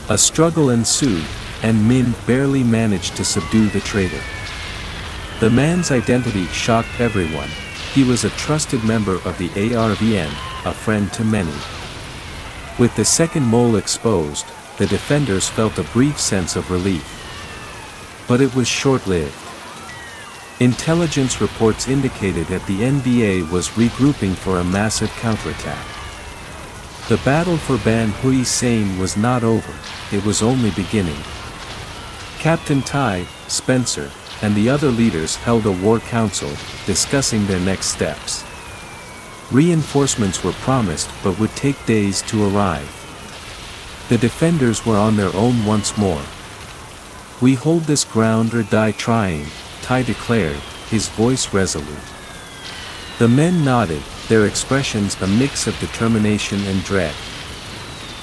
Speaker 2: A struggle ensued, and Min barely managed to subdue the traitor. The man's identity shocked everyone. He was a trusted member of the ARVN, a friend to many. With the second mole exposed, the defenders felt a brief sense of relief. But it was short-lived. Intelligence reports indicated that the NVA was regrouping for a massive counterattack. The battle for Ban Hui Sane was not over, it was only beginning. Captain Tai, Spencer, and the other leaders held a war council, discussing their next steps. Reinforcements were promised but would take days to arrive. The defenders were on their own once more. "We hold this ground or die trying," Tai declared, his voice resolute. The men nodded, their expressions a mix of determination and dread.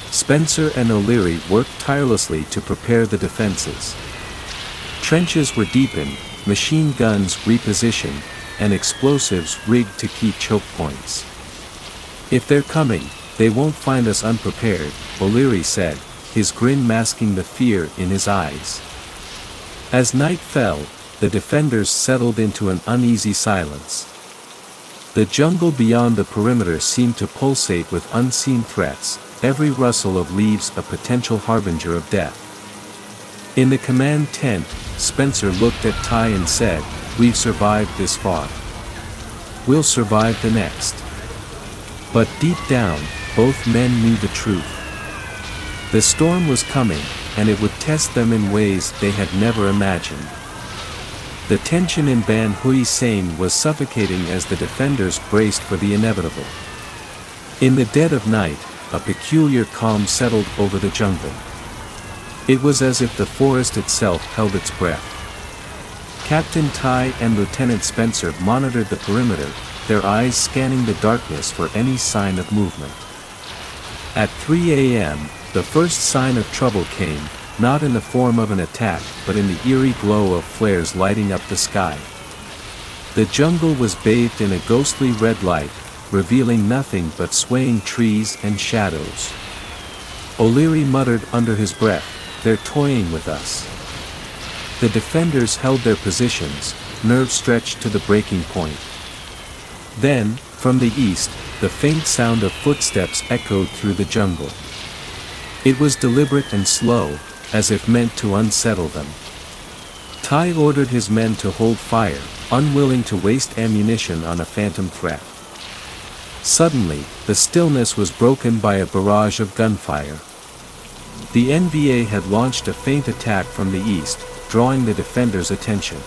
Speaker 2: Spencer and O'Leary worked tirelessly to prepare the defenses. Trenches were deepened, machine guns repositioned, and explosives rigged to keep choke points. "If they're coming, they won't find us unprepared," O'Leary said, his grin masking the fear in his eyes. As night fell, the defenders settled into an uneasy silence. The jungle beyond the perimeter seemed to pulsate with unseen threats, every rustle of leaves a potential harbinger of death. In the command tent, Spencer looked at Tai and said, "We've survived this far. We'll survive the next." But deep down, both men knew the truth. The storm was coming, and it would test them in ways they had never imagined. The tension in Ban Hui Sane was suffocating as the defenders braced for the inevitable. In the dead of night, a peculiar calm settled over the jungle. It was as if the forest itself held its breath. Captain Tai and Lieutenant Spencer monitored the perimeter, their eyes scanning the darkness for any sign of movement. At 3 a.m., the first sign of trouble came, not in the form of an attack but in the eerie glow of flares lighting up the sky. The jungle was bathed in a ghostly red light, revealing nothing but swaying trees and shadows. O'Leary muttered under his breath, "They're toying with us." The defenders held their positions, nerves stretched to the breaking point. Then, from the east, the faint sound of footsteps echoed through the jungle. It was deliberate and slow, as if meant to unsettle them. Tai ordered his men to hold fire, unwilling to waste ammunition on a phantom threat. Suddenly, the stillness was broken by a barrage of gunfire. The NVA had launched a feint attack from the east, drawing the defenders' attention.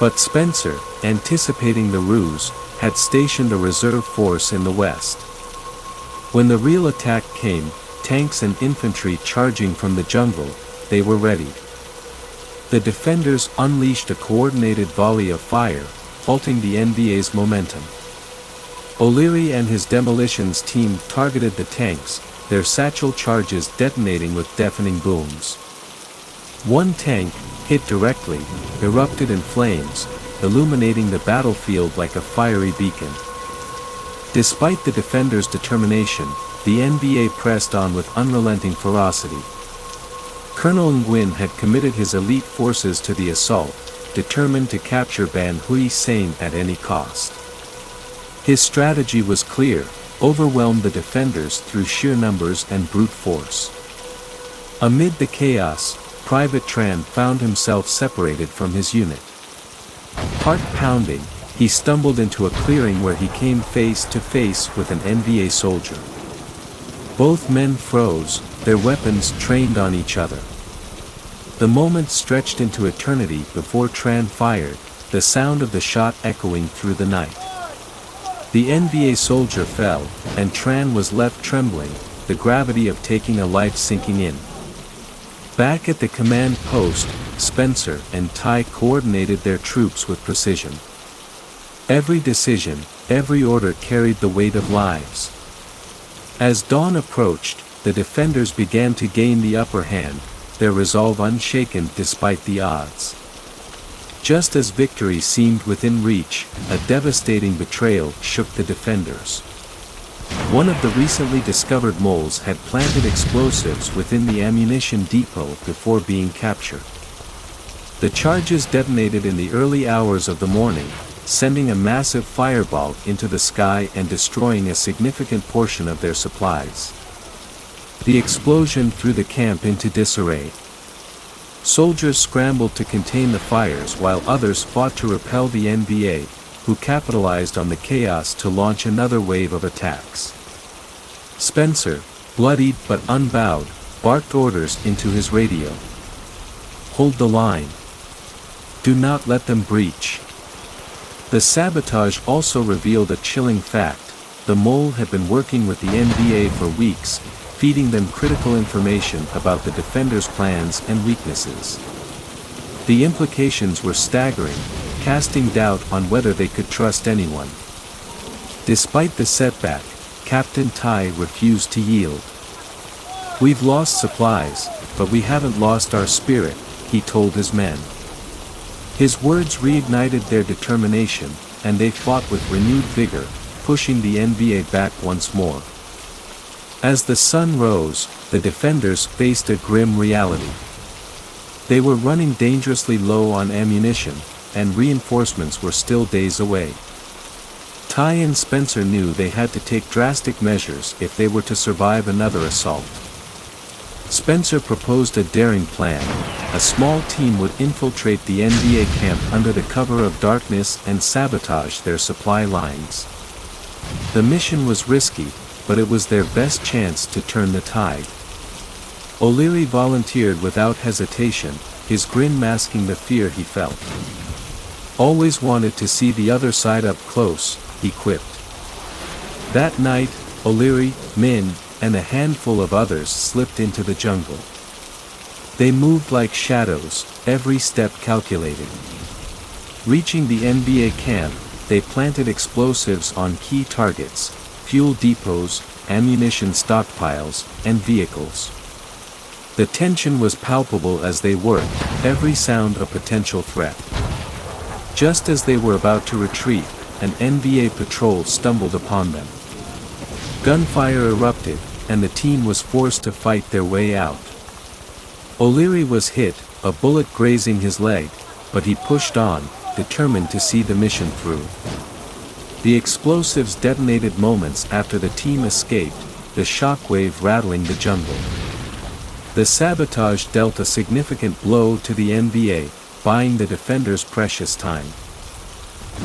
Speaker 2: But Spencer, anticipating the ruse, had stationed a reserve force in the west. When the real attack came, tanks and infantry charging from the jungle, they were ready. The defenders unleashed a coordinated volley of fire, halting the NVA's momentum. O'Leary and his demolitions team targeted the tanks, their satchel charges detonating with deafening booms. One tank, hit directly, erupted in flames, illuminating the battlefield like a fiery beacon. Despite the defenders' determination, the NVA pressed on with unrelenting ferocity. Colonel Nguyen had committed his elite forces to the assault, determined to capture Ban Hui Sane at any cost. His strategy was clear: overwhelm the defenders through sheer numbers and brute force. Amid the chaos, Private Tran found himself separated from his unit. Heart pounding, he stumbled into a clearing where he came face to face with an NVA soldier. Both men froze, their weapons trained on each other. The moment stretched into eternity before Tran fired, the sound of the shot echoing through the night. The NVA soldier fell, and Tran was left trembling, the gravity of taking a life sinking in. Back at the command post, Spencer and Tai coordinated their troops with precision. Every decision, every order carried the weight of lives. As dawn approached, the defenders began to gain the upper hand, their resolve unshaken despite the odds. Just as victory seemed within reach, a devastating betrayal shook the defenders. One of the recently discovered moles had planted explosives within the ammunition depot before being captured. The charges detonated in the early hours of the morning, sending a massive fireball into the sky and destroying a significant portion of their supplies. The explosion threw the camp into disarray. Soldiers scrambled to contain the fires while others fought to repel the NBA, who capitalized on the chaos to launch another wave of attacks. Spencer, bloodied but unbowed, barked orders into his radio. "Hold the line. Do not let them breach." The sabotage also revealed a chilling fact: the mole had been working with the NBA for weeks, feeding them critical information about the defenders' plans and weaknesses. The implications were staggering, casting doubt on whether they could trust anyone. Despite the setback, Captain Tai refused to yield. "We've lost supplies, but we haven't lost our spirit," he told his men. His words reignited their determination, and they fought with renewed vigor, pushing the NBA back once more. As the sun rose, the defenders faced a grim reality. They were running dangerously low on ammunition, and reinforcements were still days away. Tai and Spencer knew they had to take drastic measures if they were to survive another assault. Spencer proposed a daring plan: a small team would infiltrate the NBA camp under the cover of darkness and sabotage their supply lines. The mission was risky, but it was their best chance to turn the tide. O'Leary volunteered without hesitation, his grin masking the fear he felt. "Always wanted to see the other side up close," he quipped. That night, O'Leary, Min, and a handful of others slipped into the jungle. They moved like shadows, every step calculated. Reaching the NBA camp, they planted explosives on key targets: fuel depots, ammunition stockpiles, and vehicles. The tension was palpable as they worked, every sound a potential threat. Just as they were about to retreat, an NBA patrol stumbled upon them. Gunfire erupted, and the team was forced to fight their way out. O'Leary was hit, a bullet grazing his leg, but he pushed on, determined to see the mission through. The explosives detonated moments after the team escaped, the shockwave rattling the jungle. The sabotage dealt a significant blow to the NBA, buying the defenders precious time.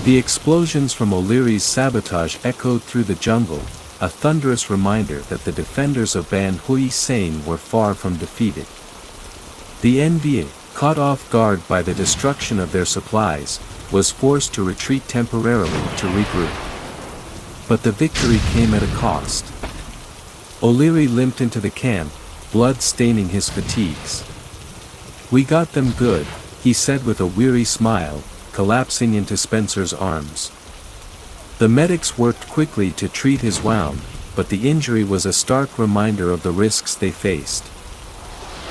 Speaker 2: The explosions from O'Leary's sabotage echoed through the jungle, a thunderous reminder that the defenders of Ban Hui SANE were far from defeated. The NBA, caught off guard by the destruction of their supplies, was forced to retreat temporarily to regroup. But the victory came at a cost. O'Leary limped into the camp, blood staining his fatigues. "We got them good," he said with a weary smile, collapsing into Spencer's arms. The medics worked quickly to treat his wound, but the injury was a stark reminder of the risks they faced.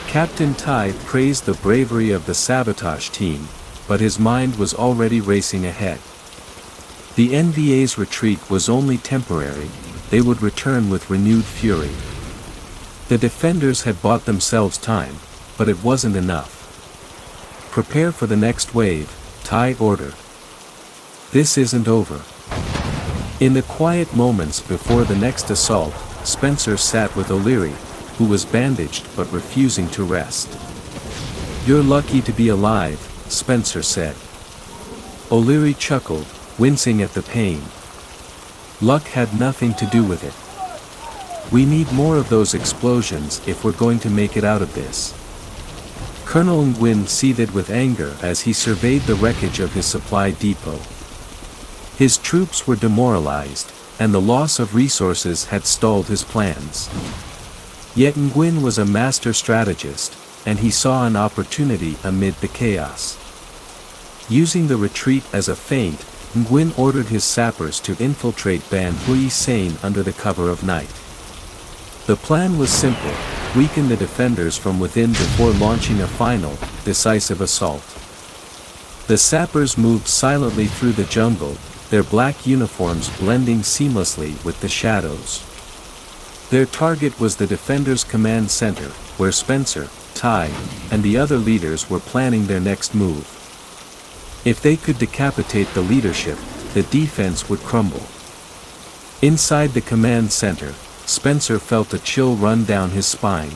Speaker 2: Captain Tai praised the bravery of the sabotage team, but his mind was already racing ahead. The NVA's retreat was only temporary, they would return with renewed fury. The defenders had bought themselves time, but it wasn't enough. "Prepare for the next wave," Tai ordered. "This isn't over." In the quiet moments before the next assault, Spencer sat with O'Leary, who was bandaged but refusing to rest. "You're lucky to be alive," Spencer said. O'Leary chuckled, wincing at the pain. "Luck had nothing to do with it. We need more of those explosions if we're going to make it out of this." Colonel Unwind seethed with anger as he surveyed the wreckage of his supply depot. His troops were demoralized, and the loss of resources had stalled his plans. Yet Nguyen was a master strategist, and he saw an opportunity amid the chaos. Using the retreat as a feint, Nguyen ordered his sappers to infiltrate Ban Hui SANE under the cover of night. The plan was simple: weaken the defenders from within before launching a final, decisive assault. The sappers moved silently through the jungle, their black uniforms blending seamlessly with the shadows. Their target was the defenders' command center, where Spencer, Ty, and the other leaders were planning their next move. If they could decapitate the leadership, the defense would crumble. Inside the command center, Spencer felt a chill run down his spine.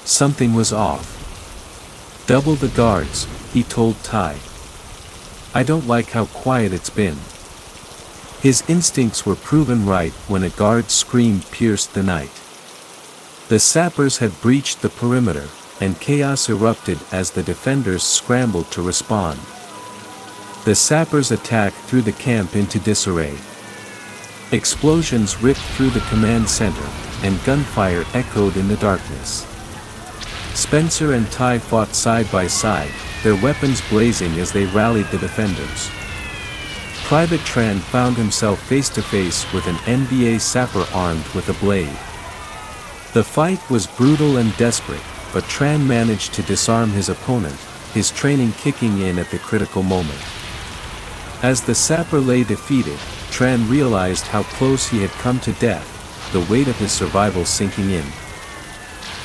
Speaker 2: Something was off. "Double the guards," he told Ty. "I don't like how quiet it's been." His instincts were proven right when a guard's scream pierced the night. The sappers had breached the perimeter, and chaos erupted as the defenders scrambled to respond. The sappers' attack threw the camp into disarray. Explosions ripped through the command center, and gunfire echoed in the darkness. Spencer and Ty fought side by side, their weapons blazing as they rallied the defenders. Private Tran found himself face to face with an NBA sapper armed with a blade. The fight was brutal and desperate, but Tran managed to disarm his opponent, his training kicking in at the critical moment. As the sapper lay defeated, Tran realized how close he had come to death, the weight of his survival sinking in.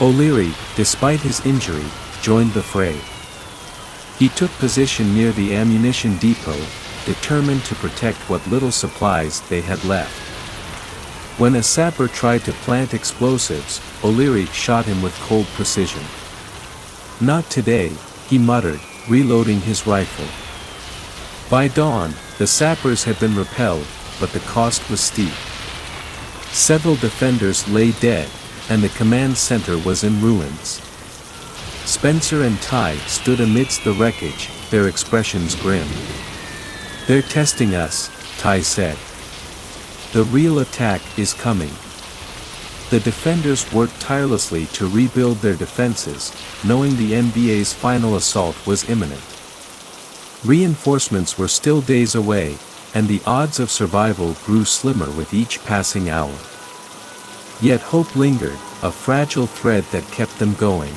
Speaker 2: O'Leary, despite his injury, joined the fray. He took position near the ammunition depot, determined to protect what little supplies they had left. When a sapper tried to plant explosives, O'Leary shot him with cold precision. "Not today," he muttered, reloading his rifle. By dawn, the sappers had been repelled, but the cost was steep. Several defenders lay dead, and the command center was in ruins. Spencer and Ty stood amidst the wreckage, their expressions grim. "They're testing us," Ty said. "The real attack is coming." The defenders worked tirelessly to rebuild their defenses, knowing the NBA's final assault was imminent. Reinforcements were still days away, and the odds of survival grew slimmer with each passing hour. Yet hope lingered, a fragile thread that kept them going.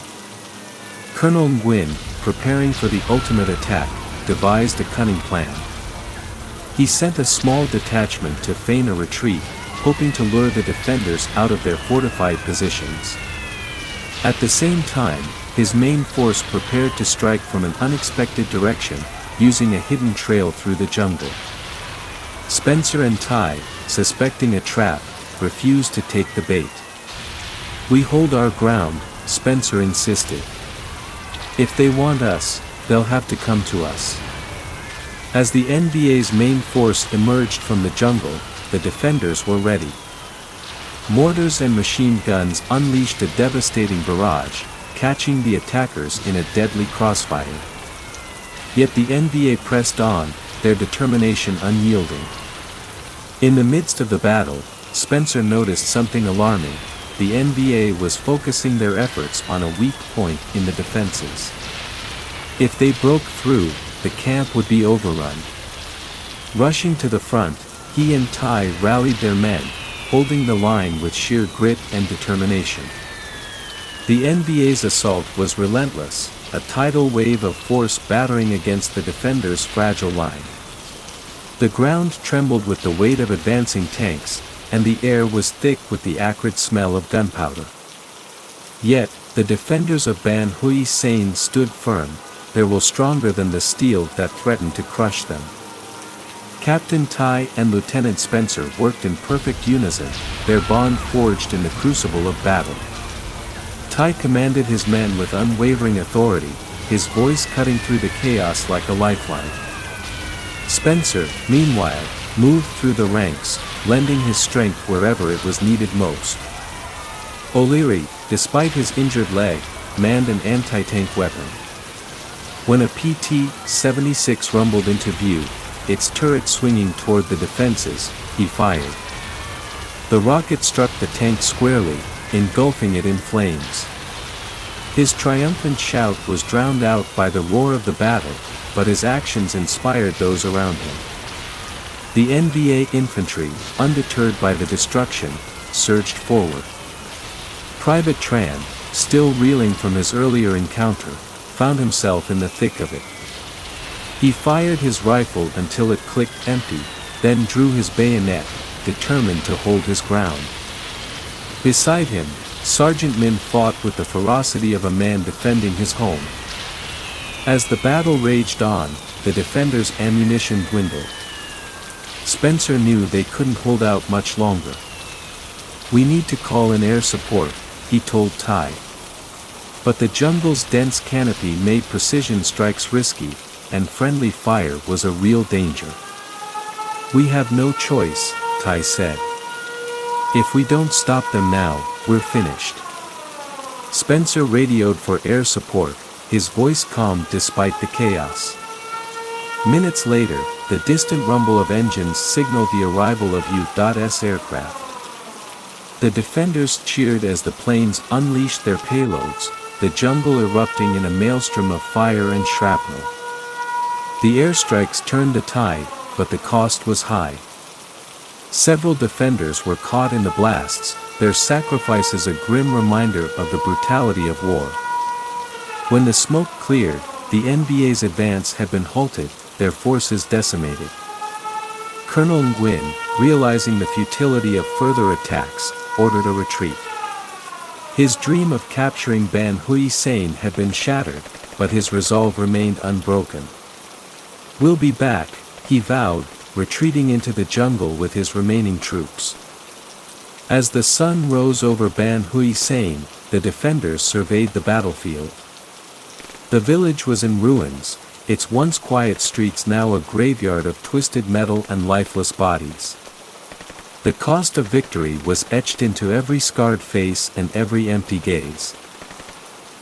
Speaker 2: Colonel Nguyen, preparing for the ultimate attack, devised a cunning plan. He sent a small detachment to feign a retreat, hoping to lure the defenders out of their fortified positions. At the same time, his main force prepared to strike from an unexpected direction, using a hidden trail through the jungle. Spencer and Ty, suspecting a trap, refused to take the bait. "We hold our ground," Spencer insisted. "If they want us, they'll have to come to us." As the NBA's main force emerged from the jungle, the defenders were ready. Mortars and machine guns unleashed a devastating barrage, catching the attackers in a deadly crossfire. Yet the NBA pressed on, their determination unyielding. In the midst of the battle, Spencer noticed something alarming. The NBA was focusing their efforts on a weak point in the defenses. If they broke through, the camp would be overrun. Rushing to the front, he and Ty rallied their men, holding the line with sheer grit and determination. The NBA's assault was relentless, a tidal wave of force battering against the defenders' fragile line. The ground trembled with the weight of advancing tanks, and the air was thick with the acrid smell of gunpowder. Yet, the defenders of Ban Hui SANE stood firm, they were stronger than the steel that threatened to crush them. Captain Ty and Lieutenant Spencer worked in perfect unison, their bond forged in the crucible of battle. Ty commanded his men with unwavering authority, his voice cutting through the chaos like a lifeline. Spencer, meanwhile, moved through the ranks, lending his strength wherever it was needed most. O'Leary, despite his injured leg, manned an anti-tank weapon. When a PT-76 rumbled into view, its turret swinging toward the defenses, he fired. The rocket struck the tank squarely, engulfing it in flames. His triumphant shout was drowned out by the roar of the battle, but his actions inspired those around him. The NBA infantry, undeterred by the destruction, surged forward. Private Tran, still reeling from his earlier encounter, found himself in the thick of it. He fired his rifle until it clicked empty, then drew his bayonet, determined to hold his ground. Beside him, Sergeant Min fought with the ferocity of a man defending his home. As the battle raged on, the defenders' ammunition dwindled. Spencer knew they couldn't hold out much longer. "We need to call in air support," he told Ty. But the jungle's dense canopy made precision strikes risky, and friendly fire was a real danger. "We have no choice," Ty said. "If we don't stop them now, we're finished." Spencer radioed for air support, his voice calm despite the chaos. Minutes later, the distant rumble of engines signaled the arrival of HOUEI's aircraft. The defenders cheered as the planes unleashed their payloads, the jungle erupting in a maelstrom of fire and shrapnel. The airstrikes turned the tide, but the cost was high. Several defenders were caught in the blasts, their sacrifices a grim reminder of the brutality of war. When the smoke cleared, the NBA's advance had been halted, their forces decimated. Colonel Nguyen, realizing the futility of further attacks, ordered a retreat. His dream of capturing Ban Hui Sane had been shattered, but his resolve remained unbroken. "We'll be back," he vowed, retreating into the jungle with his remaining troops. As the sun rose over Ban Hui Sane, the defenders surveyed the battlefield. The village was in ruins, its once quiet streets now a graveyard of twisted metal and lifeless bodies. The cost of victory was etched into every scarred face and every empty gaze.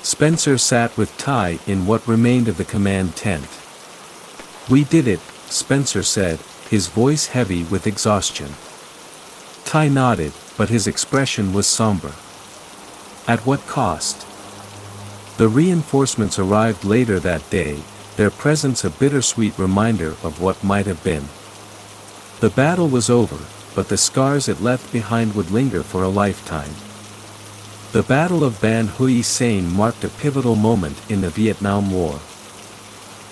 Speaker 2: Spencer sat with Ty in what remained of the command tent. "We did it," Spencer said, his voice heavy with exhaustion. Ty nodded, but his expression was somber. "At what cost?" The reinforcements arrived later that day, their presence a bittersweet reminder of what might have been. The battle was over, but the scars it left behind would linger for a lifetime. The Battle of Ban Hui Sane marked a pivotal moment in the Vietnam War.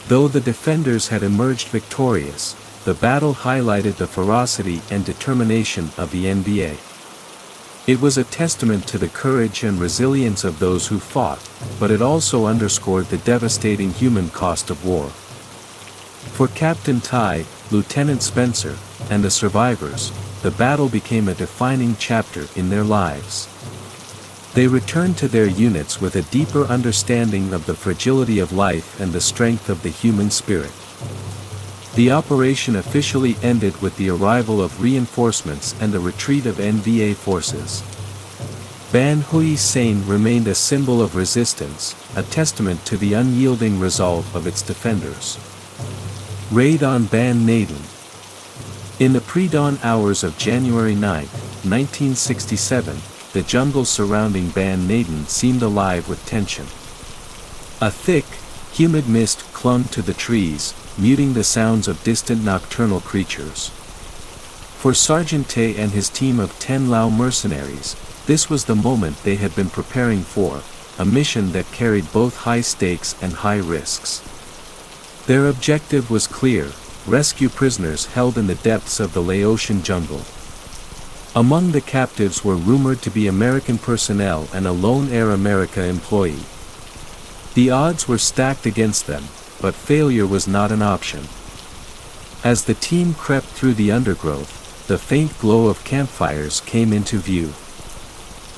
Speaker 2: Though the defenders had emerged victorious, the battle highlighted the ferocity and determination of the NBA. It was a testament to the courage and resilience of those who fought, but it also underscored the devastating human cost of war. For Captain Ty, Lieutenant Spencer, and the survivors, the battle became a defining chapter in their lives. They returned to their units with a deeper understanding of the fragility of life and the strength of the human spirit. The operation officially ended with the arrival of reinforcements and the retreat of NBA forces. Ban Hui Sane remained a symbol of resistance, a testament to the unyielding resolve of its defenders. Raid on Ban Naden. In the pre-dawn hours of January 9, 1967, the jungle surrounding Ban Naden seemed alive with tension. A thick, humid mist clung to the trees, muting the sounds of distant nocturnal creatures. For Sergeant Tay and his team of 10 Lao mercenaries, this was the moment they had been preparing for, a mission that carried both high stakes and high risks. Their objective was clear: rescue prisoners held in the depths of the Laotian jungle. Among the captives were rumored to be American personnel and a lone Air America employee. The odds were stacked against them, but failure was not an option. As the team crept through the undergrowth, the faint glow of campfires came into view.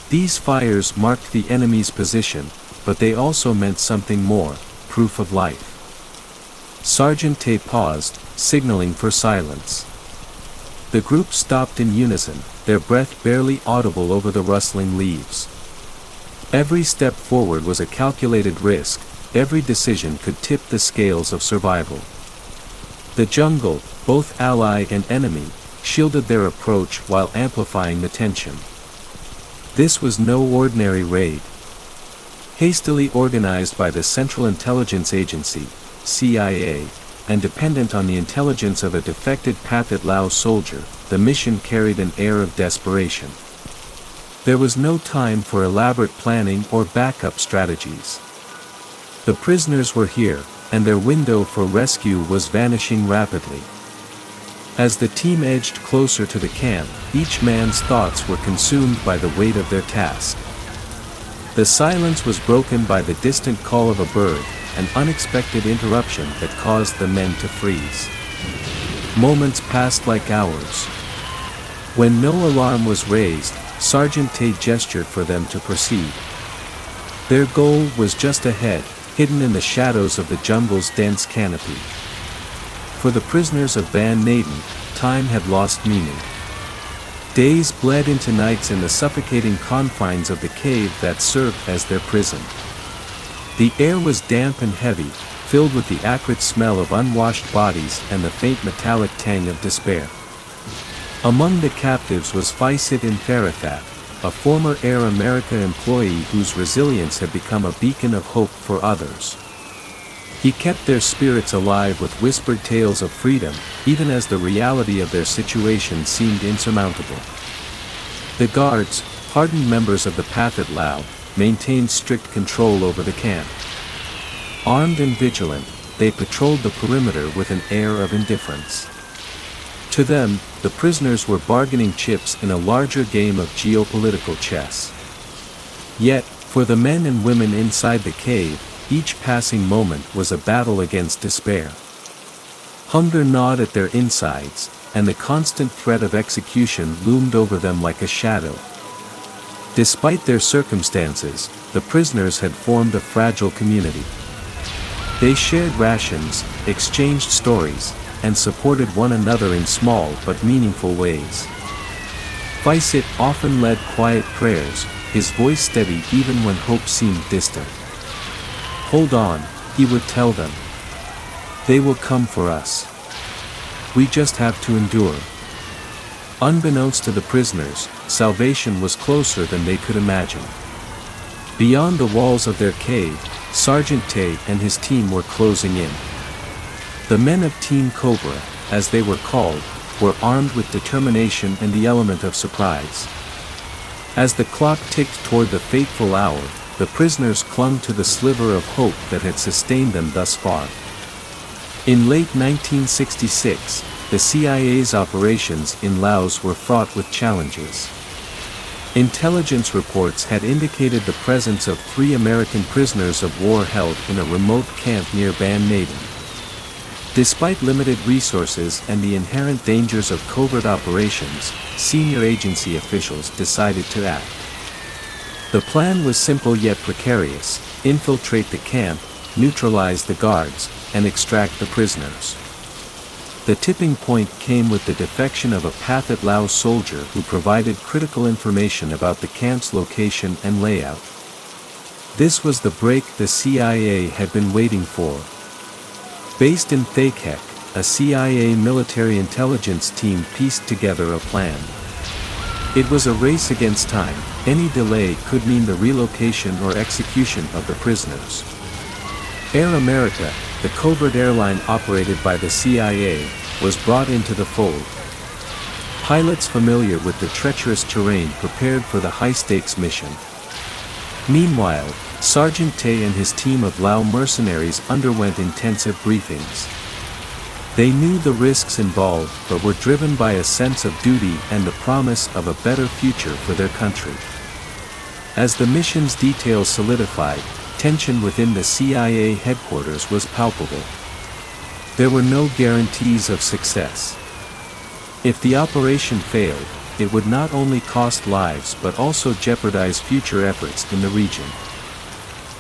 Speaker 2: These fires marked the enemy's position, but they also meant something more: proof of life. Sergeant Tay paused, signaling for silence. The group stopped in unison, their breath barely audible over the rustling leaves. Every step forward was a calculated risk, every decision could tip the scales of survival. The jungle, both ally and enemy, shielded their approach while amplifying the tension. This was no ordinary raid. Hastily organized by the Central Intelligence Agency, CIA, and dependent on the intelligence of a defected Pathet Lao soldier, the mission carried an air of desperation. There was no time for elaborate planning or backup strategies. The prisoners were here, and their window for rescue was vanishing rapidly. As the team edged closer to the camp, each man's thoughts were consumed by the weight of their task. The silence was broken by the distant call of a bird, an unexpected interruption that caused the men to freeze. Moments passed like hours. When no alarm was raised, Sergeant Tay gestured for them to proceed. Their goal was just ahead, hidden in the shadows of the jungle's dense canopy. For the prisoners of Ban Naden, time had lost meaning. Days bled into nights in the suffocating confines of the cave that served as their prison. The air was damp and heavy, filled with the acrid smell of unwashed bodies and the faint metallic tang of despair. Among the captives was Faisit Inferithat, a former Air America employee whose resilience had become a beacon of hope for others. He kept their spirits alive with whispered tales of freedom, even as the reality of their situation seemed insurmountable. The guards, hardened members of the PHOU, maintained strict control over the camp. Armed and vigilant, they patrolled the perimeter with an air of indifference. To them, the prisoners were bargaining chips in a larger game of geopolitical chess. Yet, for the men and women inside the cave, each passing moment was a battle against despair. Hunger gnawed at their insides, and the constant threat of execution loomed over them like a shadow. Despite their circumstances, the prisoners had formed a fragile community. They shared rations, exchanged stories, and supported one another in small but meaningful ways. Faisit often led quiet prayers, his voice steady even when hope seemed distant. "Hold on," he would tell them. "They will come for us. We just have to endure." Unbeknownst to the prisoners, salvation was closer than they could imagine. Beyond the walls of their cave, Sergeant Tay and his team were closing in. The men of Team Cobra, as they were called, were armed with determination and the element of surprise. As the clock ticked toward the fateful hour, the prisoners clung to the sliver of hope that had sustained them thus far. In late 1966, the CIA's operations in Laos were fraught with challenges. Intelligence reports had indicated the presence of 3 American prisoners of war held in a remote camp near Ban Naden. Despite limited resources and the inherent dangers of covert operations, senior agency officials decided to act. The plan was simple yet precarious: infiltrate the camp, neutralize the guards, and extract the prisoners. The tipping point came with the defection of a PHOU soldier who provided critical information about the camp's location and layout. This was the break the CIA had been waiting for. Based in Thakek, a CIA military intelligence team pieced together a plan. It was a race against time. Any delay could mean the relocation or execution of the prisoners. Air America, the covert airline operated by the CIA, was brought into the fold. Pilots familiar with the treacherous terrain prepared for the high-stakes mission. Meanwhile, Sergeant Tay and his team of Lao mercenaries underwent intensive briefings. They knew the risks involved but were driven by a sense of duty and the promise of a better future for their country. As the mission's details solidified, tension within the CIA headquarters was palpable. There were no guarantees of success. If the operation failed, it would not only cost lives but also jeopardize future efforts in the region.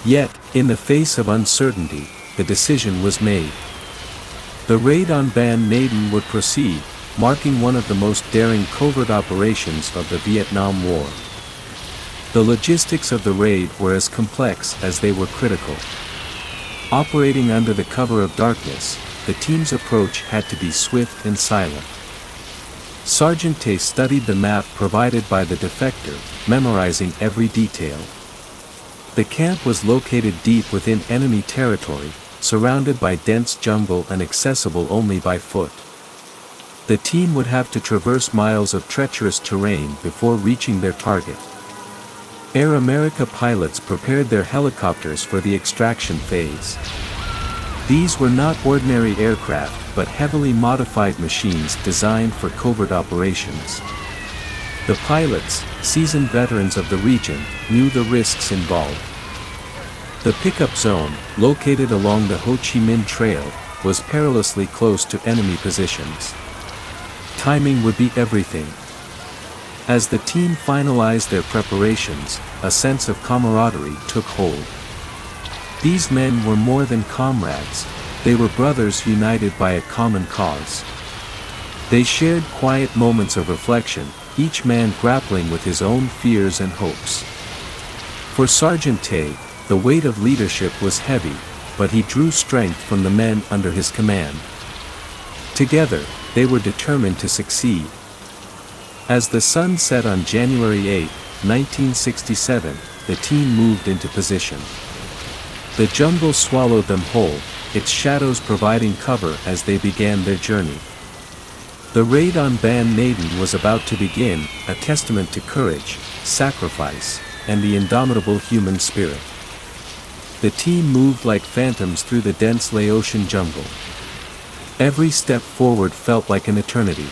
Speaker 2: Yet, in the face of uncertainty, the decision was made. The raid on Ban Naden would proceed, marking one of the most daring covert operations of the Vietnam War. The logistics of the raid were as complex as they were critical. Operating under the cover of darkness, the team's approach had to be swift and silent. Sergeant Tay studied the map provided by the defector, memorizing every detail. The camp was located deep within enemy territory, surrounded by dense jungle and accessible only by foot. The team would have to traverse miles of treacherous terrain before reaching their target. Air America pilots prepared their helicopters for the extraction phase. These were not ordinary aircraft, but heavily modified machines designed for covert operations. The pilots, seasoned veterans of the region, knew the risks involved. The pickup zone, located along the Ho Chi Minh Trail, was perilously close to enemy positions. Timing would be everything. As the team finalized their preparations, a sense of camaraderie took hold. These men were more than comrades, they were brothers united by a common cause. They shared quiet moments of reflection, each man grappling with his own fears and hopes. For Sergeant Tay, the weight of leadership was heavy, but he drew strength from the men under his command. Together, they were determined to succeed. As the sun set on January 8, 1967, the team moved into position. The jungle swallowed them whole, its shadows providing cover as they began their journey. The raid on Ban Naden was about to begin, a testament to courage, sacrifice, and the indomitable human spirit. The team moved like phantoms through the dense Laotian jungle. Every step forward felt like an eternity.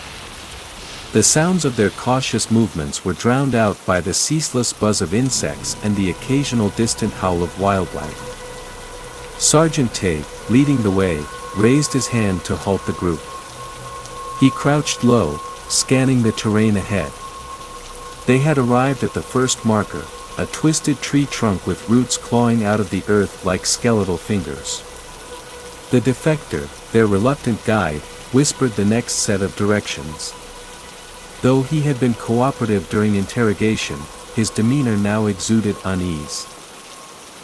Speaker 2: The sounds of their cautious movements were drowned out by the ceaseless buzz of insects and the occasional distant howl of wildlife. Sergeant Tay, leading the way, raised his hand to halt the group. He crouched low, scanning the terrain ahead. They had arrived at the first marker, a twisted tree trunk with roots clawing out of the earth like skeletal fingers. The defector, their reluctant guide, whispered the next set of directions. Though he had been cooperative during interrogation, his demeanor now exuded unease.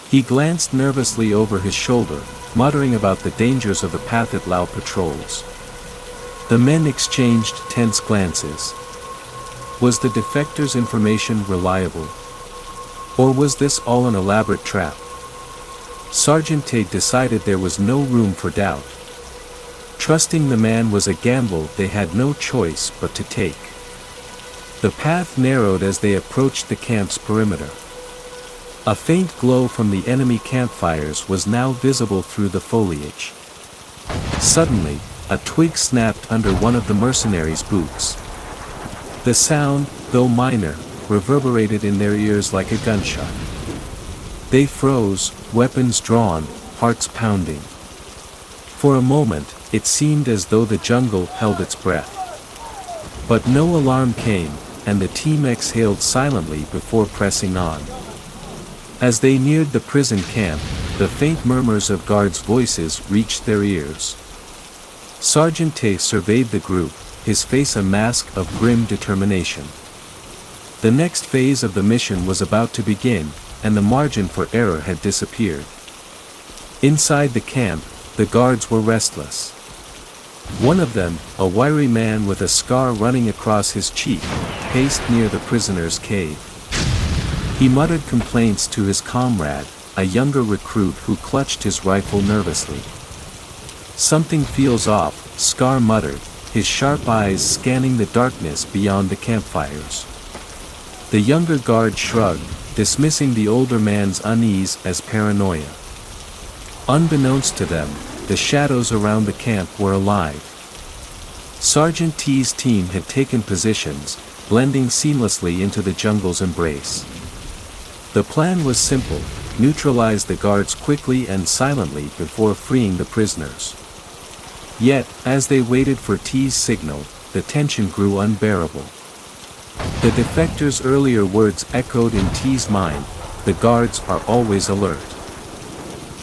Speaker 2: He glanced nervously over his shoulder, muttering about the dangers of the Pathet Lao patrols. The men exchanged tense glances. Was the defector's information reliable? Or was this all an elaborate trap? Sergeant Tay decided there was no room for doubt. Trusting the man was a gamble they had no choice but to take. The path narrowed as they approached the camp's perimeter. A faint glow from the enemy campfires was now visible through the foliage. Suddenly, a twig snapped under one of the mercenaries' boots. The sound, though minor, reverberated in their ears like a gunshot. They froze, weapons drawn, hearts pounding. For a moment, it seemed as though the jungle held its breath. But no alarm came, and the team exhaled silently before pressing on. As they neared the prison camp, the faint murmurs of guards' voices reached their ears. Sergeant Tay surveyed the group, his face a mask of grim determination. The next phase of the mission was about to begin, and the margin for error had disappeared. Inside the camp, the guards were restless. One of them, a wiry man with a scar running across his cheek, paced near the prisoner's cave. He muttered complaints to his comrade, a younger recruit who clutched his rifle nervously. "Something feels off," Scar muttered, his sharp eyes scanning the darkness beyond the campfires. The younger guard shrugged, dismissing the older man's unease as paranoia. Unbeknownst to them, the shadows around the camp were alive. Sergeant T's team had taken positions, blending seamlessly into the jungle's embrace. The plan was simple: neutralize the guards quickly and silently before freeing the prisoners. Yet, as they waited for T's signal, the tension grew unbearable. The defector's earlier words echoed in T's mind: the guards are always alert.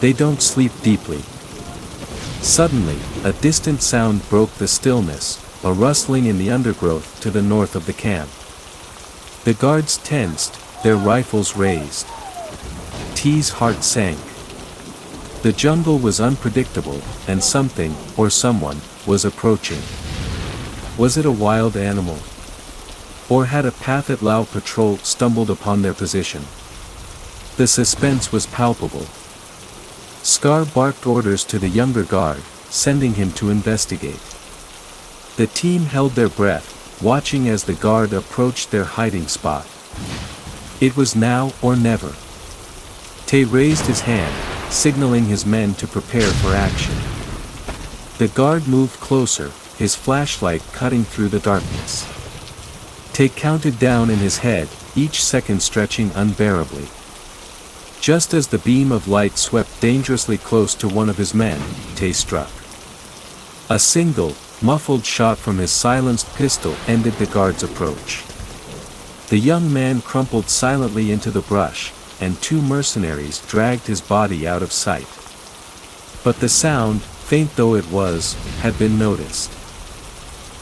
Speaker 2: They don't sleep deeply. Suddenly, a distant sound broke the stillness, a rustling in the undergrowth to the north of the camp. The guards tensed, their rifles raised. T's heart sank. The jungle was unpredictable, and something, or someone, was approaching. Was it a wild animal? Or had a Pathet Lao patrol stumbled upon their position? The suspense was palpable. Scar barked orders to the younger guard, sending him to investigate. The team held their breath, watching as the guard approached their hiding spot. It was now or never. Tay raised his hand, signaling his men to prepare for action. The guard moved closer, his flashlight cutting through the darkness. Tay counted down in his head, each second stretching unbearably. Just as the beam of light swept dangerously close to one of his men, Tay struck. A single, muffled shot from his silenced pistol ended the guard's approach. The young man crumpled silently into the brush, and 2 mercenaries dragged his body out of sight. But the sound, faint though it was, had been noticed.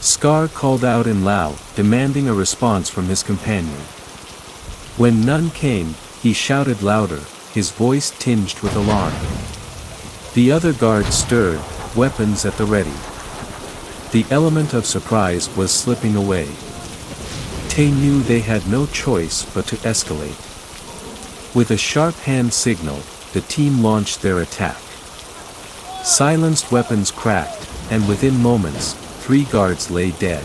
Speaker 2: Scar called out in loud, demanding a response from his companion. When none came, he shouted louder, his voice tinged with alarm. The other guards stirred, weapons at the ready. The element of surprise was slipping away. Tay knew they had no choice but to escalate. With a sharp hand signal, the team launched their attack. Silenced weapons cracked, and within moments, 3 guards lay dead.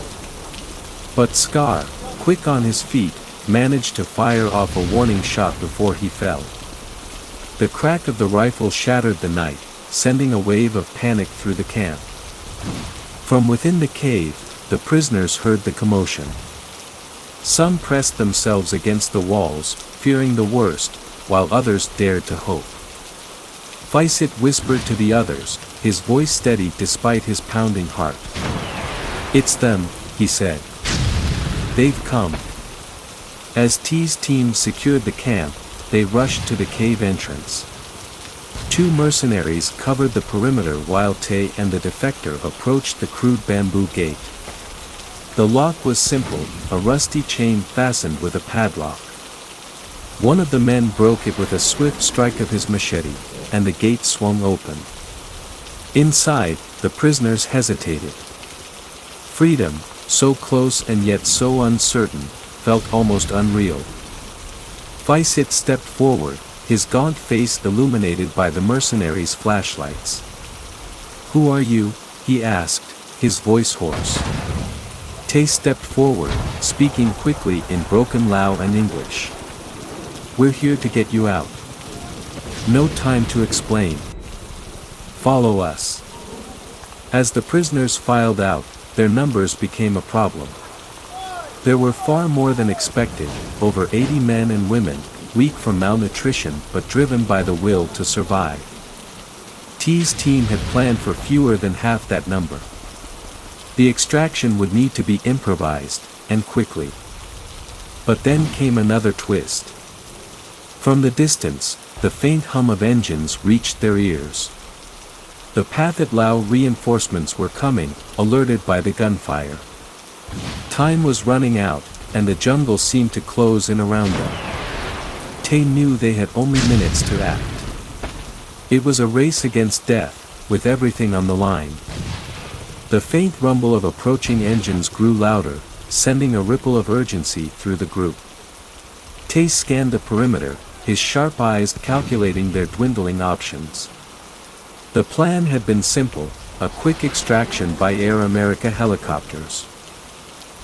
Speaker 2: But Scar, quick on his feet, managed to fire off a warning shot before he fell. The crack of the rifle shattered the night, sending a wave of panic through the camp. From within the cave, the prisoners heard the commotion. Some pressed themselves against the walls, fearing the worst, while others dared to hope. Vicet whispered to the others, his voice steady despite his pounding heart. "It's them," he said. "They've come." As T's team secured the camp, they rushed to the cave entrance. 2 mercenaries covered the perimeter while Tay and the defector approached the crude bamboo gate. The lock was simple, a rusty chain fastened with a padlock. One of the men broke it with a swift strike of his machete, and the gate swung open. Inside, the prisoners hesitated. Freedom, so close and yet so uncertain, felt almost unreal. Vicet stepped forward, his gaunt face illuminated by the mercenaries' flashlights. "Who are you?" he asked, his voice hoarse. Tay stepped forward, speaking quickly in broken Lao and English. "We're here to get you out. No time to explain. Follow us." As the prisoners filed out, their numbers became a problem. There were far more than expected, over 80 men and women, weak from malnutrition but driven by the will to survive. T's team had planned for fewer than half that number. The extraction would need to be improvised, and quickly. But then came another twist. From the distance, the faint hum of engines reached their ears. The Pathet Lao reinforcements were coming, alerted by the gunfire. Time was running out, and the jungle seemed to close in around them. Tay knew they had only minutes to act. It was a race against death, with everything on the line. The faint rumble of approaching engines grew louder, sending a ripple of urgency through the group. Tay scanned the perimeter, his sharp eyes calculating their dwindling options. The plan had been simple, a quick extraction by Air America helicopters.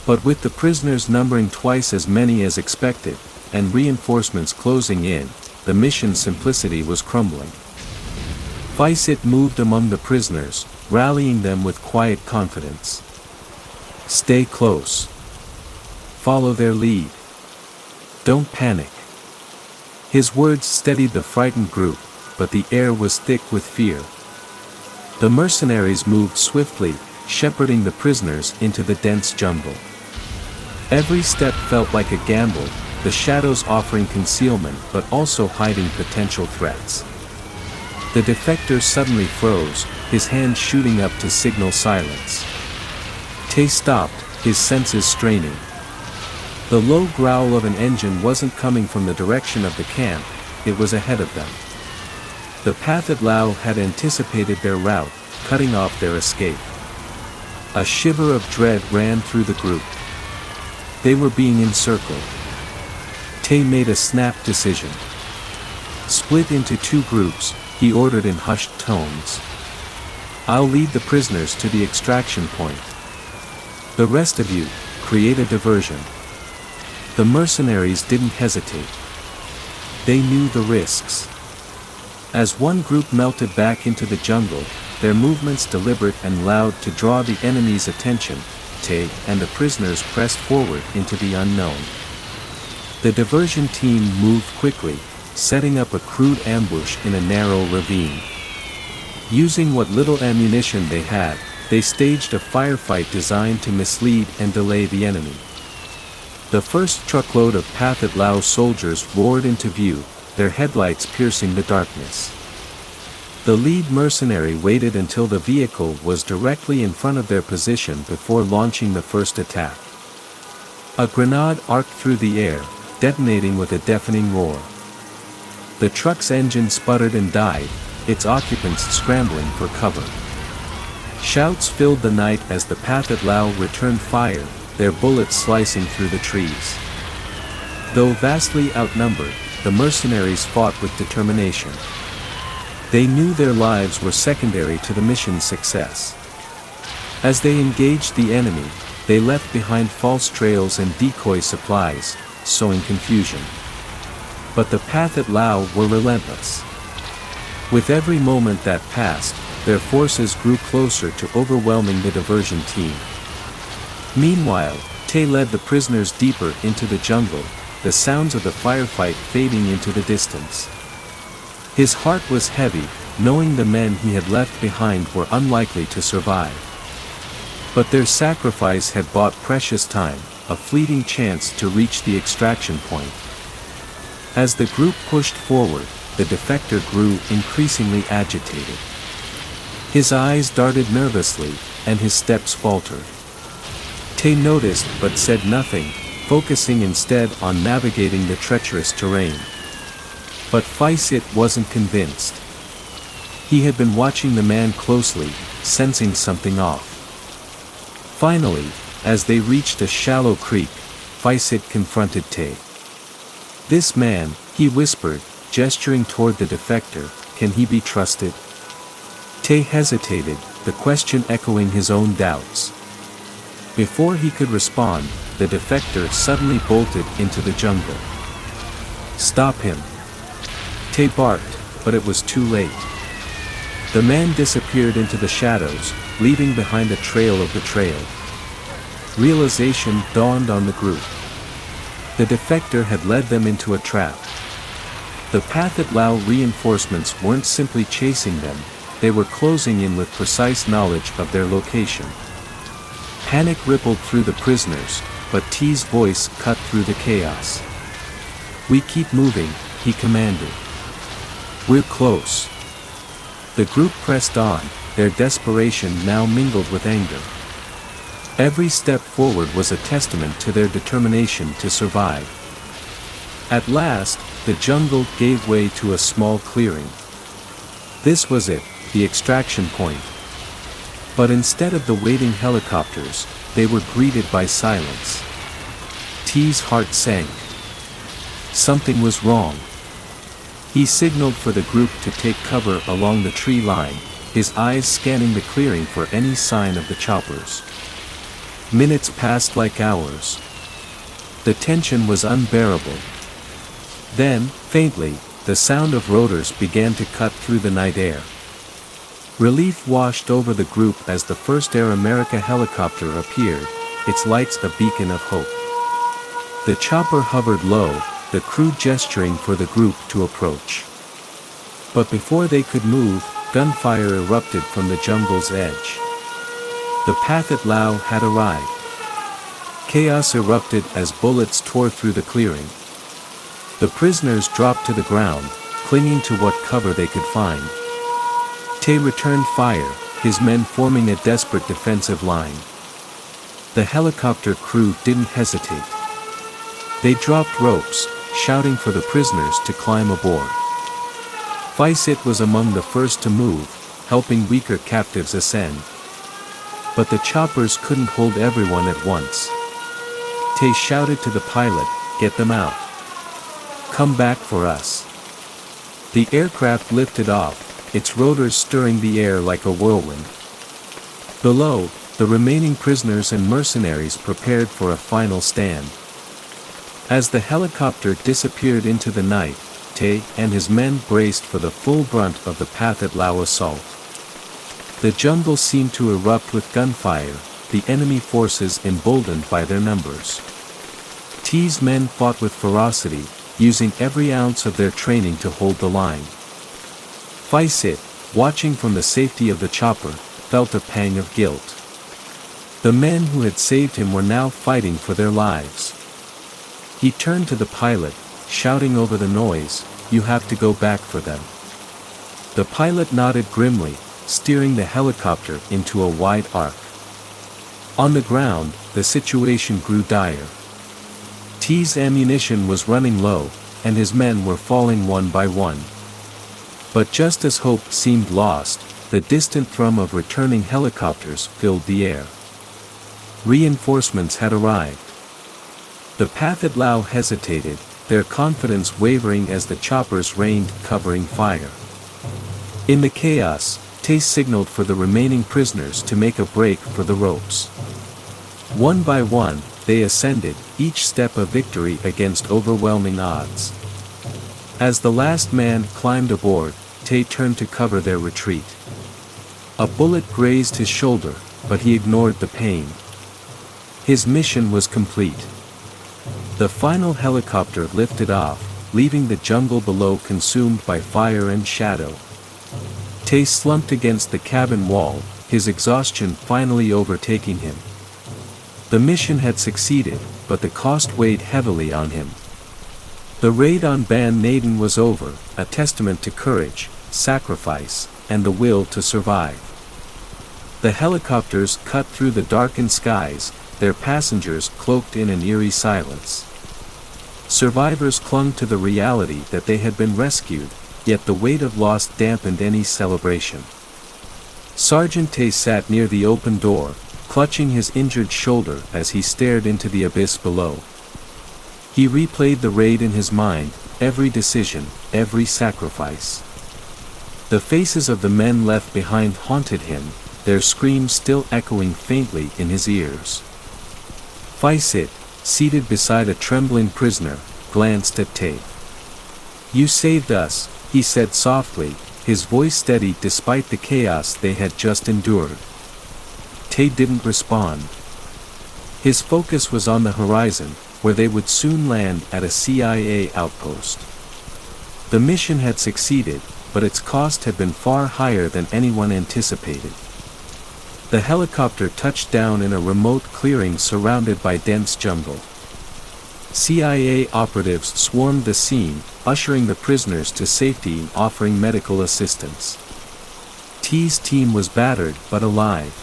Speaker 2: But with the prisoners numbering twice as many as expected, and reinforcements closing in, the mission's simplicity was crumbling. Vicet moved among the prisoners, rallying them with quiet confidence. "Stay close. Follow their lead. Don't panic." His words steadied the frightened group, but the air was thick with fear. The mercenaries moved swiftly, shepherding the prisoners into the dense jungle. Every step felt like a gamble, the shadows offering concealment but also hiding potential threats. The defector suddenly froze, his hand shooting up to signal silence. Tay stopped, his senses straining. The low growl of an engine wasn't coming from the direction of the camp, it was ahead of them. The Pathet Lao had anticipated their route, cutting off their escape. A shiver of dread ran through the group. They were being encircled. Tay made a snap decision. Split into 2 groups, he ordered in hushed tones. "I'll lead the prisoners to the extraction point. The rest of you, create a diversion." The mercenaries didn't hesitate. They knew the risks. As one group melted back into the jungle, their movements deliberate and loud to draw the enemy's attention, Tay and the prisoners pressed forward into the unknown. The diversion team moved quickly, setting up a crude ambush in a narrow ravine. Using what little ammunition they had, they staged a firefight designed to mislead and delay the enemy. The first truckload of PHOU soldiers roared into view, their headlights piercing the darkness. The lead mercenary waited until the vehicle was directly in front of their position before launching the first attack. A grenade arced through the air, detonating with a deafening roar. The truck's engine sputtered and died, its occupants scrambling for cover. Shouts filled the night as the PHOU returned fire, their bullets slicing through the trees. Though vastly outnumbered, the mercenaries fought with determination. They knew their lives were secondary to the mission's success. As they engaged the enemy, they left behind false trails and decoy supplies, sowing confusion. But the PHOU were relentless. With every moment that passed, their forces grew closer to overwhelming the diversion team. Meanwhile, Tay led the prisoners deeper into the jungle, the sounds of the firefight fading into the distance. His heart was heavy, knowing the men he had left behind were unlikely to survive. But their sacrifice had bought precious time, a fleeting chance to reach the extraction point. As the group pushed forward, the defector grew increasingly agitated. His eyes darted nervously, and his steps faltered. Tay noticed but said nothing, focusing instead on navigating the treacherous terrain. But PHOU wasn't convinced. He had been watching the man closely, sensing something off. Finally, as they reached a shallow creek, PHOU confronted Tay. "This man," he whispered, gesturing toward the defector, "can he be trusted?" Tay hesitated, the question echoing his own doubts. Before he could respond, the defector suddenly bolted into the jungle. "Stop him!" Tay barked, but it was too late. The man disappeared into the shadows, leaving behind a trail of betrayal. Realization dawned on the group. The defector had led them into a trap. The PHOU reinforcements weren't simply chasing them, they were closing in with precise knowledge of their location. Panic rippled through the prisoners, but T's voice cut through the chaos. "We keep moving," he commanded. "We're close." The group pressed on, their desperation now mingled with anger. Every step forward was a testament to their determination to survive. At last, the jungle gave way to a small clearing. This was it, the extraction point. But instead of the waiting helicopters, they were greeted by silence. T's heart sank. Something was wrong. He signaled for the group to take cover along the tree line, his eyes scanning the clearing for any sign of the choppers. Minutes passed like hours. The tension was unbearable. Then, faintly, the sound of rotors began to cut through the night air. Relief washed over the group as the first Air America helicopter appeared, its lights a beacon of hope. The chopper hovered low, the crew gesturing for the group to approach. But before they could move, gunfire erupted from the jungle's edge. The PHOU had arrived. Chaos erupted as bullets tore through the clearing. The prisoners dropped to the ground, clinging to what cover they could find. Tay returned fire, his men forming a desperate defensive line. The helicopter crew didn't hesitate. They dropped ropes, shouting for the prisoners to climb aboard. PHOU was among the first to move, helping weaker captives ascend. But the choppers couldn't hold everyone at once. Tay shouted to the pilot, "Get them out. Come back for us." The aircraft lifted off, its rotors stirring the air like a whirlwind. Below, the remaining prisoners and mercenaries prepared for a final stand. As the helicopter disappeared into the night, Tay and his men braced for the full brunt of the PHOU assault. The jungle seemed to erupt with gunfire, the enemy forces emboldened by their numbers. T's men fought with ferocity, using every ounce of their training to hold the line. Faisit, watching from the safety of the chopper, felt a pang of guilt. The men who had saved him were now fighting for their lives. He turned to the pilot, shouting over the noise, "You have to go back for them." The pilot nodded grimly, steering the helicopter into a wide arc. On the ground, the situation grew dire. T's ammunition was running low, and his men were falling one by one. But just as hope seemed lost, the distant thrum of returning helicopters filled the air. Reinforcements had arrived. The PHOU hesitated, their confidence wavering as the choppers rained covering fire. In the chaos, Tay signaled for the remaining prisoners to make a break for the ropes. One by one, they ascended, each step a victory against overwhelming odds. As the last man climbed aboard, Tay turned to cover their retreat. A bullet grazed his shoulder, but he ignored the pain. His mission was complete. The final helicopter lifted off, leaving the jungle below consumed by fire and shadow. Tay slumped against the cabin wall, his exhaustion finally overtaking him. The mission had succeeded, but the cost weighed heavily on him. The raid on NADEN was over, a testament to courage, sacrifice, and the will to survive. The helicopters cut through the darkened skies, their passengers cloaked in an eerie silence. Survivors clung to the reality that they had been rescued, yet the weight of loss dampened any celebration. Sergeant Tay sat near the open door, clutching his injured shoulder as he stared into the abyss below. He replayed the raid in his mind, every decision, every sacrifice. The faces of the men left behind haunted him, their screams still echoing faintly in his ears. Faisit, seated beside a trembling prisoner, glanced at Tay. "You saved us," he said softly, his voice steady despite the chaos they had just endured. Tay didn't respond. His focus was on the horizon, where they would soon land at a CIA outpost. The mission had succeeded, but its cost had been far higher than anyone anticipated. The helicopter touched down in a remote clearing surrounded by dense jungle. CIA operatives swarmed the scene, ushering the prisoners to safety and offering medical assistance. T's team was battered but alive.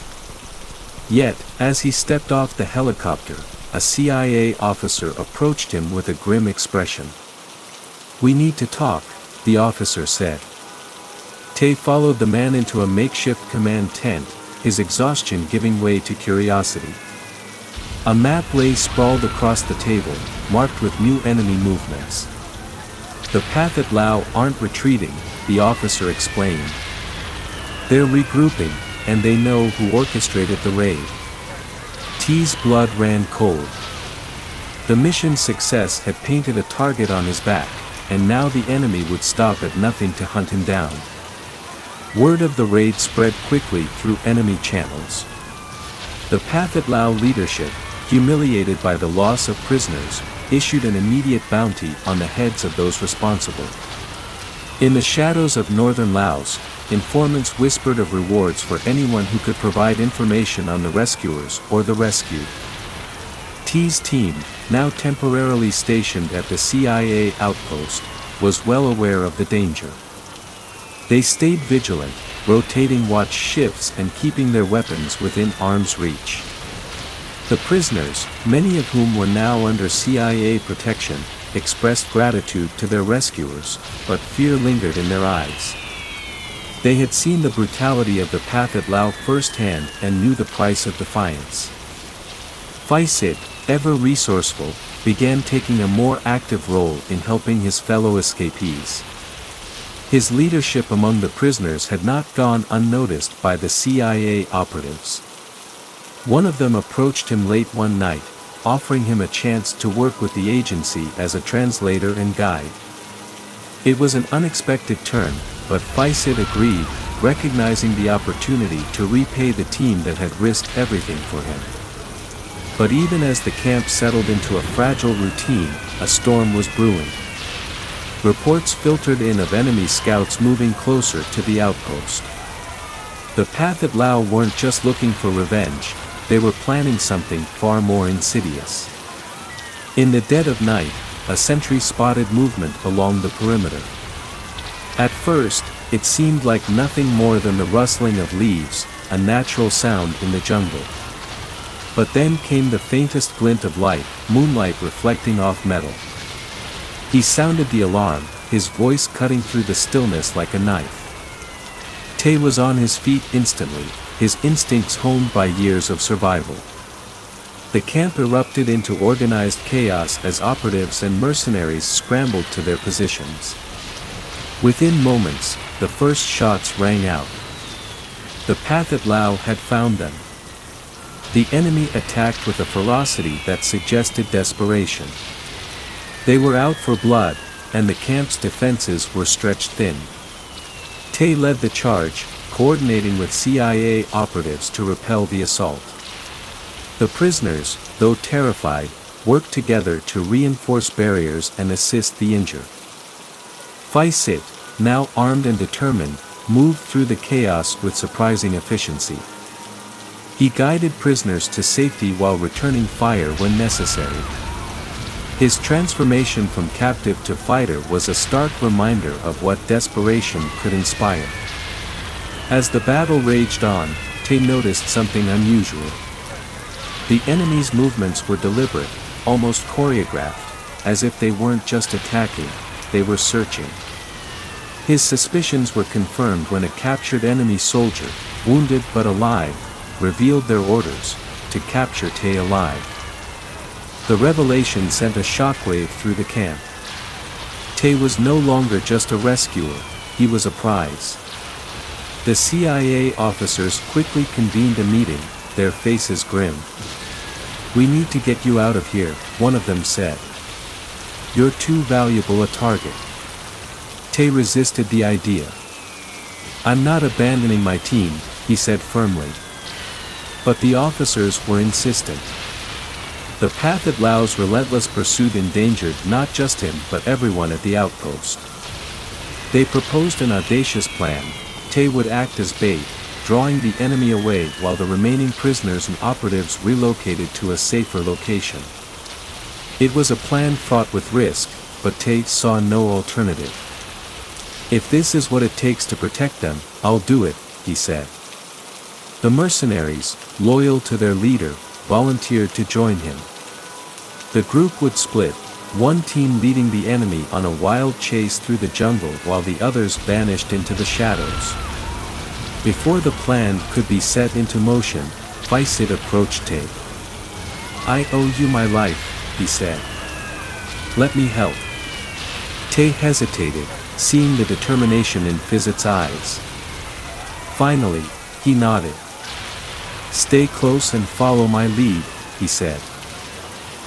Speaker 2: Yet, as he stepped off the helicopter, a CIA officer approached him with a grim expression. "We need to talk," the officer said. Tay followed the man into a makeshift command tent, his exhaustion giving way to curiosity. A map lay sprawled across the table, marked with new enemy movements. "The PHOU aren't retreating," the officer explained. "They're regrouping, and they know who orchestrated the raid." T's blood ran cold. The mission's success had painted a target on his back, and now the enemy would stop at nothing to hunt him down. Word of the raid spread quickly through enemy channels. The PHOU leadership, humiliated by the loss of prisoners, issued an immediate bounty on the heads of those responsible. In the shadows of northern Laos, informants whispered of rewards for anyone who could provide information on the rescuers or the rescued. T's team, now temporarily stationed at the CIA outpost, was well aware of the danger. They stayed vigilant, rotating watch shifts and keeping their weapons within arm's reach. The prisoners, many of whom were now under CIA protection, expressed gratitude to their rescuers, but fear lingered in their eyes. They had seen the brutality of the PHOU firsthand and knew the price of defiance. Faisit, ever resourceful, began taking a more active role in helping his fellow escapees. His leadership among the prisoners had not gone unnoticed by the CIA operatives. One of them approached him late one night, offering him a chance to work with the agency as a translator and guide. It was an unexpected turn, but PHOU agreed, recognizing the opportunity to repay the team that had risked everything for him. But even as the camp settled into a fragile routine, a storm was brewing. Reports filtered in of enemy scouts moving closer to the outpost. The PHOU weren't just looking for revenge, they were planning something far more insidious. In the dead of night, a sentry spotted movement along the perimeter. At first, it seemed like nothing more than the rustling of leaves, a natural sound in the jungle. But then came the faintest glint of light, moonlight reflecting off metal. He sounded the alarm, his voice cutting through the stillness like a knife. Tay was on his feet instantly, his instincts honed by years of survival. The camp erupted into organized chaos as operatives and mercenaries scrambled to their positions. Within moments, the first shots rang out. The PHOU had found them. The enemy attacked with a ferocity that suggested desperation. They were out for blood, and the camp's defenses were stretched thin. Tay led the charge, coordinating with CIA operatives to repel the assault. The prisoners, though terrified, worked together to reinforce barriers and assist the injured. PHOU, now armed and determined, moved through the chaos with surprising efficiency. He guided prisoners to safety while returning fire when necessary. His transformation from captive to fighter was a stark reminder of what desperation could inspire. As the battle raged on, Tay noticed something unusual. The enemy's movements were deliberate, almost choreographed, as if they weren't just attacking, they were searching. His suspicions were confirmed when a captured enemy soldier, wounded but alive, revealed their orders, to capture Tay alive. The revelation sent a shockwave through the camp. Tay was no longer just a rescuer, he was a prize. The CIA officers quickly convened a meeting, their faces grim. "We need to get you out of here," one of them said. "You're too valuable a target." Tay resisted the idea. "I'm not abandoning my team," he said firmly. But the officers were insistent. The PHOU's relentless pursuit endangered not just him but everyone at the outpost. They proposed an audacious plan. Tay would act as bait, drawing the enemy away while the remaining prisoners and operatives relocated to a safer location. It was a plan fraught with risk, but Tay saw no alternative. "If this is what it takes to protect them, I'll do it," he said. The mercenaries, loyal to their leader, volunteered to join him. The group would split, one team leading the enemy on a wild chase through the jungle while the others vanished into the shadows. Before the plan could be set into motion, PHOU approached Tay. "I owe you my life," he said. "Let me help." Tay hesitated, seeing the determination in PHOU's eyes. Finally, he nodded. "Stay close and follow my lead," he said.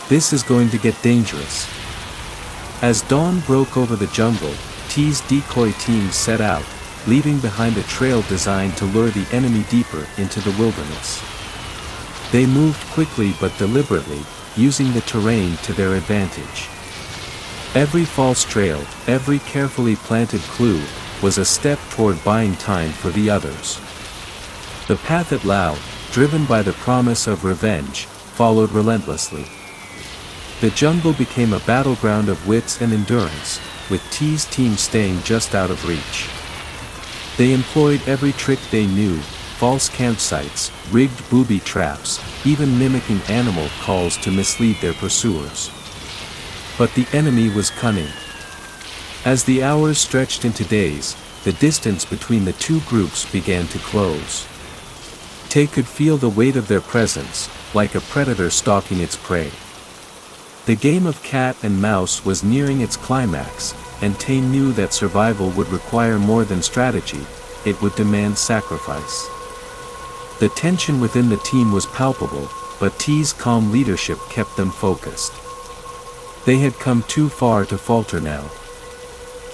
Speaker 2: "This is going to get dangerous." As dawn broke over the jungle, T's decoy team set out, leaving behind a trail designed to lure the enemy deeper into the wilderness. They moved quickly but deliberately, using the terrain to their advantage. Every false trail, every carefully planted clue, was a step toward buying time for the others. The PHOU, driven by the promise of revenge, followed relentlessly. The jungle became a battleground of wits and endurance, with T's team staying just out of reach. They employed every trick they knew, false campsites, rigged booby traps, even mimicking animal calls to mislead their pursuers. But the enemy was cunning. As the hours stretched into days, the distance between the two groups began to close. Tay could feel the weight of their presence, like a predator stalking its prey. The game of cat and mouse was nearing its climax, and Tay knew that survival would require more than strategy, it would demand sacrifice. The tension within the team was palpable, but T's calm leadership kept them focused. They had come too far to falter now.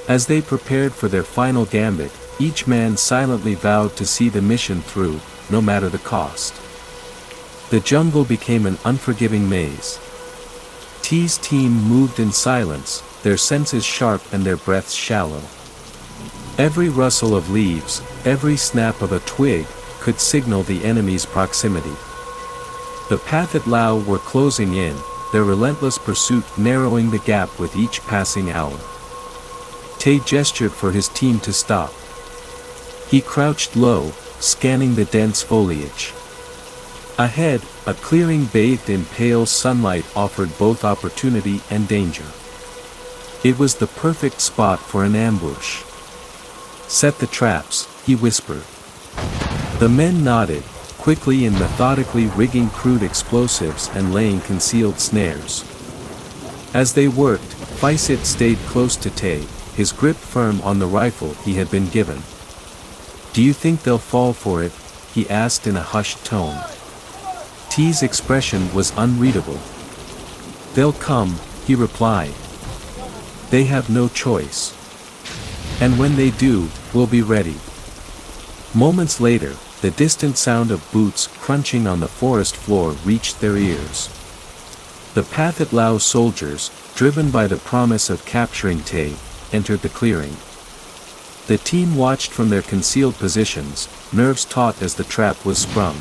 Speaker 2: As they prepared for their final gambit, each man silently vowed to see the mission through, no matter the cost. The jungle became an unforgiving maze. T's team moved in silence, their senses sharp and their breaths shallow. Every rustle of leaves, every snap of a twig, could signal the enemy's proximity. The PHOU were closing in, their relentless pursuit narrowing the gap with each passing hour. Tay gestured for his team to stop. He crouched low, scanning the dense foliage. Ahead, a clearing bathed in pale sunlight offered both opportunity and danger. It was the perfect spot for an ambush. "Set the traps," he whispered. The men nodded, quickly and methodically rigging crude explosives and laying concealed snares. As they worked, PHOU stayed close to Tay, his grip firm on the rifle he had been given. "Do you think they'll fall for it?" he asked in a hushed tone. T's expression was unreadable. "They'll come," he replied. "They have no choice. And when they do, we'll be ready." Moments later, the distant sound of boots crunching on the forest floor reached their ears. The PHOU soldiers, driven by the promise of capturing Tay, entered the clearing. The team watched from their concealed positions, nerves taut as the trap was sprung.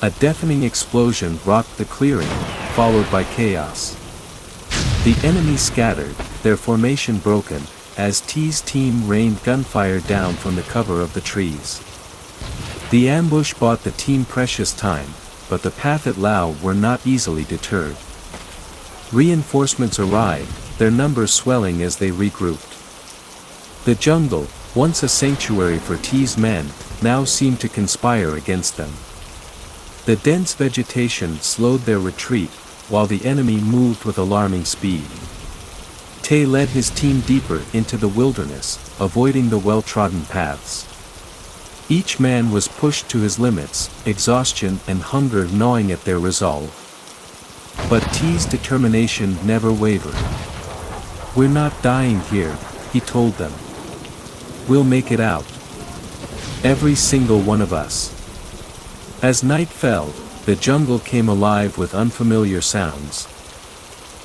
Speaker 2: A deafening explosion rocked the clearing, followed by chaos. The enemy scattered, their formation broken, as T's team rained gunfire down from the cover of the trees. The ambush bought the team precious time, but the PHOU were not easily deterred. Reinforcements arrived, their numbers swelling as they regrouped. The jungle, once a sanctuary for T's men, now seemed to conspire against them. The dense vegetation slowed their retreat, while the enemy moved with alarming speed. Tay led his team deeper into the wilderness, avoiding the well-trodden paths. Each man was pushed to his limits, exhaustion and hunger gnawing at their resolve. But T's determination never wavered. "We're not dying here," he told them. "We'll make it out. Every single one of us." As night fell, the jungle came alive with unfamiliar sounds.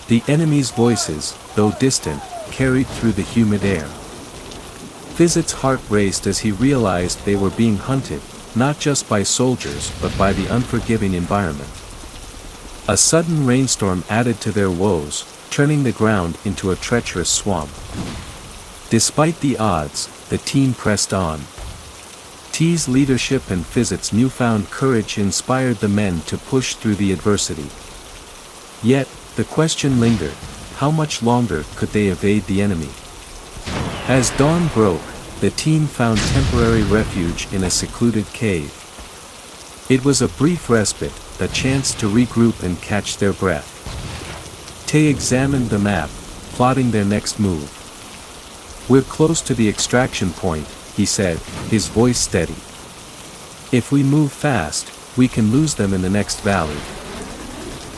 Speaker 2: The enemy's voices, though distant, carried through the humid air. Fizzit's heart raced as he realized they were being hunted, not just by soldiers but by the unforgiving environment. A sudden rainstorm added to their woes, turning the ground into a treacherous swamp. Despite the odds, the team pressed on. T's leadership and Fizzit's newfound courage inspired the men to push through the adversity. Yet, the question lingered: how much longer could they evade the enemy? As dawn broke, the team found temporary refuge in a secluded cave. It was a brief respite, a chance to regroup and catch their breath. Tay examined the map, plotting their next move. "We're close to the extraction point," he said, his voice steady. "If we move fast, we can lose them in the next valley."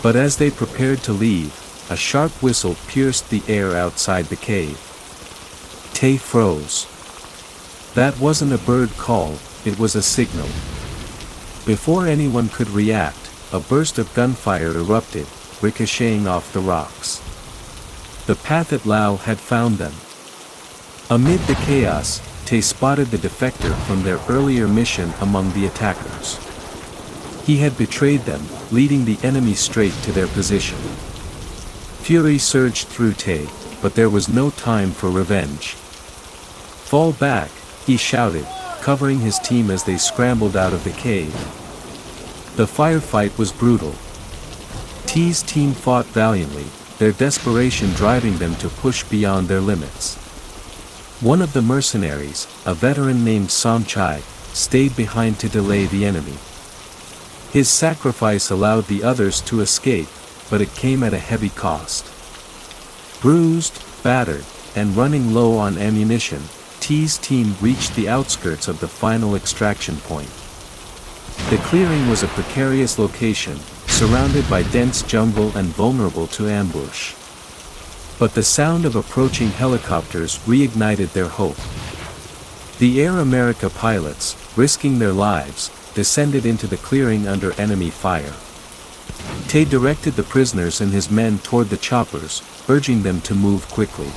Speaker 2: But as they prepared to leave, a sharp whistle pierced the air outside the cave. Tay froze. That wasn't a bird call, it was a signal. Before anyone could react, a burst of gunfire erupted, ricocheting off the rocks. The PHOU had found them. Amid the chaos, Tay spotted the defector from their earlier mission among the attackers. He had betrayed them, leading the enemy straight to their position. Fury surged through Tay, but there was no time for revenge. "Fall back," he shouted, covering his team as they scrambled out of the cave. The firefight was brutal. T's team fought valiantly, their desperation driving them to push beyond their limits. One of the mercenaries, a veteran named Somchai, stayed behind to delay the enemy. His sacrifice allowed the others to escape, but it came at a heavy cost. Bruised, battered, and running low on ammunition, T's team reached the outskirts of the final extraction point. The clearing was a precarious location, surrounded by dense jungle and vulnerable to ambush. But the sound of approaching helicopters reignited their hope. The Air America pilots, risking their lives, descended into the clearing under enemy fire. Tay directed the prisoners and his men toward the choppers, urging them to move quickly.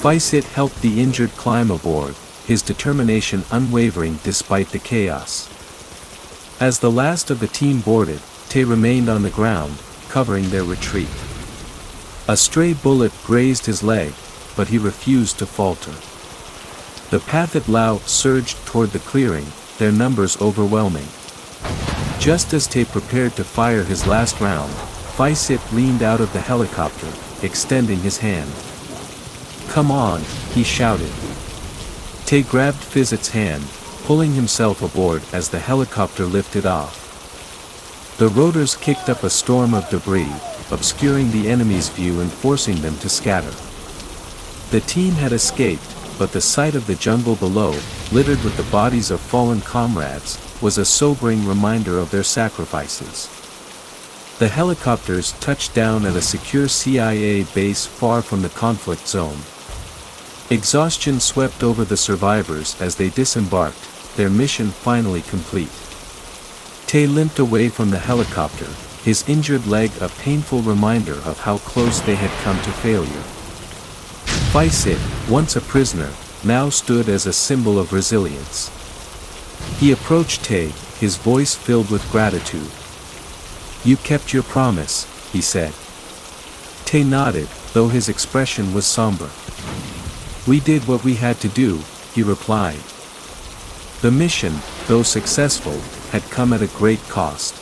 Speaker 2: PHOU helped the injured climb aboard, his determination unwavering despite the chaos. As the last of the team boarded, Tay remained on the ground, covering their retreat. A stray bullet grazed his leg, but he refused to falter. The PHOU surged toward the clearing, their numbers overwhelming. Just as Tay prepared to fire his last round, PHOU leaned out of the helicopter, extending his hand. "Come on," he shouted. Tay grabbed PHOU's hand, pulling himself aboard as the helicopter lifted off. The rotors kicked up a storm of debris, obscuring the enemy's view and forcing them to scatter. The team had escaped, but the sight of the jungle below, littered with the bodies of fallen comrades, was a sobering reminder of their sacrifices. The helicopters touched down at a secure CIA base far from the conflict zone. Exhaustion swept over the survivors as they disembarked, their mission finally complete. Tay limped away from the helicopter, his injured leg a painful reminder of how close they had come to failure. PHOU, once a prisoner, now stood as a symbol of resilience. He approached Tay, his voice filled with gratitude. "You kept your promise," he said. Tay nodded, though his expression was somber. "We did what we had to do," he replied. The mission, though successful, had come at a great cost.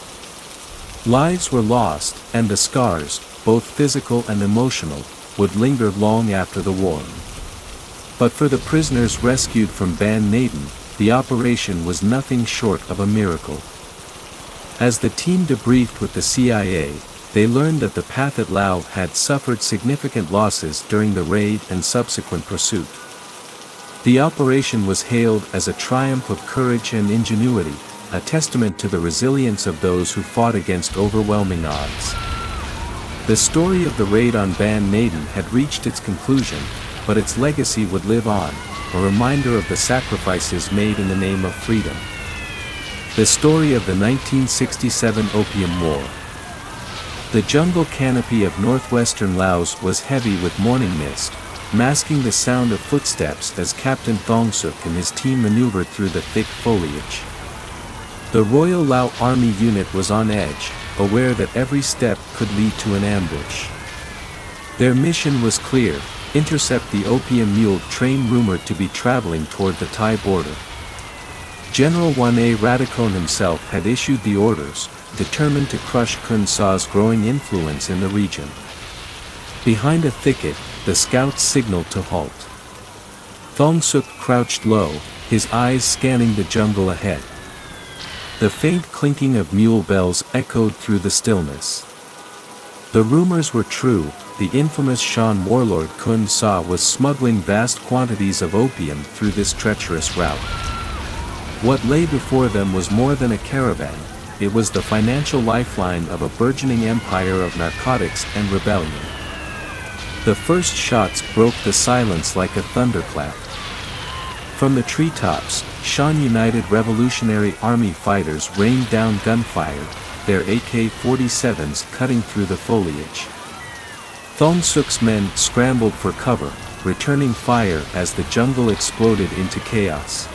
Speaker 2: Lives were lost, and the scars, both physical and emotional, would linger long after the war. But for the prisoners rescued from NADEN, the operation was nothing short of a miracle. As the team debriefed with the CIA, they learned that the PHOU had suffered significant losses during the raid and subsequent pursuit. The operation was hailed as a triumph of courage and ingenuity, a testament to the resilience of those who fought against overwhelming odds. The story of the raid on NADEN had reached its conclusion, but its legacy would live on, a reminder of the sacrifices made in the name of freedom. The story of the 1967 Opium War. The jungle canopy of northwestern Laos was heavy with morning mist, masking the sound of footsteps as Captain Thong Suk and his team maneuvered through the thick foliage. The Royal Lao Army unit was on edge, aware that every step could lead to an ambush. Their mission was clear: intercept the opium mule train rumored to be traveling toward the Thai border. General Wane Radikon himself had issued the orders, determined to crush Khun Sa's growing influence in the region. Behind a thicket, the scouts signaled to halt. Thong Suk crouched low, his eyes scanning the jungle ahead. The faint clinking of mule bells echoed through the stillness. The rumors were true: the infamous Shan warlord Khun Sa was smuggling vast quantities of opium through this treacherous route. What lay before them was more than a caravan, it was the financial lifeline of a burgeoning empire of narcotics and rebellion. The first shots broke the silence like a thunderclap. From the treetops, Shan United Revolutionary Army fighters rained down gunfire, their AK-47s cutting through the foliage. Thong Suk's men scrambled for cover, returning fire as the jungle exploded into chaos.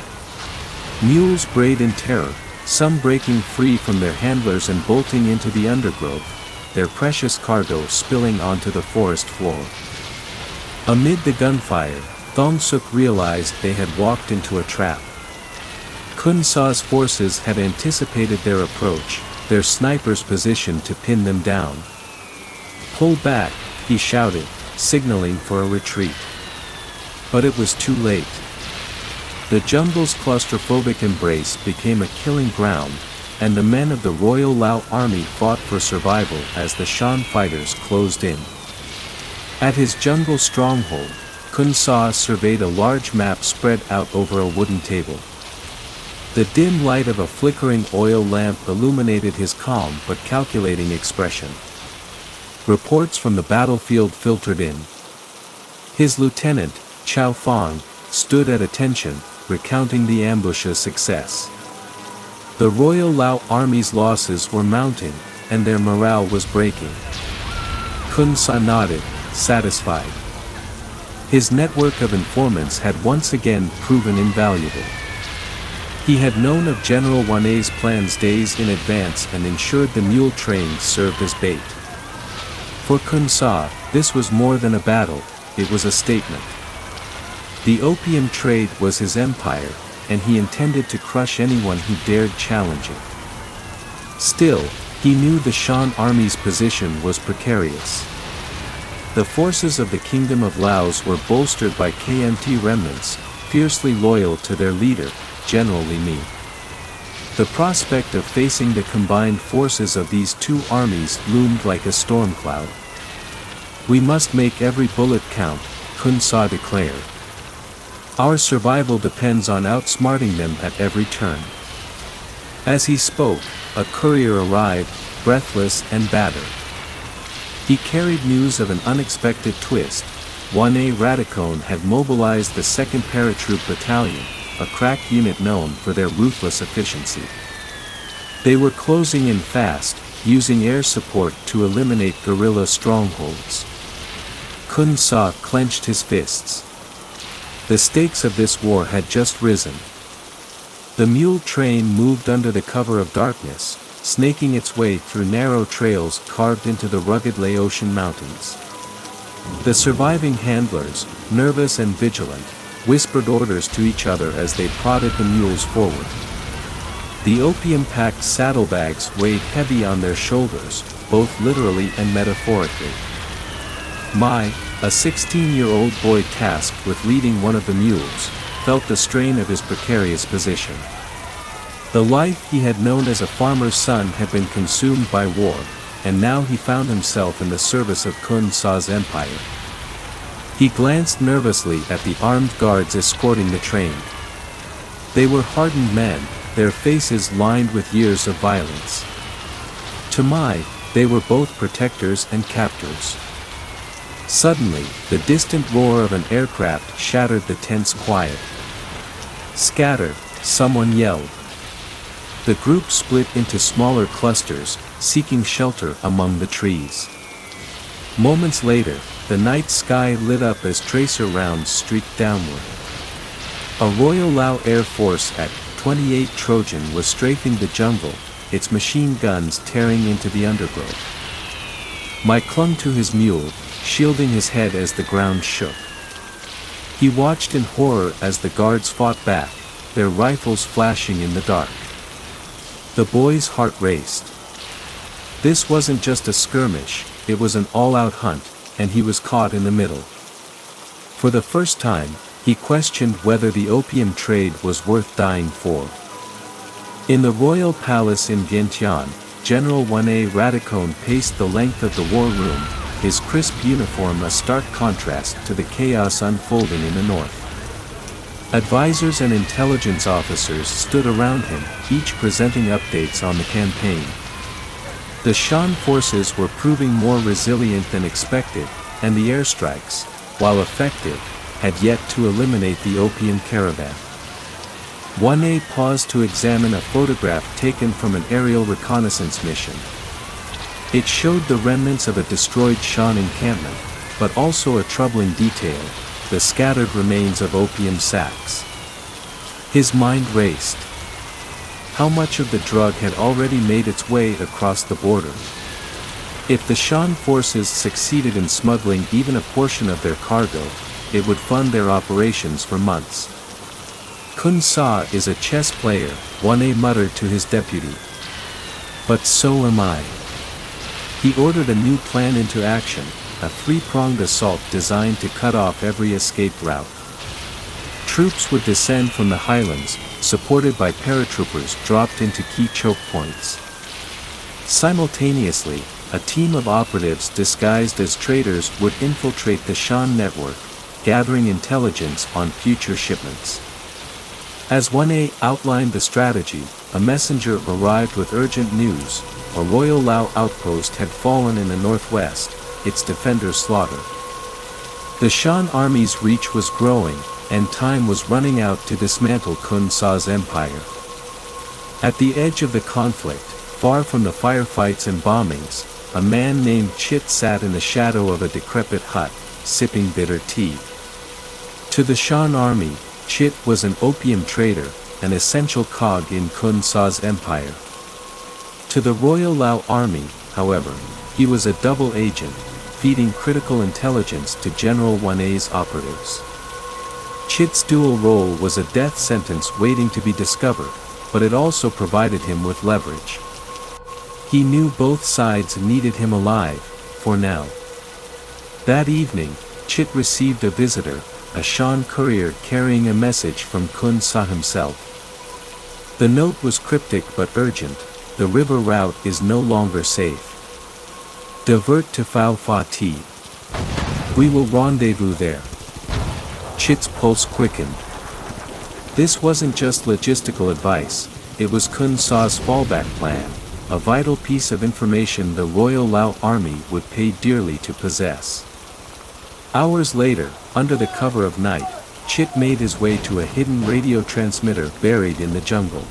Speaker 2: Mules brayed in terror, some breaking free from their handlers and bolting into the undergrowth, their precious cargo spilling onto the forest floor. Amid the gunfire, Thong Suk realized they had walked into a trap. Khun Sa's forces had anticipated their approach, their snipers positioned to pin them down. "Pull back," he shouted, signaling for a retreat. But it was too late. The jungle's claustrophobic embrace became a killing ground, and the men of the Royal Lao Army fought for survival as the Shan fighters closed in. At his jungle stronghold, Khun Sa surveyed a large map spread out over a wooden table. The dim light of a flickering oil lamp illuminated his calm but calculating expression. reports from the battlefield filtered in. His lieutenant, Chow Fong, stood at attention, recounting the ambush's success. The Royal Lao Army's losses were mounting, and their morale was breaking. Kun Sa nodded, satisfied. His network of informants had once again proven invaluable. He had known of General Wanei's plans days in advance and ensured the mule trains served as bait. For Kun Sa, this was more than a battle, it was a statement. The opium trade was his empire, and he intended to crush anyone who dared challenge it. Still, he knew the Shan army's position was precarious. The forces of the Kingdom of Laos were bolstered by KMT remnants, fiercely loyal to their leader, General Li Mi. The prospect of facing the combined forces of these two armies loomed like a storm cloud. "We must make every bullet count," Kun Sa declared. "Our survival depends on outsmarting them at every turn." As he spoke, a courier arrived, breathless and battered. He carried news of an unexpected twist. Wanei Radicone had mobilized the 2nd Paratroop Battalion, a crack unit known for their ruthless efficiency. They were closing in fast, using air support to eliminate guerrilla strongholds. Kun Sa clenched his fists. The stakes of this war had just risen. The mule train moved under the cover of darkness, snaking its way through narrow trails carved into the rugged Laotian mountains. The surviving handlers, nervous and vigilant, whispered orders to each other as they prodded the mules forward. The opium-packed saddlebags weighed heavy on their shoulders, both literally and metaphorically. Mai, a 16-year-old boy tasked with leading one of the mules, felt the strain of his precarious position. The life he had known as a farmer's son had been consumed by war, and now he found himself in the service of Kun Sa's empire. He glanced nervously at the armed guards escorting the train. They were hardened men, their faces lined with years of violence. To Mai, they were both protectors and captors. Suddenly, the distant roar of an aircraft shattered the tense quiet. "Scatter," someone yelled. The group split into smaller clusters, seeking shelter among the trees. Moments later, the night sky lit up as tracer rounds streaked downward. A Royal Lao Air Force at 28 Trojan was strafing the jungle, its machine guns tearing into the undergrowth. Mai clung to his mule, shielding his head as the ground shook. He watched in horror as the guards fought back, their rifles flashing in the dark. The boy's heart raced. This wasn't just a skirmish, it was an all-out hunt, and he was caught in the middle. For the first time, he questioned whether the opium trade was worth dying for. In the royal palace in Vientiane, General Wanei Radicone paced the length of the war room, his crisp uniform a stark contrast to the chaos unfolding in the north. Advisors and intelligence officers stood around him, each presenting updates on the campaign. The Shan forces were proving more resilient than expected, and the airstrikes, while effective, had yet to eliminate the opium caravan. Wanei paused to examine a photograph taken from an aerial reconnaissance mission. It showed the remnants of a destroyed Shan encampment, but also a troubling detail, the scattered remains of opium sacks. His mind raced. How much of the drug had already made its way across the border? If the Shan forces succeeded in smuggling even a portion of their cargo, it would fund their operations for months. Kun Sa is a chess player, Wanei muttered to his deputy. But so am I. He ordered a new plan into action, a three-pronged assault designed to cut off every escape route. Troops would descend from the highlands, supported by paratroopers dropped into key choke points. Simultaneously, a team of operatives disguised as traders would infiltrate the Shan network, gathering intelligence on future shipments. As Wanei outlined the strategy, a messenger arrived with urgent news. a Royal Lao outpost had fallen in the northwest, its defenders slaughtered. The Shan army's reach was growing, and time was running out to dismantle Kun Sa's empire. At the edge of the conflict, far from the firefights and bombings, a man named Chit sat in the shadow of a decrepit hut, sipping bitter tea. To the Shan army, Chit was an opium trader, an essential cog in Kun Sa's empire. To the Royal Lao army, however, he was a double agent, feeding critical intelligence to General Wanei's operatives. Chit's dual role was a death sentence waiting to be discovered, but it also provided him with leverage. He knew both sides needed him alive, for now. That evening, Chit received a visitor, a Shan courier carrying a message from Kun Sa himself. The note was cryptic but urgent: the river route is no longer safe. Divert to PHOU. We will rendezvous there. Chit's pulse quickened. This wasn't just logistical advice, it was Kun Sa's fallback plan, a vital piece of information the Royal Lao army would pay dearly to possess. Hours later, under the cover of night, Chit made his way to a hidden radio transmitter buried in the jungle.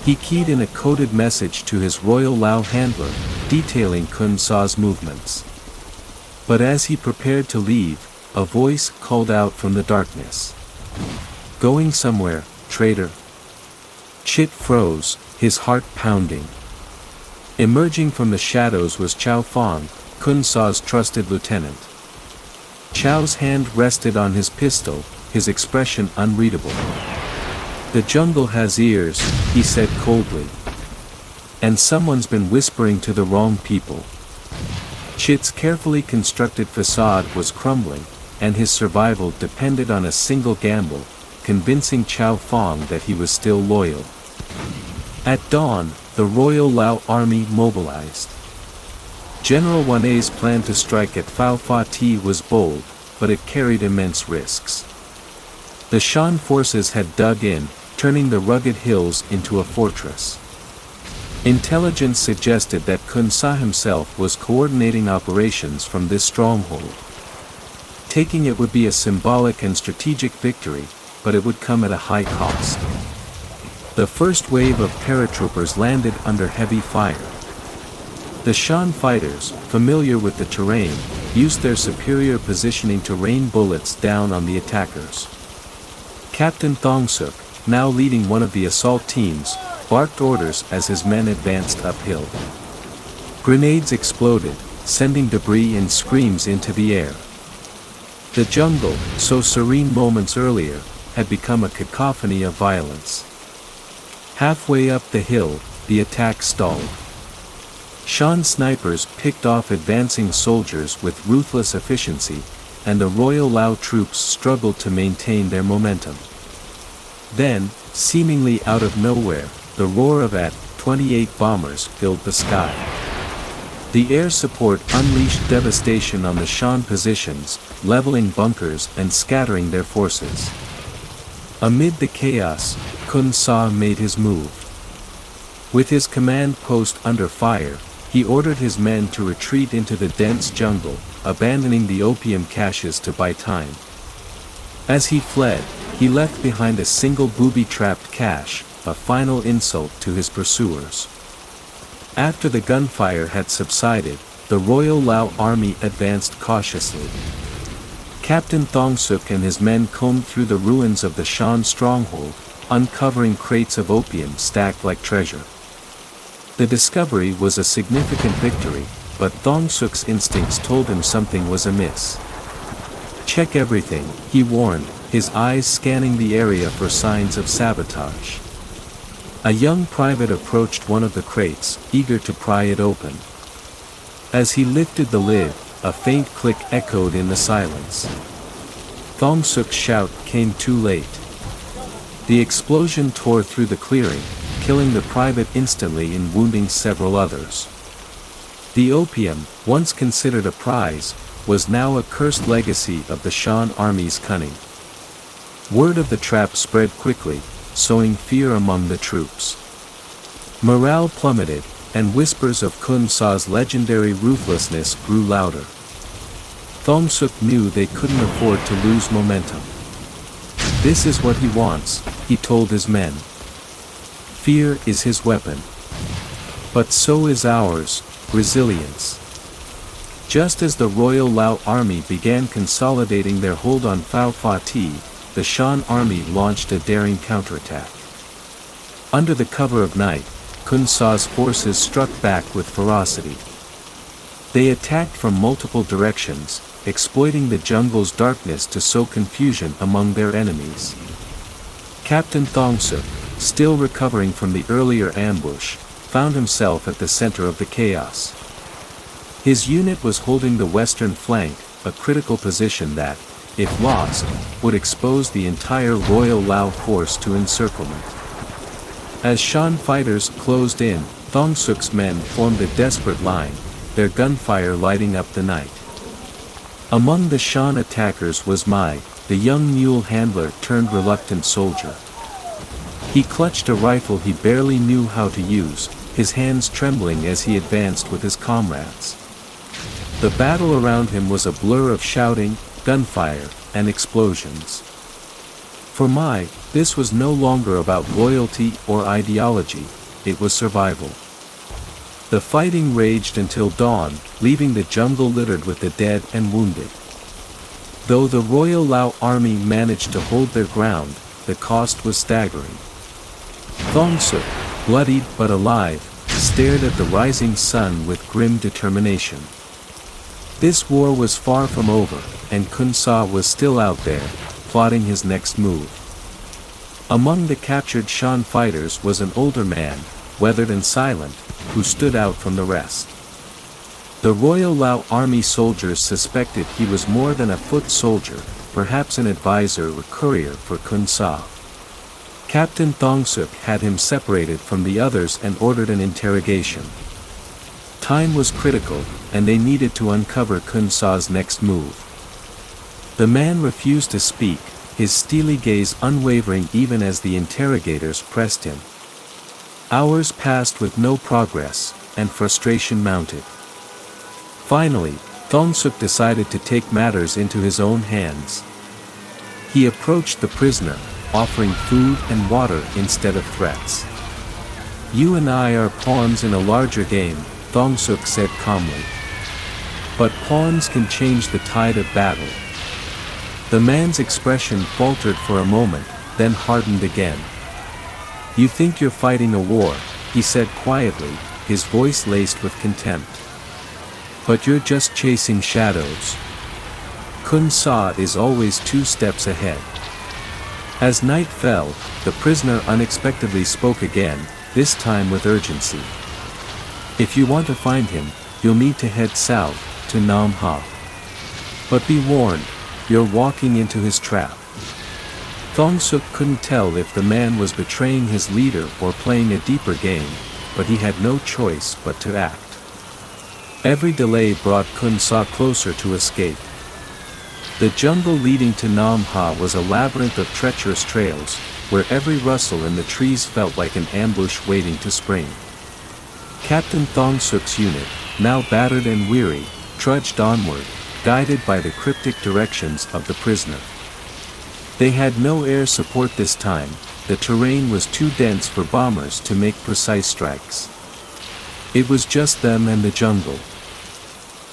Speaker 2: He keyed in a coded message to his Royal Lao handler, detailing Kun Sa's movements. But as he prepared to leave, a voice called out from the darkness. "Going somewhere, traitor?" Chit froze, his heart pounding. Emerging from the shadows was Chow Fong, Kun Sa's trusted lieutenant. Chow's hand rested on his pistol, his expression unreadable. "The jungle has ears," he said coldly. "And someone's been whispering to the wrong people." Chit's carefully constructed facade was crumbling, and his survival depended on a single gamble, convincing Chow Fong that he was still loyal. At dawn, the Royal Lao army mobilized. General Wanei's plan to strike at PHOU was bold, but it carried immense risks. The Shan forces had dug in, turning the rugged hills into a fortress. Intelligence suggested that Kun Sa himself was coordinating operations from this stronghold. Taking it would be a symbolic and strategic victory, but it would come at a high cost. The first wave of paratroopers landed under heavy fire. The Shan fighters, familiar with the terrain, used their superior positioning to rain bullets down on the attackers. Captain Thong Suk, now leading one of the assault teams, barked orders as his men advanced uphill. Grenades exploded, sending debris and screams into the air. The jungle, so serene moments earlier, had become a cacophony of violence. Halfway up the hill, the attack stalled. Shan snipers picked off advancing soldiers with ruthless efficiency, and the Royal Lao troops struggled to maintain their momentum. Then, seemingly out of nowhere, the roar of At-28 bombers filled the sky. The air support unleashed devastation on the Shan positions, leveling bunkers and scattering their forces. Amid the chaos, Kun Sa made his move. With his command post under fire, he ordered his men to retreat into the dense jungle, abandoning the opium caches to buy time. As he fled, he left behind a single booby-trapped cache, a final insult to his pursuers. After the gunfire had subsided, the Royal Lao army advanced cautiously. Captain Thong Suk and his men combed through the ruins of the Shan stronghold, uncovering crates of opium stacked like treasure. The discovery was a significant victory, but Thong Suk's instincts told him something was amiss. "Check everything," he warned, his eyes scanning the area for signs of sabotage. A young private approached one of the crates, eager to pry it open. As he lifted the lid, a faint click echoed in the silence. Thong Suk's shout came too late. The explosion tore through the clearing, killing the private instantly and wounding several others. The opium, once considered a prize, was now a cursed legacy of the Shan army's cunning. Word of the trap spread quickly, sowing fear among the troops. Morale plummeted, and whispers of Khun Sa's legendary ruthlessness grew louder. Thong Suk knew they couldn't afford to lose momentum. "This is what he wants," he told his men. "Fear is his weapon. But so is ours, resilience." Just as the Royal Lao Army began consolidating their hold on PHOU, the Shan Army launched a daring counterattack. Under the cover of night, Khun Sa's forces struck back with ferocity. They attacked from multiple directions, exploiting the jungle's darkness to sow confusion among their enemies. Captain Thong Suk, still recovering from the earlier ambush, found himself at the center of the chaos. His unit was holding the western flank, a critical position that, if lost, would expose the entire Royal Lao force to encirclement. As Shan fighters closed in, Thong Suk's men formed a desperate line, their gunfire lighting up the night. Among the Shan attackers was Mai, the young mule handler turned reluctant soldier. He clutched a rifle he barely knew how to use, his hands trembling as he advanced with his comrades. The battle around him was a blur of shouting, gunfire, and explosions. For Mai, this was no longer about loyalty or ideology, it was survival. The fighting raged until dawn, leaving the jungle littered with the dead and wounded. Though the Royal Lao Army managed to hold their ground, the cost was staggering. Thong Suk, bloodied but alive, stared at the rising sun with grim determination. This war was far from over, and Khun Sa was still out there, plotting his next move. Among the captured Shan fighters was an older man, weathered and silent, who stood out from the rest. The Royal Lao Army soldiers suspected he was more than a foot soldier, perhaps an advisor or courier for Khun Sa. Captain Thong Suk had him separated from the others and ordered an interrogation. Time was critical, and they needed to uncover Khun Sa's next move. The man refused to speak, his steely gaze unwavering even as the interrogators pressed him. Hours passed with no progress, and frustration mounted. Finally, Thong Suk decided to take matters into his own hands. He approached the prisoner, offering food and water instead of threats. "You and I are pawns in a larger game," Thong Suk said calmly. "But pawns can change the tide of battle." The man's expression faltered for a moment, then hardened again. "You think you're fighting a war," he said quietly, his voice laced with contempt. "But you're just chasing shadows. Khun Sa is always 2 steps ahead." As night fell, the prisoner unexpectedly spoke again, this time with urgency. "If you want to find him, you'll need to head south, to Nam Ha. But be warned, you're walking into his trap." Thong Suk couldn't tell if the man was betraying his leader or playing a deeper game, but he had no choice but to act. Every delay brought Khun Sa closer to escape. The jungle leading to Nam Ha was a labyrinth of treacherous trails, where every rustle in the trees felt like an ambush waiting to spring. Captain Thong Suk's unit, now battered and weary, trudged onward, guided by the cryptic directions of the prisoner. They had no air support this time, the terrain was too dense for bombers to make precise strikes. It was just them and the jungle.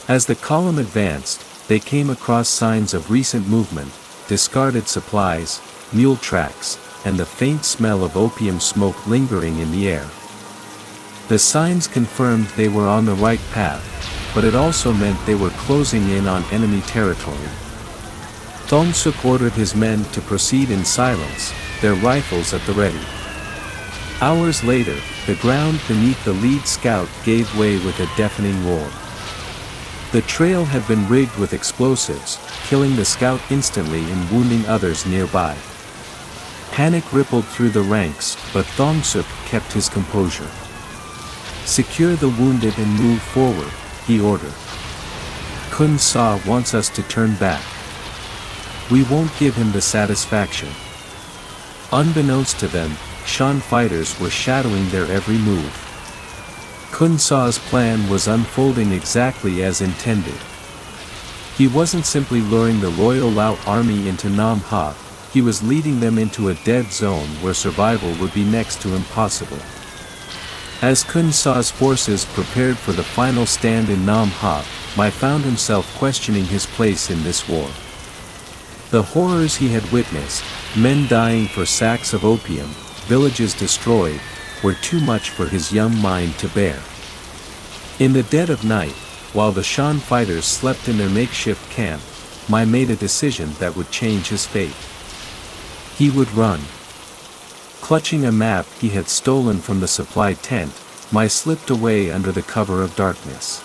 Speaker 2: As the column advanced, they came across signs of recent movement, discarded supplies, mule tracks, and the faint smell of opium smoke lingering in the air. The signs confirmed they were on the right path, but it also meant they were closing in on enemy territory. Thong Suk ordered his men to proceed in silence, their rifles at the ready. Hours later, the ground beneath the lead scout gave way with a deafening roar. The trail had been rigged with explosives, killing the scout instantly and wounding others nearby. Panic rippled through the ranks, but Thong Suk kept his composure. "Secure the wounded and move forward," he ordered. "Khun Sa wants us to turn back. We won't give him the satisfaction." Unbeknownst to them, Shan fighters were shadowing their every move. Khun Sa's plan was unfolding exactly as intended. He wasn't simply luring the Royal Lao army into Nam Ha, he was leading them into a dead zone where survival would be next to impossible. As Khun Sa's forces prepared for the final stand in Nam Ha, Mai found himself questioning his place in this war. The horrors he had witnessed, men dying for sacks of opium, villages destroyed, were too much for his young mind to bear. In the dead of night, while the Shan fighters slept in their makeshift camp, Mai made a decision that would change his fate. He would run. Clutching a map he had stolen from the supply tent, Mai slipped away under the cover of darkness.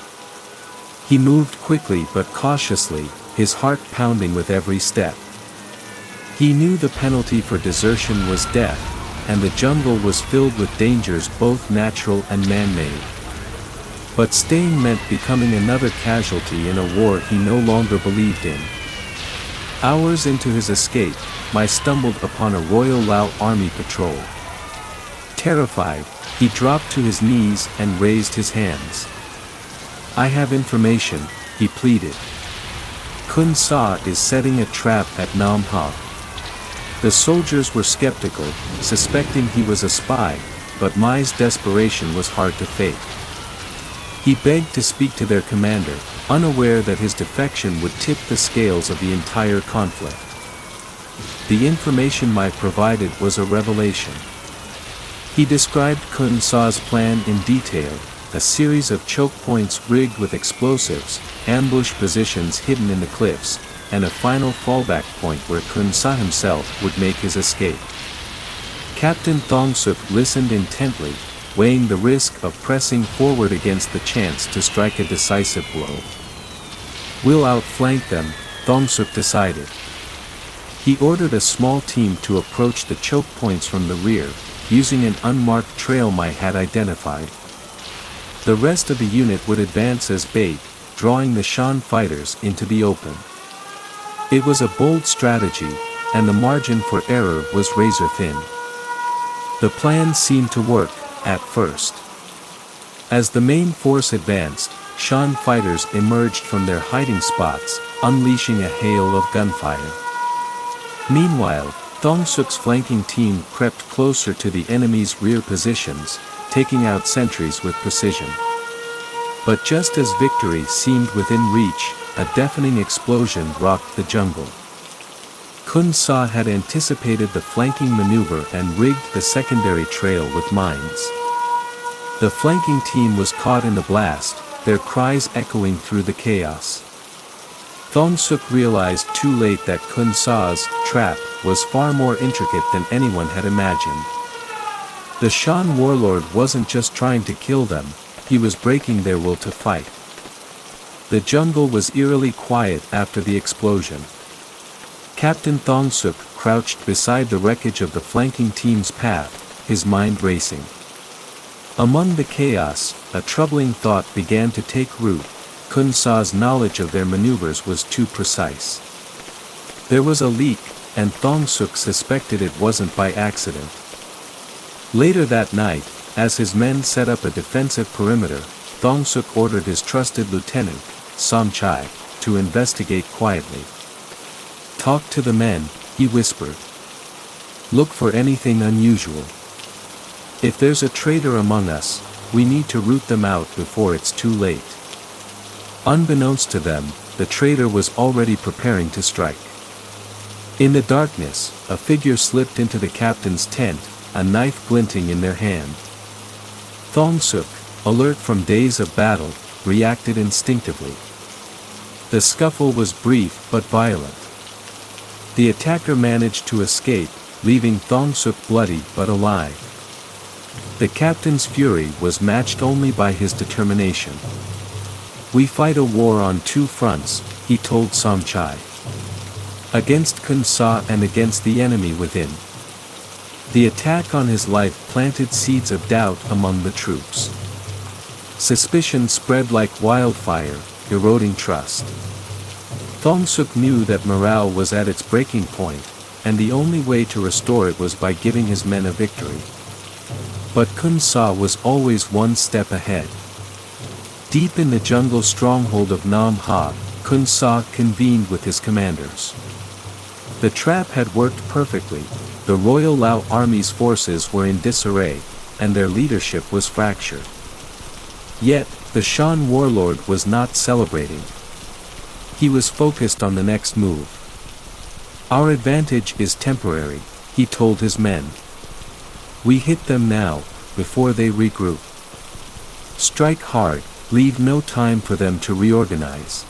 Speaker 2: He moved quickly but cautiously, his heart pounding with every step. He knew the penalty for desertion was death, and the jungle was filled with dangers both natural and man-made. But staying meant becoming another casualty in a war he no longer believed in. Hours into his escape, Mai stumbled upon a Royal Lao army patrol. Terrified, he dropped to his knees and raised his hands. "I have information," he pleaded. "Khun Sa is setting a trap at Nam Ha." The soldiers were skeptical, suspecting he was a spy, but Mai's desperation was hard to fake. He begged to speak to their commander, unaware that his defection would tip the scales of the entire conflict. The information Mai provided was a revelation. He described Khun Sa's plan in detail, a series of choke points rigged with explosives, ambush positions hidden in the cliffs, and a final fallback point where Khun Sa himself would make his escape. Captain Thongsuk listened intently, weighing the risk of pressing forward against the chance to strike a decisive blow. "We'll outflank them," Thongsuk decided. He ordered a small team to approach the choke points from the rear, using an unmarked trail Mai had identified. The rest of the unit would advance as bait, drawing the Shan fighters into the open. It was a bold strategy, and the margin for error was razor thin. The plan seemed to work, at first. As the main force advanced, Shan fighters emerged from their hiding spots, unleashing a hail of gunfire. Meanwhile, Thongsuk's flanking team crept closer to the enemy's rear positions, taking out sentries with precision. But just as victory seemed within reach, a deafening explosion rocked the jungle. Khun Sa had anticipated the flanking maneuver and rigged the secondary trail with mines. The flanking team was caught in the blast, their cries echoing through the chaos. Thongsuk realized too late that Khun Sa's trap was far more intricate than anyone had imagined. The Shan warlord wasn't just trying to kill them, he was breaking their will to fight. The jungle was eerily quiet after the explosion. Captain Thongsuk crouched beside the wreckage of the flanking team's path, his mind racing. Among the chaos, a troubling thought began to take root. Khun Sa's knowledge of their maneuvers was too precise. There was a leak, and Thongsuk suspected it wasn't by accident. Later that night, as his men set up a defensive perimeter, Thongsuk ordered his trusted lieutenant, Somchai, to investigate quietly. "Talk to the men," he whispered. "Look for anything unusual. If there's a traitor among us, we need to root them out before it's too late." Unbeknownst to them, the traitor was already preparing to strike. In the darkness, a figure slipped into the captain's tent, a knife glinting in their hand. Thongsuk, alert from days of battle, reacted instinctively. The scuffle was brief but violent. The attacker managed to escape, leaving Thongsuk bloody but alive. The captain's fury was matched only by his determination. "We fight a war on two fronts," he told Somchai. "Against Khun Sa and against the enemy within." The attack on his life planted seeds of doubt among the troops. Suspicion spread like wildfire, eroding trust. Thongsuk knew that morale was at its breaking point, and the only way to restore it was by giving his men a victory. But Kun Sa was always one step ahead. Deep in the jungle stronghold of Nam Ha, Kun Sa convened with his commanders. The trap had worked perfectly, the Royal Lao Army's forces were in disarray, and their leadership was fractured. Yet, the Shan warlord was not celebrating. He was focused on the next move. Our advantage is temporary, he told his men. We hit them now, before they regroup. Strike hard, leave no time for them to reorganize.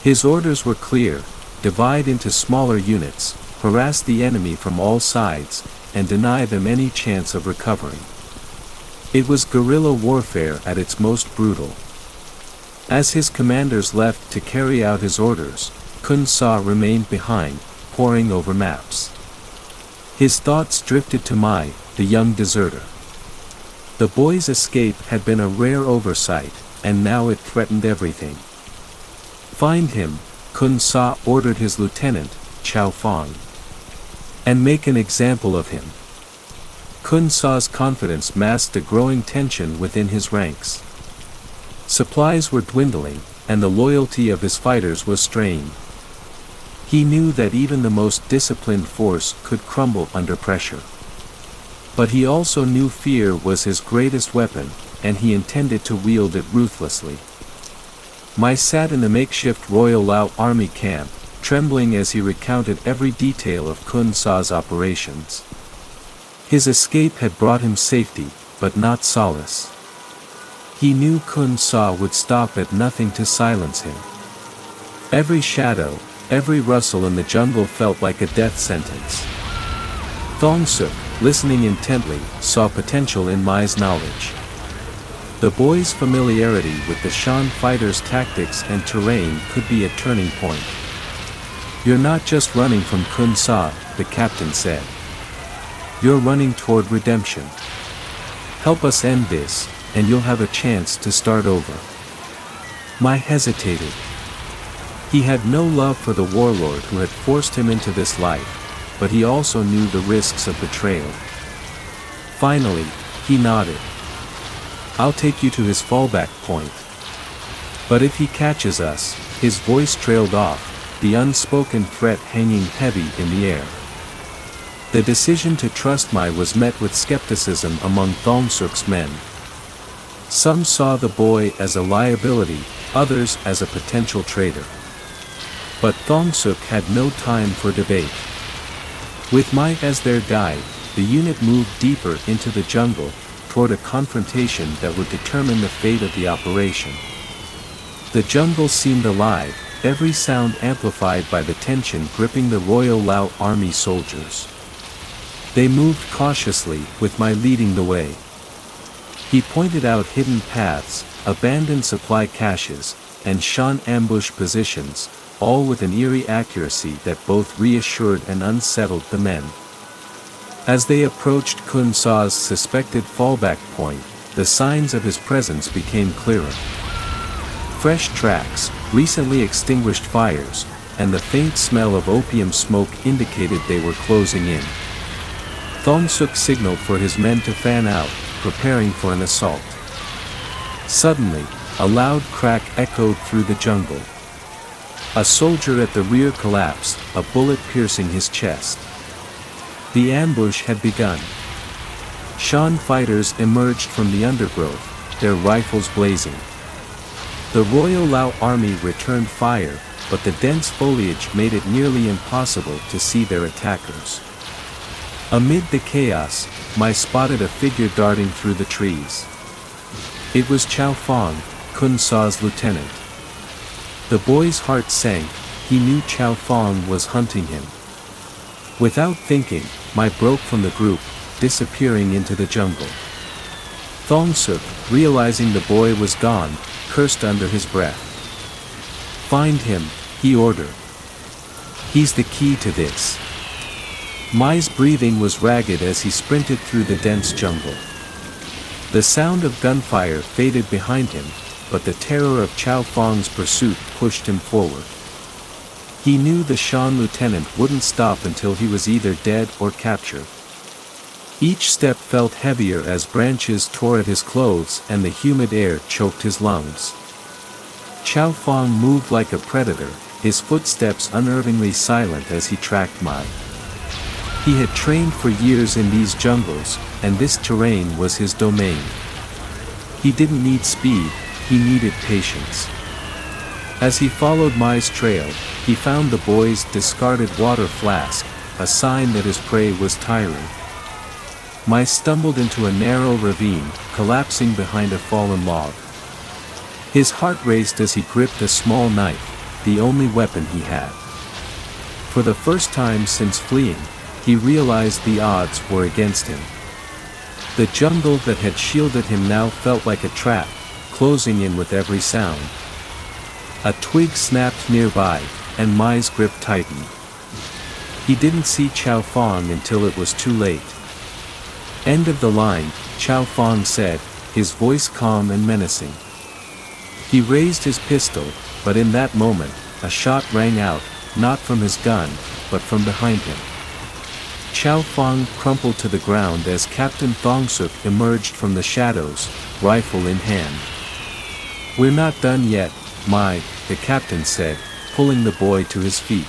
Speaker 2: His orders were clear: divide into smaller units, harass the enemy from all sides, and deny them any chance of recovering. It was guerrilla warfare at its most brutal. As his commanders left to carry out his orders, Kun Sa remained behind, poring over maps. His thoughts drifted to Mai, the young deserter. The boy's escape had been a rare oversight, and now it threatened everything. Find him, Kun Sa ordered his lieutenant, Chao Fang. And make an example of him. Kun Sa's confidence masked a growing tension within his ranks. Supplies were dwindling, and the loyalty of his fighters was strained. He knew that even the most disciplined force could crumble under pressure. But he also knew fear was his greatest weapon, and he intended to wield it ruthlessly. Mai sat in the makeshift Royal Lao Army camp, trembling as he recounted every detail of Kun Sa's operations. His escape had brought him safety, but not solace. He knew Kun Sa would stop at nothing to silence him. Every shadow, every rustle in the jungle felt like a death sentence. Thong Suk, listening intently, saw potential in Mai's knowledge. The boy's familiarity with the Shan fighters' tactics and terrain could be a turning point. You're not just running from Kun Sa, the captain said. You're running toward redemption. Help us end this, and you'll have a chance to start over. Mai hesitated. He had no love for the warlord who had forced him into this life, but he also knew the risks of betrayal. Finally, he nodded. I'll take you to his fallback point. But if he catches us, his voice trailed off, the unspoken threat hanging heavy in the air. The decision to trust Mai was met with skepticism among Thong Suk's men. Some saw the boy as a liability, others as a potential traitor. But Thong Suk had no time for debate. With Mai as their guide, the unit moved deeper into the jungle, toward a confrontation that would determine the fate of the operation. The jungle seemed alive, every sound amplified by the tension gripping the Royal Lao Army soldiers. They moved cautiously, with Mai leading the way. He pointed out hidden paths, abandoned supply caches, and Shan ambush positions, all with an eerie accuracy that both reassured and unsettled the men. As they approached Kun Sa's suspected fallback point, the signs of his presence became clearer. Fresh tracks, recently extinguished fires, and the faint smell of opium smoke indicated they were closing in. Thong Suk signaled for his men to fan out, preparing for an assault. Suddenly, a loud crack echoed through the jungle. A soldier at the rear collapsed, a bullet piercing his chest. The ambush had begun. Shan fighters emerged from the undergrowth, their rifles blazing. The Royal Lao Army returned fire, but the dense foliage made it nearly impossible to see their attackers. Amid the chaos, Mai spotted a figure darting through the trees. It was Chao Fang, Kun Sa's lieutenant. The boy's heart sank, he knew Chao Fang was hunting him. Without thinking, Mai broke from the group, disappearing into the jungle. Thong Suk, realizing the boy was gone, cursed under his breath. Find him, he ordered. He's the key to this. Mai's breathing was ragged as he sprinted through the dense jungle. The sound of gunfire faded behind him, but the terror of Chao Fang's pursuit pushed him forward. He knew the Shan lieutenant wouldn't stop until he was either dead or captured. Each step felt heavier as branches tore at his clothes and the humid air choked his lungs. Xiaofang moved like a predator, his footsteps unnervingly silent as he tracked Mai. He had trained for years in these jungles, and this terrain was his domain. He didn't need speed, he needed patience. As he followed Mai's trail, he found the boy's discarded water flask, a sign that his prey was tiring. Mai stumbled into a narrow ravine, collapsing behind a fallen log. His heart raced as he gripped a small knife, the only weapon he had. For the first time since fleeing, he realized the odds were against him. The jungle that had shielded him now felt like a trap, closing in with every sound. A twig snapped nearby, and Mai's grip tightened. He didn't see Xiaofang until it was too late. "End of the line," Xiaofang said, his voice calm and menacing. He raised his pistol, but in that moment, a shot rang out, not from his gun, but from behind him. Xiaofang crumpled to the ground as Captain Thongsuk emerged from the shadows, rifle in hand. "We're not done yet, Mai," the captain said, pulling the boy to his feet.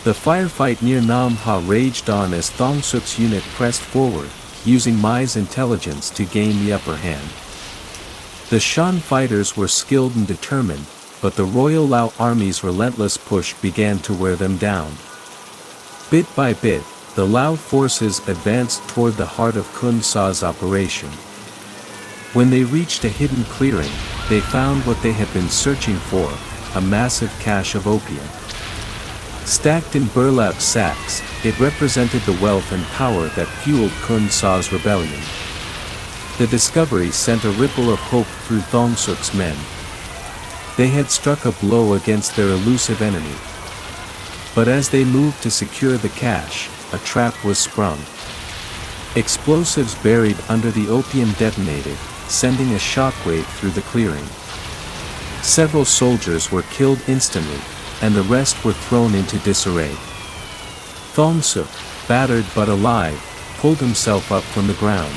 Speaker 2: The firefight near Namha raged on as Thongsuk's unit pressed forward, using Mai's intelligence to gain the upper hand. The Shan fighters were skilled and determined, but the Royal Lao Army's relentless push began to wear them down. Bit by bit, the Lao forces advanced toward the heart of Kun Sa's operation. When they reached a hidden clearing, they found what they had been searching for, a massive cache of opium. Stacked in burlap sacks, it represented the wealth and power that fueled Kun Sa's rebellion. The discovery sent a ripple of hope through Thongsuk's men. They had struck a blow against their elusive enemy. But as they moved to secure the cache, a trap was sprung. Explosives buried under the opium detonated, sending a shockwave through the clearing. Several soldiers were killed instantly, and the rest were thrown into disarray. Thongsuk, battered but alive, pulled himself up from the ground.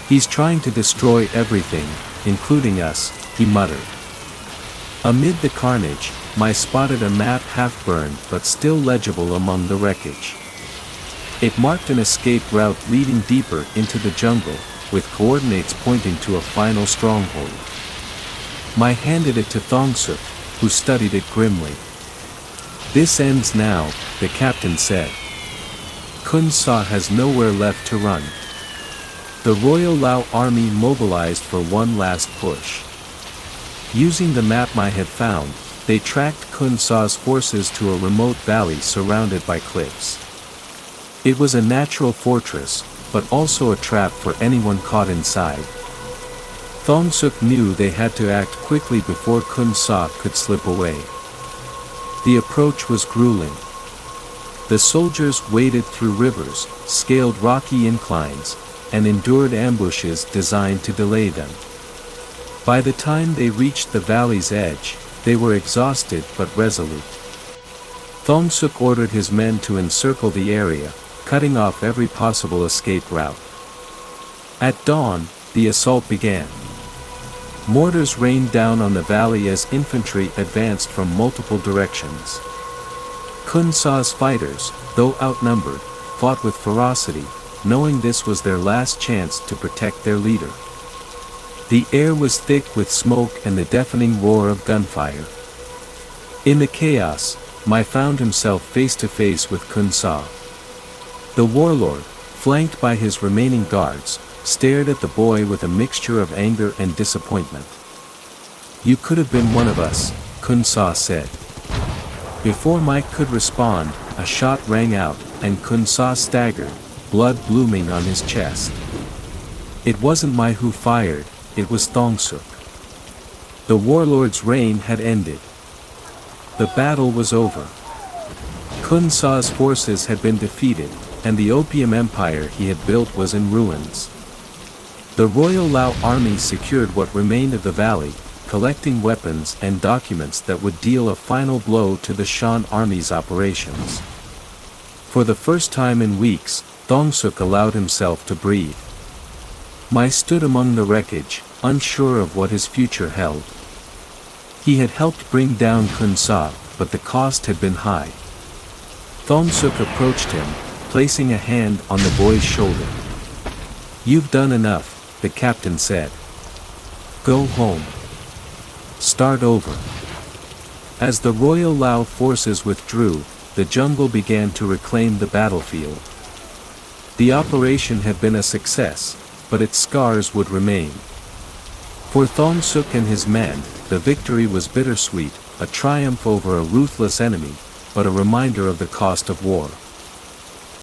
Speaker 2: "He's trying to destroy everything, including us," he muttered. Amid the carnage, Mai spotted a map half-burned but still legible among the wreckage. It marked an escape route leading deeper into the jungle, with coordinates pointing to a final stronghold. Mai handed it to Thongsuk, who studied it grimly. "This ends now," the captain said. "Kun Sa has nowhere left to run." The Royal Lao Army mobilized for one last push. Using the map Mai had found, they tracked Kun Sa's forces to a remote valley surrounded by cliffs. It was a natural fortress, but also a trap for anyone caught inside. Thongsuk knew they had to act quickly before Kun Sa could slip away. The approach was grueling. The soldiers waded through rivers, scaled rocky inclines, and endured ambushes designed to delay them. By the time they reached the valley's edge, they were exhausted but resolute. Thongsuk ordered his men to encircle the area, cutting off every possible escape route. At dawn, the assault began. Mortars rained down on the valley as infantry advanced from multiple directions. Kun Sa's fighters, though outnumbered, fought with ferocity, knowing this was their last chance to protect their leader. The air was thick with smoke and the deafening roar of gunfire. In the chaos, Mai found himself face to face with Kun Sa. The warlord, flanked by his remaining guards, stared at the boy with a mixture of anger and disappointment. "You could have been one of us," Kun Sa said. Before Mai could respond, a shot rang out, and Kun Sa staggered, blood blooming on his chest. It wasn't Mai who fired, it was Thongsuk. The warlord's reign had ended. The battle was over. Kun Sa's forces had been defeated, and the opium empire he had built was in ruins. The Royal Lao Army secured what remained of the valley, collecting weapons and documents that would deal a final blow to the Shan Army's operations. For the first time in weeks, Thong-suk allowed himself to breathe. Mai stood among the wreckage, unsure of what his future held. He had helped bring down Kun-sa, but the cost had been high. Thong-suk approached him, placing a hand on the boy's shoulder. "You've done enough," the captain said. "Go home. Start over." As the Royal Lao forces withdrew, the jungle began to reclaim the battlefield. The operation had been a success, but its scars would remain. For Thong-suk and his men, the victory was bittersweet, a triumph over a ruthless enemy, but a reminder of the cost of war.